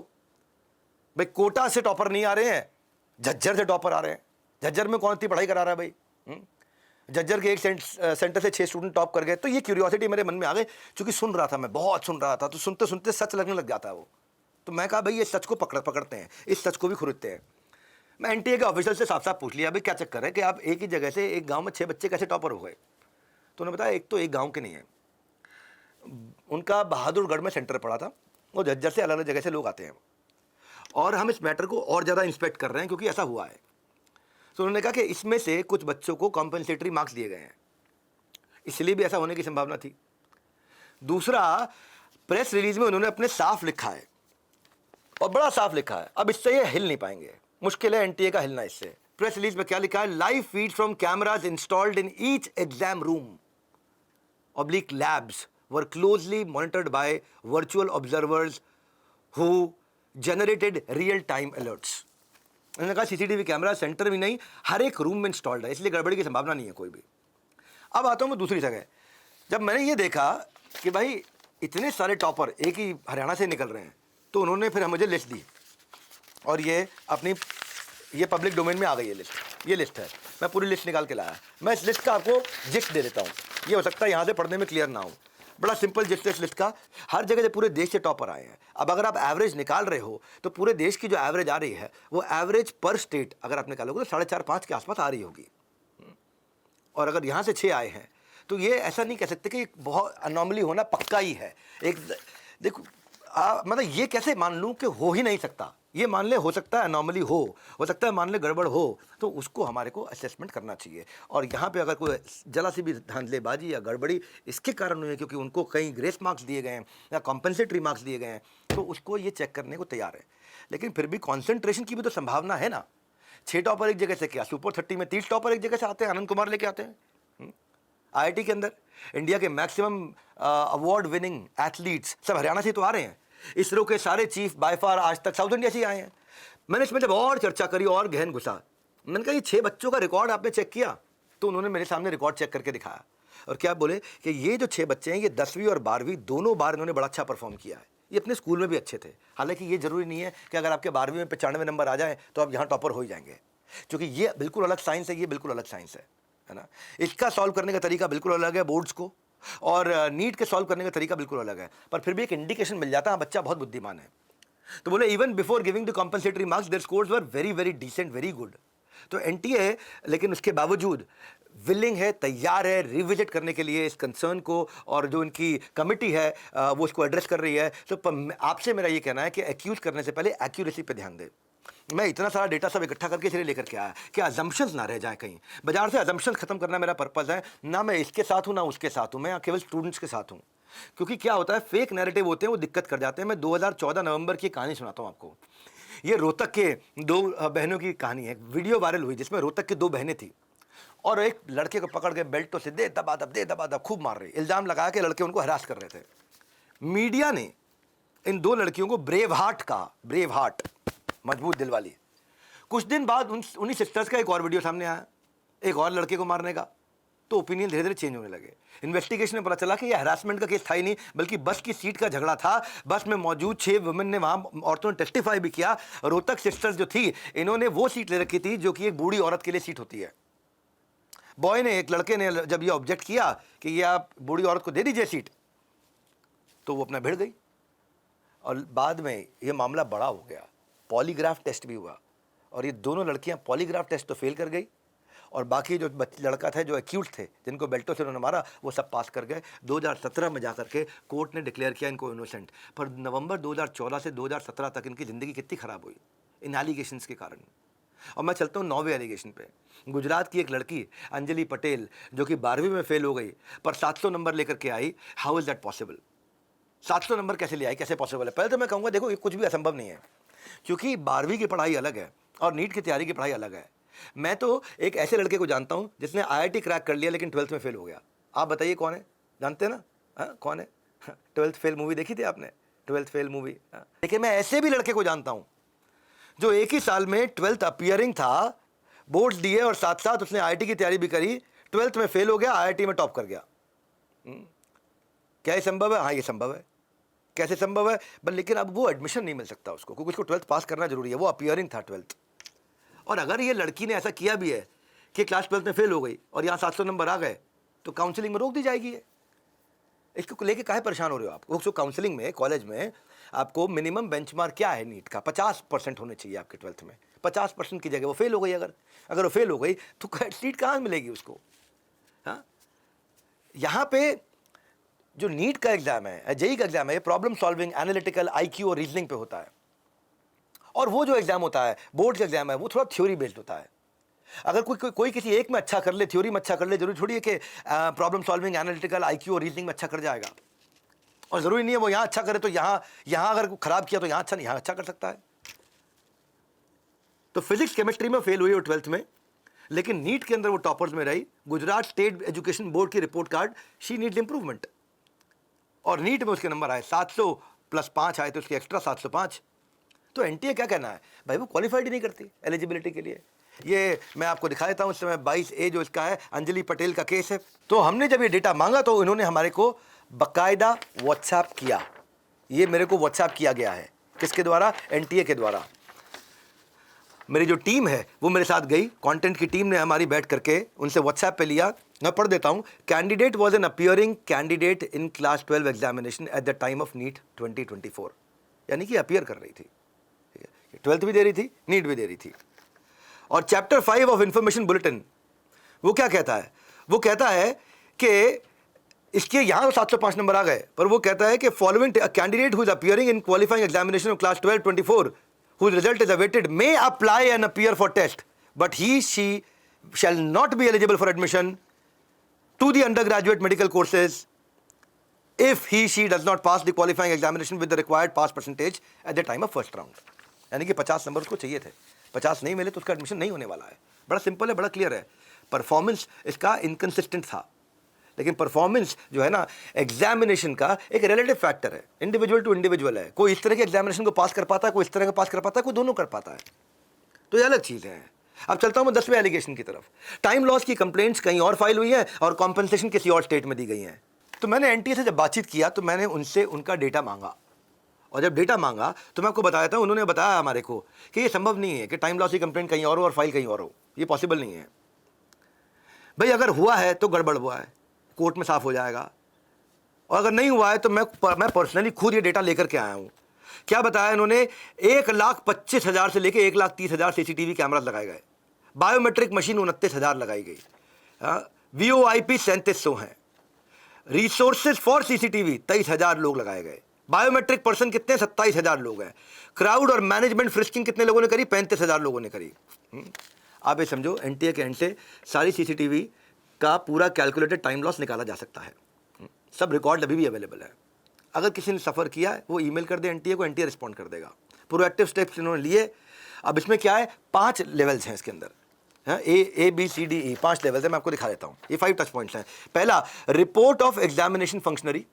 भाई कोटा से टॉपर नहीं आ रहे हैं, झज्जर से टॉपर आ रहे हैं। झज्जर में कौन सी पढ़ाई करा रहा है भाई? झज्जर के एक सेंटर से 6 स्टूडेंट टॉप कर गए। तो ये क्यूरियोसिटी मेरे मन में आ गई, क्योंकि सुन रहा था मैं, बहुत सुन रहा था, तो सुनते सुनते सच लगने लग जाता है वो। तो मैं कहा भाई ये सच को पकड़ते हैं, इस सच को भी खरीदते हैं। मैं एनटीए के ऑफिसर से साफ साफ पूछ लिया भाई क्या चक्कर है कि आप एक ही जगह से एक गांव में 6 बच्चे कैसे टॉपर हो गए? तो उन्होंने बताया एक तो एक गांव के नहीं है, उनका बहादुरगढ़ में सेंटर पड़ा था, वो झज्जर से अलग अलग जगह से लोग आते हैं, और हम इस मैटर को और ज़्यादा इंस्पेक्ट कर रहे हैं क्योंकि ऐसा हुआ है। तो उन्होंने कहा कि इसमें से कुछ बच्चों को कॉम्पनसेटरी मार्क्स दिए गए हैं, इसलिए भी ऐसा होने की संभावना थी। दूसरा, प्रेस रिलीज में उन्होंने अपने साफ लिखा है और बड़ा साफ लिखा है, अब इससे ये हिल नहीं पाएंगे, मुश्किल है एनटीए का हिलना इससे। प्रेस रिलीज में क्या लिखा है? Live feed from cameras installed in each exam room oblique labs were closely monitored by virtual observers who generated real time alerts. उन्होंने कहा सीसीटीवी कैमरा सेंटर में नहीं, हर एक रूम में इंस्टॉल्ड है, इसलिए गड़बड़ी की संभावना नहीं है कोई भी। अब आता हूँ मैं दूसरी जगह। जब मैंने ये देखा कि भाई इतने सारे टॉपर एक ही हरियाणा से निकल रहे हैं, तो उन्होंने फिर मुझे लिस्ट दी और ये पब्लिक डोमेन में आ गई है लिस्ट। ये लिस्ट है, मैं पूरी लिस्ट निकाल के लाया। मैं इस लिस्ट का आपको जिस्ट दे देता हूँ, ये हो सकता है यहाँ से पढ़ने में क्लियर ना हो। बड़ा सिंपल जिस्ट है इस लिस्ट का, हर जगह से पूरे देश से टॉपर आए हैं। अब अगर आप एवरेज निकाल रहे हो तो पूरे देश की जो एवरेज आ रही है वो एवरेज पर स्टेट अगर आप निकालोगे तो 4.5-5 के आसपास आ रही होगी। और अगर यहाँ से 6 आए हैं तो ये ऐसा नहीं कह सकते कि बहुत अनॉमली होना पक्का ही है। एक देखो मतलब ये कैसे मान लूँ कि हो ही नहीं सकता, ये मान ले हो सकता है अनॉमली हो सकता है मान ले गड़बड़ हो, तो उसको हमारे को असेसमेंट करना चाहिए। और यहाँ पे अगर कोई जरा सी भी धांधलेबाजी या गड़बड़ी इसके कारण हुई है क्योंकि उनको कहीं ग्रेस मार्क्स दिए गए हैं या कॉम्पनसेटरी मार्क्स दिए गए हैं, तो उसको ये चेक करने को तैयार है। लेकिन फिर भी कॉन्सेंट्रेशन की भी तो संभावना है ना। 6 टॉपर एक जगह से, क्या सुपर 30 में 30 टॉपर एक जगह से आते हैं, आनंद कुमार लेके आते हैं। आईआईटी के अंदर इंडिया के मैक्सिमम अवार्ड विनिंग एथलीट्स सब हरियाणा से तो आ रहे हैं। इसरो के सारे चीफ बाय फार आज तक साउथ इंडिया से ही आए हैं। मैंने इसमें जब और चर्चा करी और गहन घुसा, मैंने कहा ये 6 बच्चों का रिकॉर्ड आपने चेक किया? तो उन्होंने मेरे सामने रिकॉर्ड चेक करके दिखाया और क्या बोले कि ये जो 6 बच्चे हैं ये 10वीं और 12वीं दोनों बार इन्होंने बड़ा अच्छा परफॉर्म किया है। ये अपने स्कूल में भी अच्छे थे। हालांकि ये जरूरी नहीं है कि अगर आपके 12वीं में 95 नंबर आ जाए तो आप यहाँ टॉपर हो ही जाएंगे, क्योंकि ये बिल्कुल अलग साइंस है, ये बिल्कुल अलग साइंस है ना। इसका सॉल्व करने का तरीका बिल्कुल अलग है बोर्ड्स को, और नीट के सॉल्व करने का तरीका बिल्कुल अलग है। पर फिर भी एक इंडिकेशन मिल जाता है बच्चा बहुत बुद्धिमान है। तो बोले even before giving the compensatory marks their scores were very very decent, very good. तो एनटीए लेकिन उसके बावजूद विलिंग है, तैयार है रिविजिट करने के लिए इस कंसर्न को, और जो इनकी कमिटी है वो इसको एड्रेस कर रही है। तो आपसे मेरा ये कहना है कि एक्यूज करने से पहले एक्यूरेसी पे ध्यान दें। मैं इतना सारा डेटा सब इकट्ठा करके इसलिए लेकर के आया कि अजम्पशंस ना रह जाए कहीं। बाजार से अजम्पशंस खत्म करना मेरा पर्पज़ है, ना मैं इसके साथ हूँ ना उसके साथ हूँ, मैं केवल स्टूडेंट्स के साथ हूँ। क्योंकि क्या होता है, फेक नैरेटिव होते हैं वो दिक्कत कर जाते हैं। मैं 2014 नवंबर की कहानी सुनाता हूँ आपको। ये रोहतक के 2 बहनों की कहानी है। वीडियो वायरल हुई जिसमें रोहतक की 2 बहनें थी और एक लड़के को पकड़ के बेल्टों से दे दबा खूब मार रही, इल्ज़ाम लगाया कि लड़के उनको हरास कर रहे थे। मीडिया ने इन 2 लड़कियों को ब्रेव हार्ट कहा, ब्रेव हार्ट, मजबूत दिल वाली। कुछ दिन बाद उन्हीं सिस्टर्स का एक और वीडियो सामने आया, एक और लड़के को मारने का। तो ओपिनियन धीरे धीरे चेंज होने लगे। इन्वेस्टिगेशन में पता चला कि यह हरासमेंट का केस था ही नहीं, बल्कि बस की सीट का झगड़ा था। बस में मौजूद 6 वुमेन ने, वहां औरतों ने टेस्टिफाई भी किया। रोहतक सिस्टर्स जो थी इन्होंने वो सीट ले रखी थी जो कि एक बूढ़ी औरत के लिए सीट होती है। बॉय ने, एक लड़के ने जब ये ऑब्जेक्ट किया कि ये आप बूढ़ी औरत को दे दीजिए सीट, तो वो अपना भिड़ गई। और बाद में ये मामला बड़ा हो गया, पॉलीग्राफ टेस्ट भी हुआ और ये दोनों लड़कियां पॉलीग्राफ टेस्ट तो फेल कर गई और बाकी जो लड़का था, जो एक्यूज थे जिनको बेल्टों से उन्होंने मारा, वो सब पास कर गए। 2017 में जाकर के कोर्ट ने डिक्लेयर किया इनको इनोसेंट। पर नवंबर 2014 से 2017 तक इनकी ज़िंदगी कितनी ख़राब हुई इन एलिगेशंस के कारण। और मैं चलता हूँ 9वें एलिगेशन पे। गुजरात की एक लड़की अंजलि पटेल जो कि 12वीं में फेल हो गई पर 700 नंबर लेकर के आई। How is that possible? 700 number कैसे ले आई, कैसे पॉसिबल है? पहले तो मैं कहूँगा देखो ये कुछ भी असंभव नहीं है, क्योंकि 12वीं की पढ़ाई अलग है और नीट की तैयारी की पढ़ाई अलग है। मैं तो एक ऐसे लड़के को जानता हूं जिसने आईआईटी क्रैक कर लिया लेकिन 12th में फेल हो गया। आप बताइए कौन है? जानते हैं ना? हाँ, कौन है? 12th फेल मूवी देखी थी आपने? 12th fail movie. लेकिन मैं ऐसे भी लड़के को जानता हूं जो एक ही साल में 12th अपीयरिंग था, बोर्ड्स दिए और साथ साथ उसने आईआईटी की तैयारी भी करी, 12th में फेल हो गया, आईआईटी में टॉप कर गया। क्या ये संभव है? हाँ, ये संभव है। कैसे संभव है? बट लेकिन अब वो एडमिशन नहीं मिल सकता उसको, क्योंकि उसको 12th पास करना जरूरी है। वो अपीयरिंग था 12th। और अगर ये लड़की ने ऐसा किया भी है कि क्लास 12th में फेल हो गई और यहाँ 700 नंबर आ गए, तो काउंसलिंग में रोक दी जाएगी। इसको लेके काहे परेशान हो रहे हो आप? उसको काउंसलिंग में, कॉलेज में आपको मिनिमम बेंचमार्क क्या है नीट का? 50% होने चाहिए आपके 12th में। 50% की जगह वो फेल हो गई, अगर वो फेल हो गई तो सीट कहाँ मिलेगी उसको? हाँ, यहाँ पे जो नीट का एग्जाम है, जेईई का एग्जाम है, प्रॉब्लम सॉल्विंग, एनालिटिकल, आईक्यू और रीजनिंग पे होता है। और वो जो एग्जाम होता है, बोर्ड का एग्जाम है, वो थोड़ा थ्योरी बेस्ड होता है। अगर कोई किसी एक में अच्छा कर ले, थ्योरी में अच्छा कर ले, जरूरी थोड़ी है कि प्रॉब्लम सॉल्विंग, एनालिटिकल, आईक्यू और रीजनिंग में अच्छा कर जाएगा। और जरूरी नहीं है वो यहाँ अच्छा करे तो यहाँ अगर खराब किया तो यहाँ अच्छा नहीं, यहाँ अच्छा कर सकता है। तो फिजिक्स केमिस्ट्री में फेल हुई वो 12th में, लेकिन नीट के अंदर वो टॉपर्स में रही। गुजरात स्टेट एजुकेशन बोर्ड की report card, she needs improvement. और नीट में उसके नंबर आए 700 + 5 आए, तो उसके एक्स्ट्रा 705। तो एनटीए क्या कहना है भाई, वो क्वालिफाइड ही नहीं करती एलिजिबिलिटी के लिए। ये मैं आपको दिखा देता हूँ, इस समय 22A जो इसका है, अंजलि पटेल का केस है। तो हमने जब ये डेटा मांगा तो इन्होंने हमारे को बाकायदा व्हाट्सएप किया। ये मेरे को व्हाट्सएप किया गया है, किसके द्वारा? एनटीए के द्वारा। मेरी जो टीम है वो मेरे साथ गई, कंटेंट की टीम ने हमारी बैठ करके उनसे व्हाट्सएप पे लिया। मैं पढ़ देता हूँ। Candidate was an appearing candidate in class 12 examination at the time of NEET 2024, यानी कि अपीयर कर रही थी, 12th भी दे रही थी, नीट भी दे रही थी। और चैप्टर 5 ऑफ इंफॉर्मेशन बुलेटिन वो क्या कहता है? वो कहता है कि इसके यहाँ तो 705 नंबर आ गए, पर वो कहता है कि following candidate who is appearing in qualifying examination of class 12-24 whose result is awaited may apply and appear for test, but she shall not be eligible for admission to the undergraduate medical courses if she does not pass the qualifying examination with the required pass percentage at the time of first round। यानी कि 50 नंबर उसको चाहिए थे, 50 नहीं मिले तो उसका एडमिशन नहीं होने वाला है। बड़ा सिंपल है, बड़ा क्लियर है। परफॉर्मेंस इसका इनकंसिस्टेंट था, लेकिन परफॉर्मेंस जो है ना एग्जामिनेशन का एक रिलेटिव फैक्टर है, इंडिविजुअल टू इंडिविजुअल है। कोई इस तरह के एग्जामिनेशन को पास कर पाता है, कोई इस तरह का पास कर पाता है, कोई दोनों कर पाता है। तो ये अलग चीज़ है। अब चलता हूं मैं 10वें एलिगेशन की तरफ। टाइम लॉस की कंप्लेंट्स कहीं और फाइल हुई है और कॉम्पनसेशन किसी और स्टेट में दी गई हैं। तो मैंने एनटीए से जब बातचीत किया तो मैंने उनसे उनका डेटा मांगा, और जब डेटा मांगा तो मैं आपको बताया था, उन्होंने बताया हमारे को कि ये संभव नहीं है कि टाइम लॉस की कंप्लेंट कहीं और हो और फाइल कहीं और हो, ये पॉसिबल नहीं है। भाई अगर हुआ है तो गड़बड़ हुआ है, कोर्ट में साफ हो जाएगा, और अगर नहीं हुआ है तो मैं पर्सनली खुद ये डेटा लेकर के आया हूं। क्या बताया इन्होंने? 1,25,000 से लेकर 1,30,000 सीसीटीवी कैमरास लगाए गए, बायोमेट्रिक मशीन 29,000 लगाई गई, VOIP 3700 हैं, रिसोर्सेज फॉर सीसीटीवी 23,000 लोग लगाए गए, बायोमेट्रिक पर्सन कितने? 27,000 लोग हैं। क्राउड और मैनेजमेंट फ्रिस्किंग कितने लोगों ने करी? 35,000 लोगों ने करी। आप ये समझो एनटीए के एंड से सारी सीसीटीवी का पूरा कैलकुलेटेड टाइम लॉस निकाला जा सकता है। सब रिकॉर्ड अभी भी अवेलेबल है। अगर किसी ने सफ़र किया है वो ईमेल कर दे एनटीए को, एनटीए रिस्पॉन्ड कर देगा। प्रोएक्टिव स्टेप्स इन्होंने लिए। अब इसमें क्या है, 5 लेवल्स हैं इसके अंदर, A B C D E 5 levels है। मैं आपको दिखा देता हूँ, ये 5 टच पॉइंट्स हैं। पहला, रिपोर्ट ऑफ एग्जामिनेशन फंक्शनरी,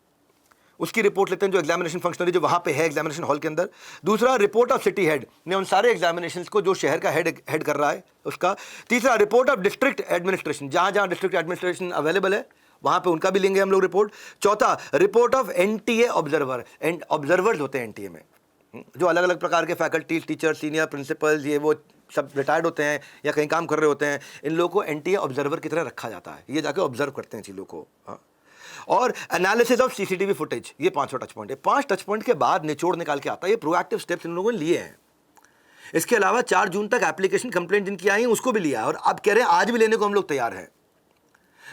उसकी रिपोर्ट लेते हैं जो एग्जामिनेशन फंक्शनरी जो वहाँ पे है एग्जामिनेशन हॉल के अंदर। दूसरा, रिपोर्ट ऑफ सिटी हेड ने उन सारे एग्जामिनेशन को जो शहर का हेड कर रहा है उसका। तीसरा, रिपोर्ट ऑफ डिस्ट्रिक्ट एडमिनिस्ट्रेशन, जहाँ जहाँ डिस्ट्रिक्ट एडमिनिस्ट्रेशन अवेलेबल है वहाँ पे उनका भी लेंगे हम लोग रिपोर्ट। चौथा, report of NTA observer, and observers होते हैं एनटीए में, जो अलग अलग प्रकार के फैकल्टी, टीचर, सीनियर प्रिंसिपल्स, ये वो सब रिटायर्ड होते हैं या कहीं काम कर रहे होते हैं, इन लोगों को एनटीए ऑब्जर्वर की तरह रखा जाता है, ये जाके ऑब्जर्व करते हैं चीज़ों को। हाँ, और एनालिसिस ऑफ सीसीटीवी फुटेज, ये 5 टच पॉइंट है। 5 टच पॉइंट के बाद निचोड़ निकाल के आता है, ये प्रोएक्टिव स्टेप्स इन लोगों ने लिए हैं। इसके अलावा 4 जून तक एप्लीकेशन कंप्लेंट जिनकी आई है उसको भी लिया है, और अब कह रहे हैं आज भी लेने को हम लोग तैयार हैं।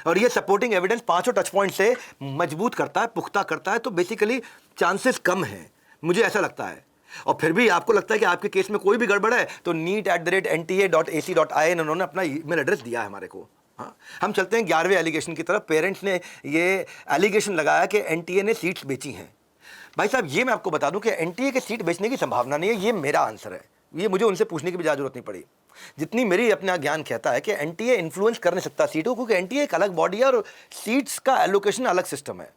और ये सपोर्टिंग एविडेंस 5 टच पॉइंट से मजबूत करता है, पुख्ता करता है, तो बेसिकली चांसेस कम हैं, मुझे ऐसा लगता है। और फिर भी आपको लगता है कि आपके केस में कोई भी गड़बड़ है तो neet@nta.ac.in उन्होंने अपना ईमेल एड्रेस दिया है हमारे को। हाँ, हम चलते हैं 11वें एलिगेशन की तरफ। पेरेंट्स ने ये एलिगेशन लगाया कि एनटीए ने सीट्स बेची हैं। भाई साहब, ये मैं आपको बता दूं कि एनटीए के सीट बेचने की संभावना नहीं है, ये मेरा आंसर है, ये मुझे उनसे पूछने की भी ज़्यादा जरूरत नहीं पड़ी। जितनी मेरी अपना ज्ञान कहता है कि एनटीए इन्फ्लुएंस कर नहीं सकता सीटों को, क्योंकि एनटीए एक अलग बॉडी है और सीट्स का एलोकेशन अलग सिस्टम है,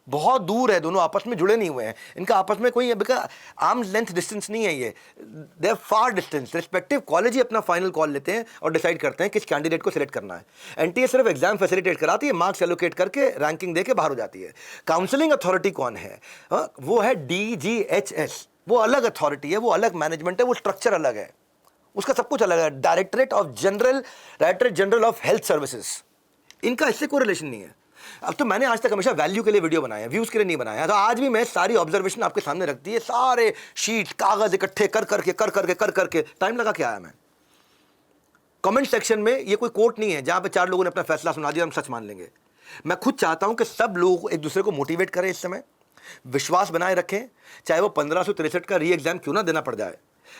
बहुत दूर है, दोनों आपस में जुड़े नहीं हुए हैं, इनका आपस में कोई आर्म्स लेंथ डिस्टेंस नहीं है, ये they are far distance. Respective college ही अपना फाइनल कॉल लेते हैं और डिसाइड करते हैं किस कैंडिडेट को सिलेक्ट करना है। एनटीए सिर्फ एग्जाम फैसिलिटेट कराती है, मार्क्स एलोकेट करके रैंकिंग दे के बाहर हो जाती है। काउंसलिंग अथॉरिटी कौन है? वो है DGHS, वो अलग अथॉरिटी है, वो अलग मैनेजमेंट है, वो स्ट्रक्चर अलग है, उसका सब कुछ अलग है। Directorate general of health services, इनका इससे कोई रिलेशन नहीं है। अब तो मैंने आज तक हमेशा वैल्यू के लिए वीडियो बनाया, व्यूज के लिए नहीं बनाया, तो आज भी मैं सारी ऑब्जर्वेशन आपके सामने रख दी है, सारे शीट कागज इकट्ठे कर करके टाइम लगा के आया मैं। कमेंट सेक्शन में ये कोई कोर्ट नहीं है जहां पे 4 लोगों ने अपना फैसला सुना दिया हम सच मान लेंगे। मैं खुद चाहता हूं कि सब लोग एक दूसरे को मोटिवेट करें, इस समय विश्वास बनाए रखें, चाहे वो 1563 का री एग्जाम क्यों ना देना पड़ जाए,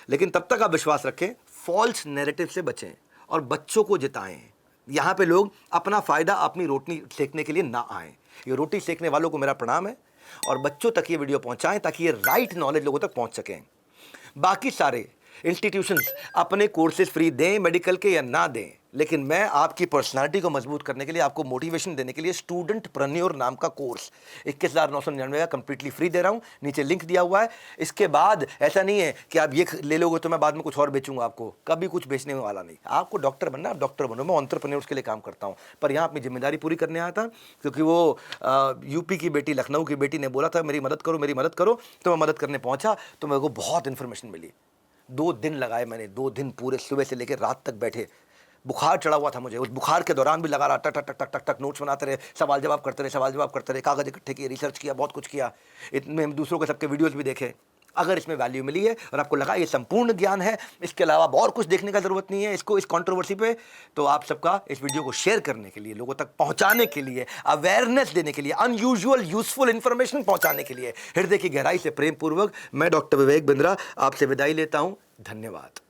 लेकिन तब तक आप विश्वास रखें, फॉल्स नैरेटिव से बचें और बच्चों को जिताएं। यहाँ पे लोग अपना फ़ायदा अपनी रोटी सेकने के लिए ना आएँ। ये रोटी सेकने वालों को मेरा प्रणाम है और बच्चों तक ये वीडियो पहुँचाएं ताकि ये राइट नॉलेज लोगों तक पहुँच सकें। बाकी सारे इंस्टीट्यूशंस अपने कोर्सेज फ्री दें मेडिकल के या ना दें, लेकिन मैं आपकी पर्सनालिटी को मजबूत करने के लिए, आपको मोटिवेशन देने के लिए स्टूडेंट प्रन्योर नाम का कोर्स 21,999 का कंप्लीटली फ्री दे रहा हूं। नीचे लिंक दिया हुआ है। इसके बाद ऐसा नहीं है कि आप ये ले लोगे तो मैं बाद में कुछ और बेचूंगा आपको, कभी कुछ बेचने वाला नहीं। आपको डॉक्टर बनना, आप डॉक्टर बनो। मैं एंटरप्रेन्योर्स के लिए काम करता हूँ, पर यहाँ अपनी जिम्मेदारी पूरी करने आया था, क्योंकि वो यूपी की बेटी, लखनऊ की बेटी ने बोला था मेरी मदद करो, मेरी मदद करो, तो मैं मदद करने पहुंचा। तो मेरे को बहुत इन्फॉर्मेशन मिली। 2 दिन लगाए मैंने, 2 दिन पूरे, सुबह से लेकर रात तक बैठे। बुखार चढ़ा हुआ था मुझे, उस बुखार के दौरान भी लगा रहा, टक टक टक टक टक नोट्स बनाते रहे, सवाल जवाब करते रहे, सवाल जवाब करते रहे, कागज इकट्ठे किए, रिसर्च किया, बहुत कुछ किया। इतने दूसरों के सबके वीडियोस भी देखे। अगर इसमें वैल्यू मिली है और आपको लगा ये संपूर्ण ज्ञान है, इसके अलावा और कुछ देखने का जरूरत नहीं है इसको, इस कंट्रोवर्सी पे, तो आप सबका इस वीडियो को शेयर करने के लिए, लोगों तक पहुंचाने के लिए, अवेयरनेस देने के लिए, अनयूजुअल यूजफुल इंफॉर्मेशन पहुंचाने के लिए हृदय की गहराई से प्रेम पूर्वक मैं डॉक्टर विवेक बिंद्रा आपसे विदाई लेता हूं। धन्यवाद।